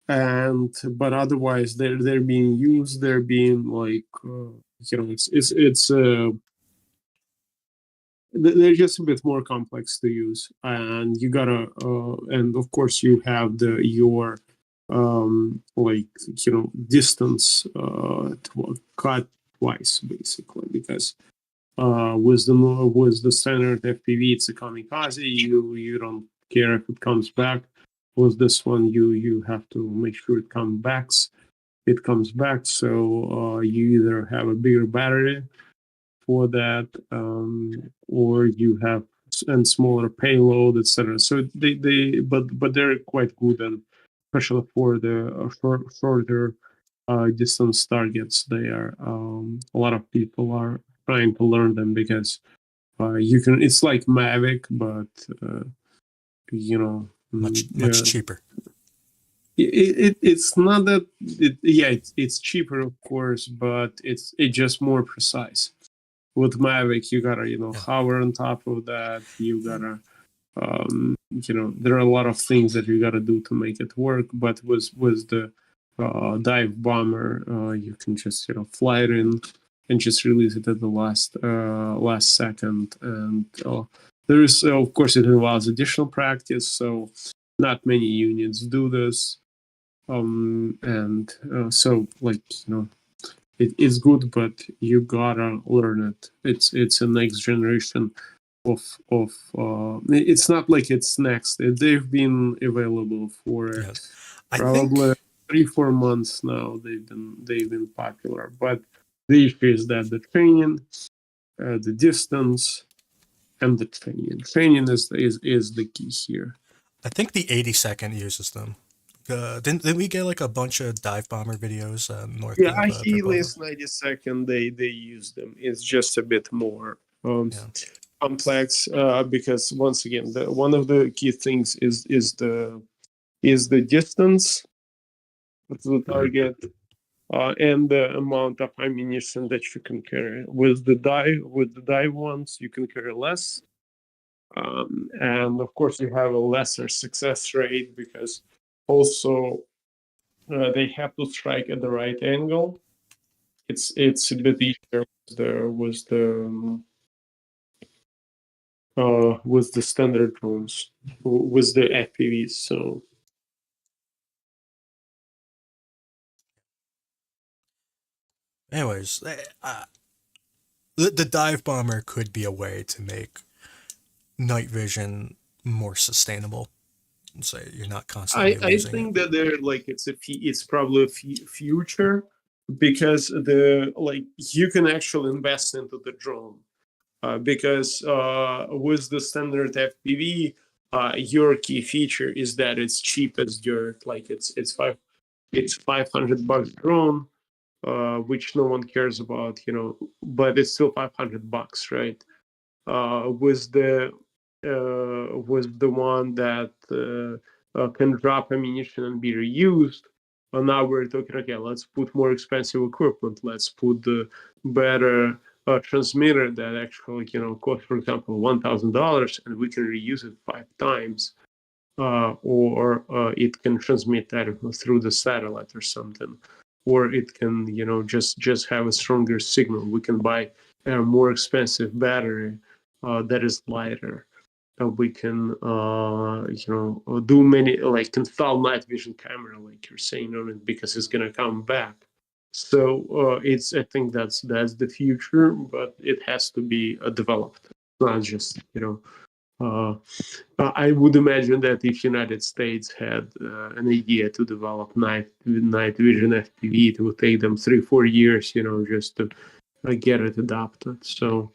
But otherwise they're being used. They're being like it's they're just a bit more complex to use, and you gotta and of course you have your distance cut twice basically, because with the standard FPV it's a kamikaze. You don't care if it comes back. With this one you have to make sure it comes back, so you either have a bigger battery for that, or you have smaller payload, etc. So but they're quite good, and especially for the shorter distance targets there. A lot of people are trying to learn them because you can. It's like Mavic, but Much cheaper. It's not that. It's cheaper, of course, but it's just more precise. With Mavic, you gotta hover on top of that. You gotta there are a lot of things that you gotta do to make it work. But with the dive bomber, you can just fly it in and just release it at the last second. And there is of course it involves additional practice, so not many units do this. So it's good, but you gotta learn it. It's a next generation of it's not like it's next. They've been available for probably 3-4 months now. They've been popular, but the issue is that the training, the distance, and the training is the key here. I think the 80-second uses them. Didn't we get like a bunch of dive bomber videos north of I see Tripoli? this 90-second they use them. It's just a bit more complex because once again one of the key things is the distance to the target and the amount of ammunition that you can carry. With the dive ones you can carry less, and of course you have a lesser success rate because also they have to strike at the right angle. It's a bit easier with the standard drones, with the FPVs. So anyways, the dive bomber could be a way to make night vision more sustainable. So you're not constantly I losing think it. that they're like it's probably a future because you can actually invest into the drone because with the standard FPV, your key feature is that it's cheap as dirt. Like it's $500 drone, which no one cares about, but it's still $500, right? With the one that can drop ammunition and be reused. Now we're talking, okay, let's put more expensive equipment. Let's put the better transmitter that actually, costs, for example, $1,000, and we can reuse it 5 times. Or it can transmit, I don't know, through the satellite or something. Or it can, just have a stronger signal. We can buy a more expensive battery that is lighter. We can, do many, like install night vision camera, like you're saying on it, because it's gonna come back. So I think that's the future, but it has to be developed, not just I would imagine that if United States had an idea to develop night vision FPV, it would take them 3-4 years, just to get it adopted. So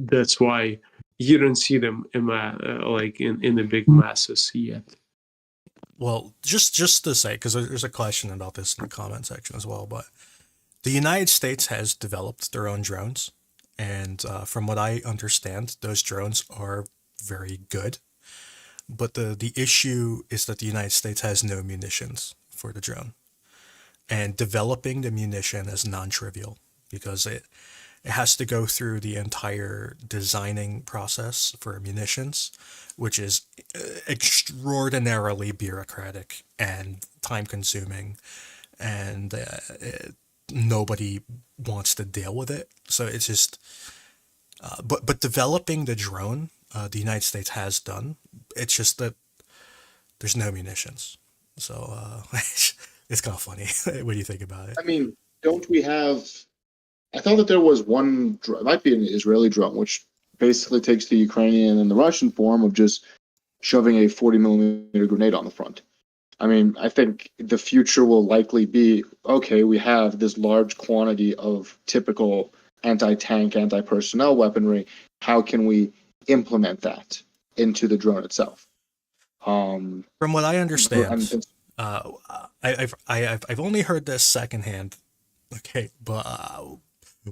that's why you don't see them in the big masses yet. Well, just to say, because there's a question about this in the comment section as well, but the United States has developed their own drones. And from what I understand, those drones are very good. But the issue is that the United States has no munitions for the drone. And developing the munition is non-trivial because it has to go through the entire designing process for munitions, which is extraordinarily bureaucratic and time-consuming, and nobody wants to deal with it. So it's just, but developing the drone, the United States has done. It's just that there's no munitions. So it's kind of funny. What do you think about it? I mean, don't we have? I thought that there was one. It might be an Israeli drone, which basically takes the Ukrainian and the Russian form of just shoving a 40mm grenade on the front. I mean, I think the future will likely be, okay, we have this large quantity of typical anti-tank, anti-personnel weaponry. How can we implement that into the drone itself? From what I understand, I've only heard this secondhand. Okay, but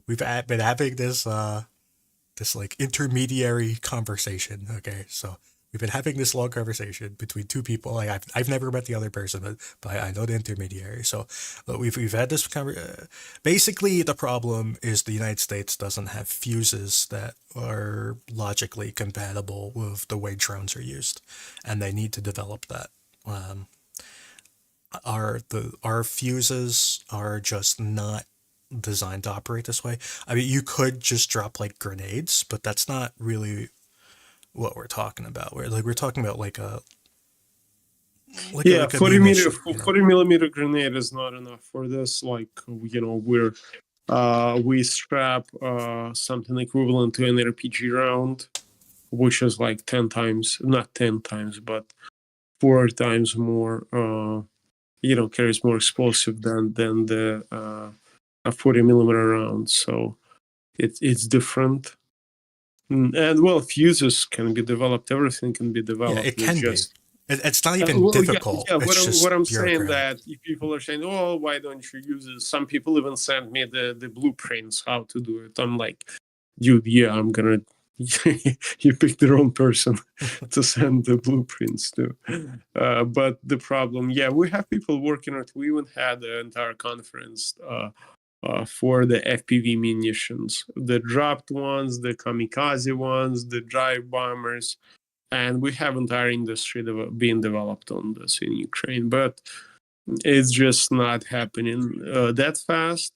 been having this like intermediary conversation. Okay, so we've been having this long conversation between two people. Like I've never met the other person, but I know the intermediary. So we've had this basically the problem is the United States doesn't have fuses that are logically compatible with the way drones are used, and they need to develop that. Our fuses are just not designed to operate this way. I mean, you could just drop like grenades, but that's not really what we're talking about. We're talking about like a Yeah, like a 40 meter, munition, you know? 40 millimeter grenade is not enough for this. Like, we strap something equivalent to an RPG round, which is like 10 times, not 10 times, but 4 times more, carries more explosive than the a 40 millimeter round. So it's different. And well, fuses can be developed. Everything can be Yeah, developed. it can be. It's not even Well, difficult. yeah. It's just What I'm saying bureaucratic. that if people are saying, "Oh, why don't you use it?" Some people even send me the blueprints how to do it. I'm like, dude, yeah, I'm gonna. You pick the wrong person to send the blueprints to. But the problem, yeah, we have people working on it. We even had an entire conference for the FPV munitions, the dropped ones, the kamikaze ones, the dive bombers. And we have entire industry being developed on this in Ukraine, but it's just not happening that fast.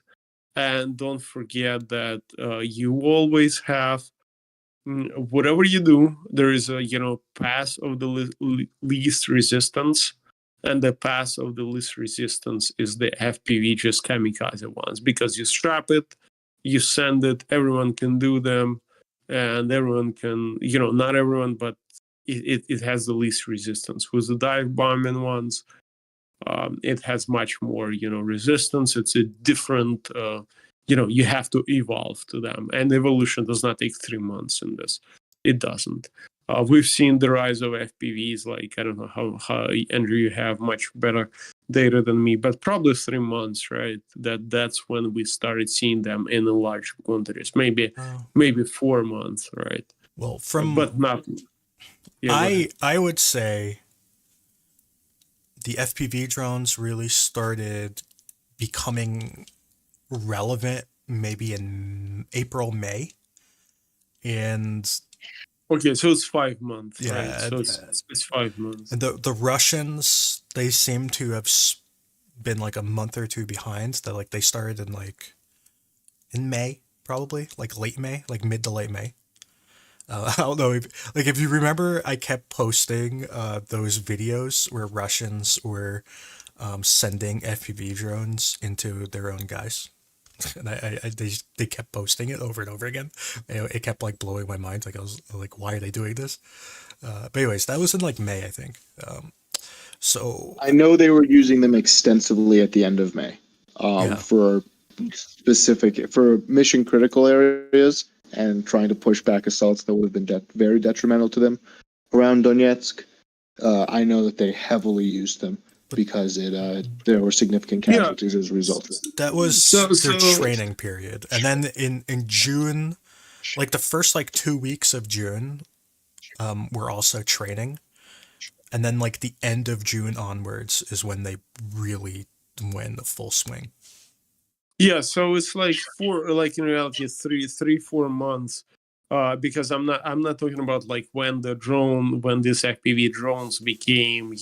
And don't forget that you always have whatever you do, there is a path of the least resistance, and the path of the least resistance is the FPV just kamikaze ones, because you strap it, you send it, everyone can do them, and everyone can, not everyone, but it has the least resistance. With the dive bombing ones, it has much more, resistance. It's a different, you have to evolve to them. And evolution does not take 3 months in this. It doesn't. We've seen the rise of FPVs, like, I don't know how Andrew, you have much better data than me, but probably 3 months, right? That's when we started seeing them in large quantities, maybe 4 months, right? Well, But not. Yeah, I would say the FPV drones really started becoming relevant maybe in April, May. And okay, so it's 5 months, right? yeah, So it's 5 months. and the Russians, they seem to have been like a month or two behind. That like they started in like in May, probably like late May, like mid to late May. I don't know if you remember, I kept posting those videos where Russians were sending FPV drones into their own guys, and they kept posting it over and over again. It kept like blowing my mind. Like I was like, why are they doing this? But anyways, that was in like May, I think. So I know they were using them extensively at the end of May, yeah, for mission critical areas and trying to push back assaults that would have been very detrimental to them around Donetsk. I know that they heavily used them because there were significant casualties as a result of it. that was So their training period, and then in June, like the first like 2 weeks of June, we're also training. And then like the end of June onwards is when they really went the full swing. yeah, so it's like like in reality, 4 months. Because I'm not talking about like when these FPV drones became,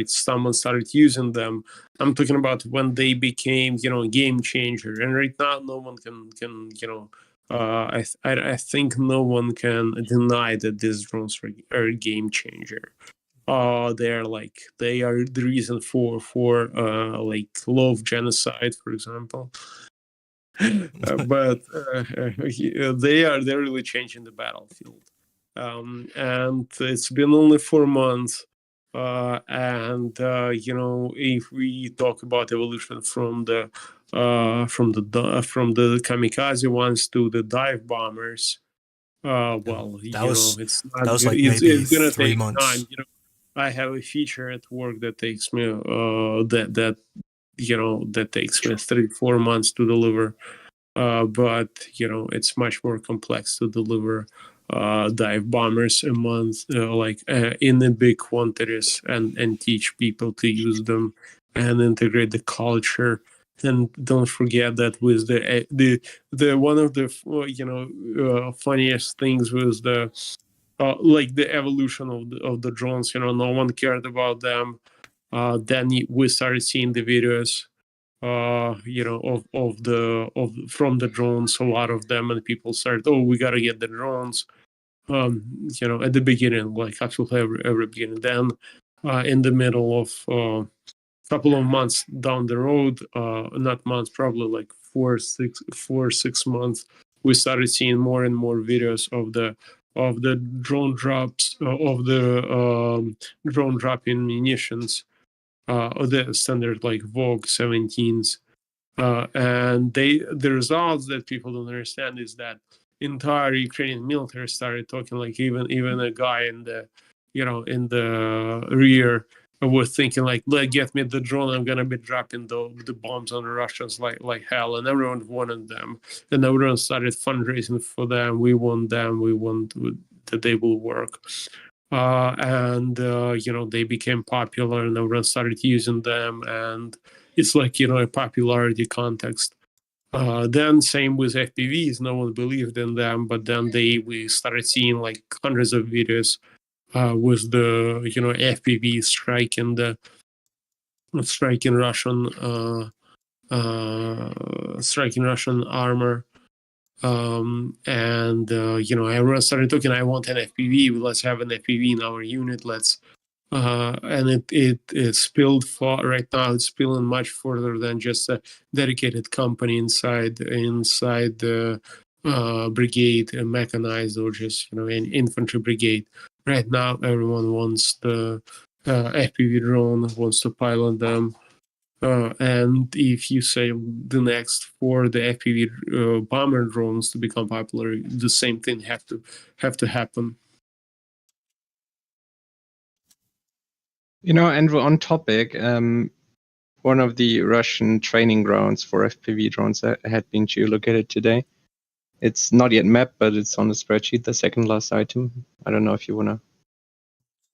someone started using them. I'm talking about when they became, game changer. And right now, no one can I think no one can deny that these drones are a game changer. They are the reason for like law of genocide, for example. But they're really changing the battlefield. And it's been only 4 months. And if we talk about evolution from the kamikaze ones to the dive bombers, well, That was it's that not was good. like maybe It's gonna three take months. time. I have a feature at work that takes me that takes me 3-4 months to deliver. But it's much more complex to deliver dive bombers a month, in the big quantities, and teach people to use them and integrate the culture. And don't forget that with the one of the funniest things was the evolution of the drones. No one cared about them. Then we started seeing the videos from the drones, a lot of them, and people started, oh, we got to get the drones. At the beginning, like actually every beginning. Then, in the middle of couple of months down the road, not months, probably like 6 months, we started seeing more and more videos of the drone drops, of the drone dropping munitions, the standard like Vogue 17s. And the results that people don't understand is that entire Ukrainian military started talking, like even a guy in the rear was thinking like, get me the drone, I'm gonna be dropping the bombs on the Russians like hell, and everyone wanted them, and everyone started fundraising for them. We want them, we want that they will work. And they became popular, and everyone started using them, and it's like a popularity context. Then same with FPVs, no one believed in them, but then we started seeing like hundreds of videos with the FPV striking Russian armor. And everyone started talking, I want an FPV, let's have an FPV in our unit, and it spilled far. Right now it's spilling much further than just a dedicated company inside the brigade, mechanized, or just an infantry brigade. Right now everyone wants the FPV drone, wants to pilot them. And if you say the next for the FPV bomber drones to become popular, the same thing have to happen. Andrew, on topic, one of the Russian training grounds for FPV drones had been geolocated today. It's not yet mapped, but it's on the spreadsheet, the second last item. I don't know if you want to.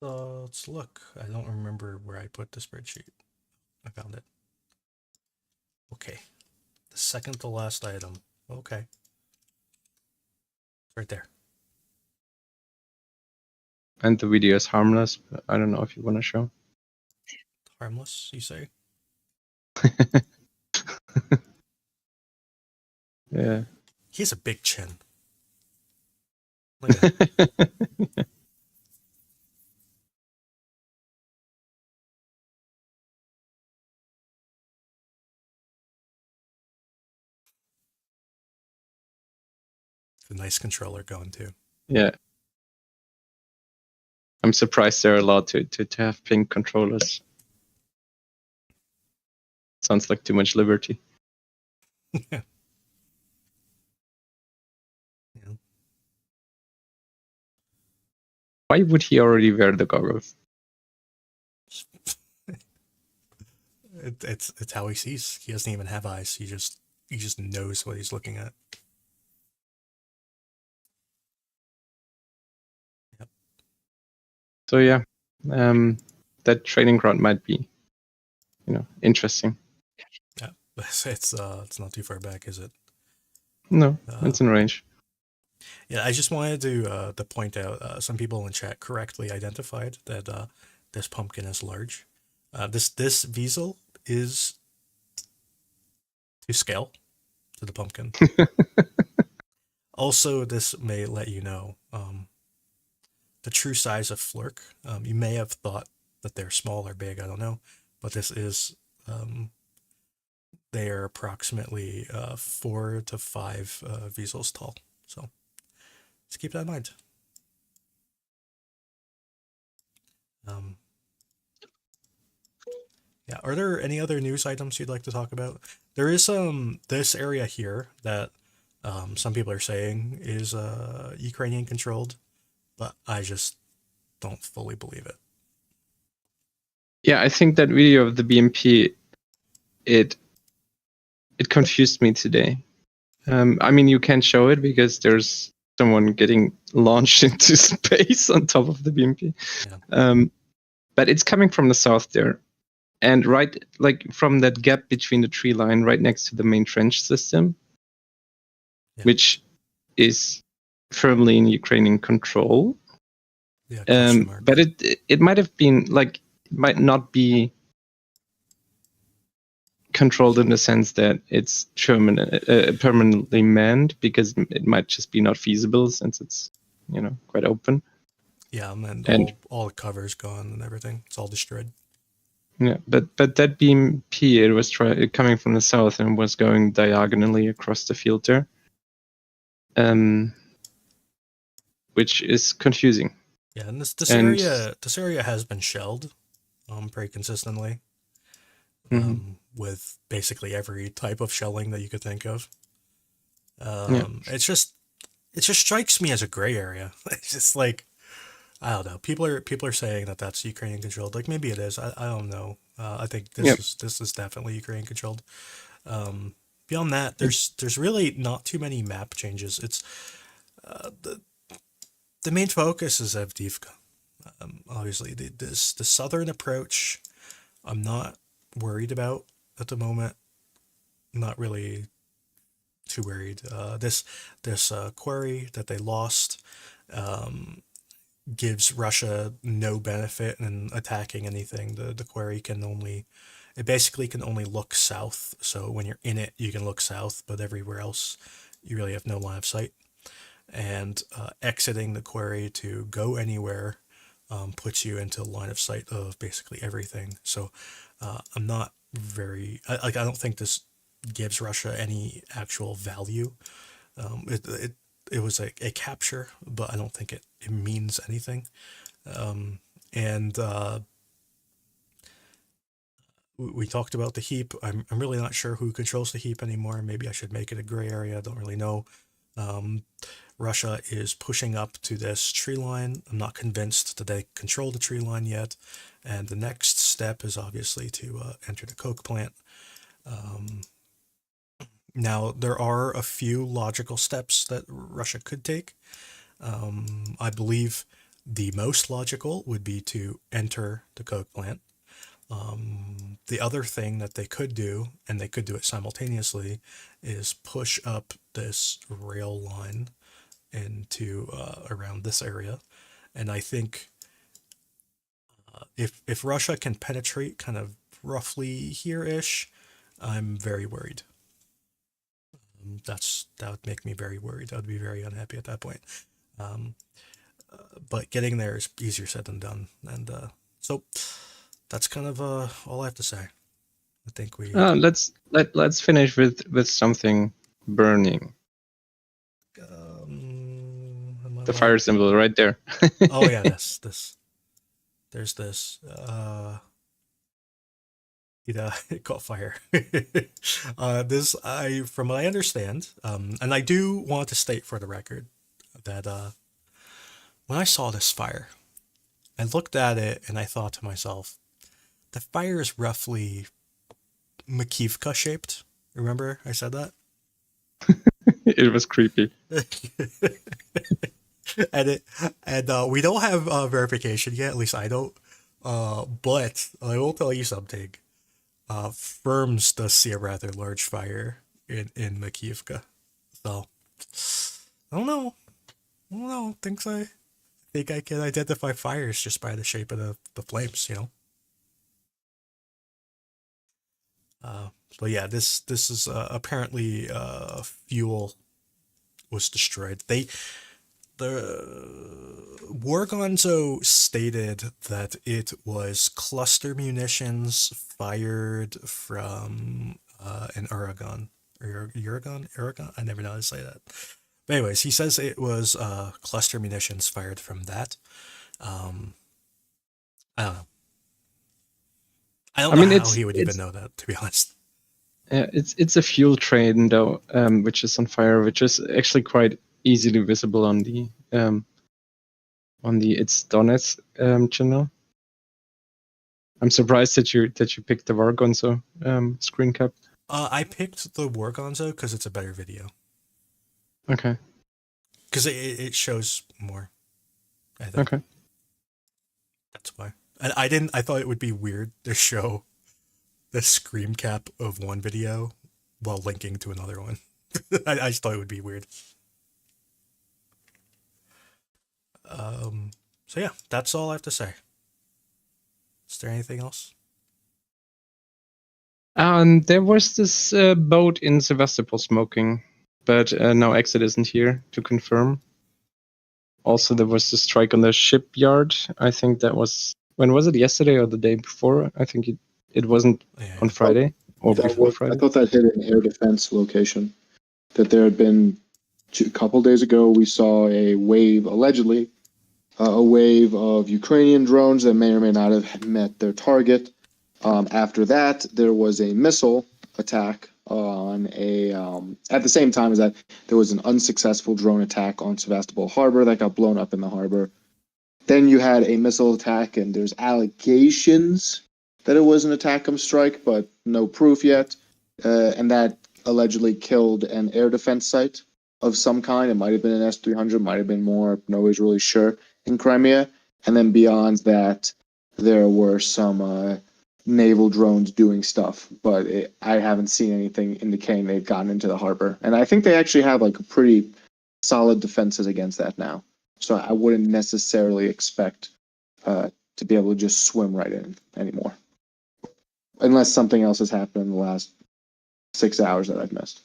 Let's look. I don't remember where I put the spreadsheet. I found it. Okay. The second to last item. Okay. Right there. And the video is harmless, but I don't know if you want to show. Harmless, you say? Yeah. He has a big chin. Look at that. It's a nice controller going too. Yeah. I'm surprised they're allowed to have pink controllers. Sounds like too much liberty. Yeah. Why would he already wear the goggles? It's how he sees. He doesn't even have eyes. He just knows what he's looking at. Yep. So yeah, that training ground might be, interesting. Yeah, it's not too far back, is it? No, it's in range. Yeah, I just wanted to point out some people in chat correctly identified that this pumpkin is large. This Wiesel is to scale to the pumpkin. Also, this may let you know the true size of Flurk. You may have thought that they're small or big, I don't know, but this is they are approximately 4 to 5 Wiesels tall. So just keep that in mind. Yeah, are there any other news items you'd like to talk about? There is this area here that some people are saying is Ukrainian controlled, but I just don't fully believe it. Yeah, I think that video of the BMP, it confused me today. I mean, you can't show it because there's someone getting launched into space on top of the BMP. Yeah. But it's coming from the south there. And right, like from that gap between the tree line right next to the main trench system, Yeah. which is firmly in Ukrainian control. Yeah. Question mark. But it might have been like, it might not be controlled in the sense that it's permanently manned, because it might just be not feasible since it's, you know, quite open. Yeah, and And all the cover's gone and everything. It's all destroyed. yeah, but that BMP, it was coming from the south and was going diagonally across the field there, which is confusing. Yeah, and this And- area has been shelled, pretty consistently, Mhm. with basically every type of shelling that you could think of. Yeah. It just strikes me as a gray area. It's just like, I don't know. People are saying that that's Ukrainian controlled. Like, maybe it is. I don't know. I think this is definitely Ukrainian controlled. Beyond that, there's really not too many map changes. It's the main focus is Avdiivka. Obviously, the southern approach, I'm not worried about at the moment. Not really too worried. This quarry that they lost gives Russia no benefit in attacking anything. The quarry it basically can only look south. So when you're in it, you can look south, but everywhere else, you really have no line of sight. And exiting the quarry to go anywhere puts you into line of sight of basically everything. So I'm not I don't think this gives Russia any actual value. It was a capture, but I don't think it means anything. And we talked about the heap. I'm really not sure who controls the heap anymore. Maybe I should make it a gray area. I don't really know. Russia is pushing up to this tree line. I'm not convinced that they control the tree line yet. And the next step is obviously to enter the coke plant. Now, there are a few logical steps that Russia could take. I believe the most logical would be to enter the coke plant. The other thing that they could do, and they could do it simultaneously, is push up this rail line into around this area. And I think if Russia can penetrate kind of roughly here-ish, I'm very worried. That would make me very worried. I would be very unhappy at that point. But getting there is easier said than done. And so that's kind of all I have to say. I think we let's finish with something burning. The fire symbol right there. Oh yeah, this. There's this. It caught fire. From what I understand, and I do want to state for the record that when I saw this fire, I looked at it and I thought to myself, the fire is roughly Makivka shaped. Remember I said that? It was creepy. and we don't have verification yet. At least I don't. But I will tell you something. Firms does see a rather large fire in Makivka. So I don't know. I think I can identify fires just by the shape of the flames, you know. But yeah, this is apparently fuel was destroyed. The Wargonzo stated that it was cluster munitions fired from an Uragan. Uragan? I never know how to say that. But anyways, he says it was cluster munitions fired from that. I don't know. I don't know how he would even know that, to be honest. It's a fuel train though, which is on fire, which is actually quite easily visible on the It's Donetsk channel. I'm surprised that you picked the War Gonzo screen cap. I picked the War Gonzo because it's a better video. Okay. Because it shows more. I think Okay. that's why. And I thought it would be weird to show the screen cap of one video while linking to another one. I just thought it would be weird. So yeah, that's all I have to say. Is there anything else? There was this boat in Sevastopol smoking, but now Exit isn't here to confirm. Also, there was the strike on the shipyard. I think that was, when was it? Yesterday or the day before? I think it wasn't Yeah. on Friday or before I Friday. thought that hit an air defense location. That there had been a couple days ago, we saw a wave, allegedly, a wave of Ukrainian drones that may or may not have met their target. After that, there was a missile attack on a. At the same time as that, there was an unsuccessful drone attack on Sevastopol Harbor that got blown up in the harbor. Then you had a missile attack, and there's allegations that it was an ATACMS strike, but no proof yet. And that allegedly killed an air defense site of some kind. It might have been an S-300, might have been more. Nobody's really sure in Crimea. And then beyond that, there were some naval drones doing stuff, but I haven't seen anything indicating they've gotten into the harbor. And I think they actually have like a pretty solid defenses against that now. So I wouldn't necessarily expect to be able to just swim right in anymore, unless something else has happened in the last 6 hours that I've missed.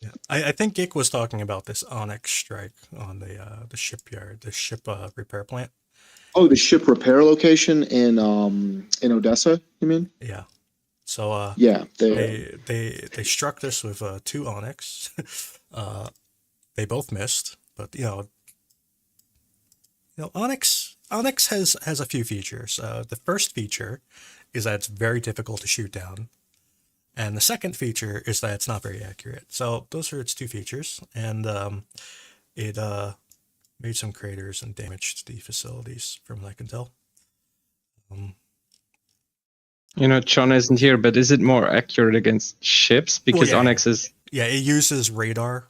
Yeah, I think Gick was talking about this Onyx strike on the shipyard, the ship repair plant. Oh, the ship repair location in Odessa, you mean? Yeah. So Yeah, they struck this with 2 Onyx. They both missed, but Onyx has a few features. The first feature is that it's very difficult to shoot down, and the second feature is that it's not very accurate. So those are its 2 features, and it made some craters and damaged the facilities, from what I can tell. John isn't here, but is it more accurate against ships? Because yeah, Onyx is. Yeah, it uses radar.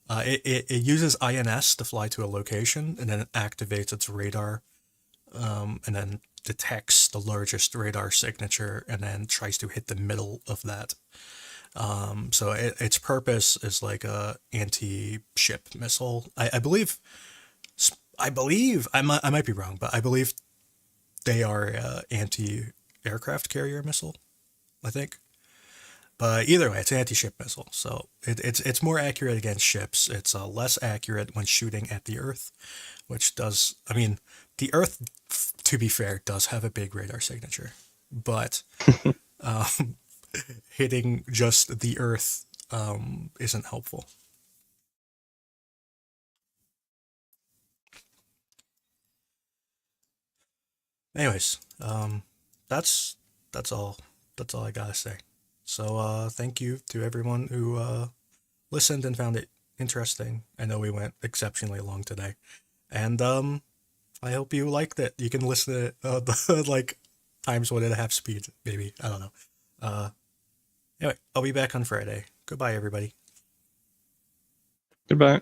It uses INS to fly to a location, and then it activates its radar, and then detects the largest radar signature, and then tries to hit the middle of that. So its purpose is like a anti-ship missile. I believe I might be wrong, but I believe they are anti-aircraft carrier missile, I think. But either way, it's an anti-ship missile, so it's more accurate against ships. It's less accurate when shooting at the Earth, which does. I mean, the Earth, to be fair, does have a big radar signature, but hitting just the Earth isn't helpful. Anyways, that's all I gotta say. So thank you to everyone who listened and found it interesting. I know we went exceptionally long today, and I hope you liked it. You can listen to it like times 1.5 speed, maybe. I don't know. Anyway, I'll be back on Friday. Goodbye, everybody. Goodbye.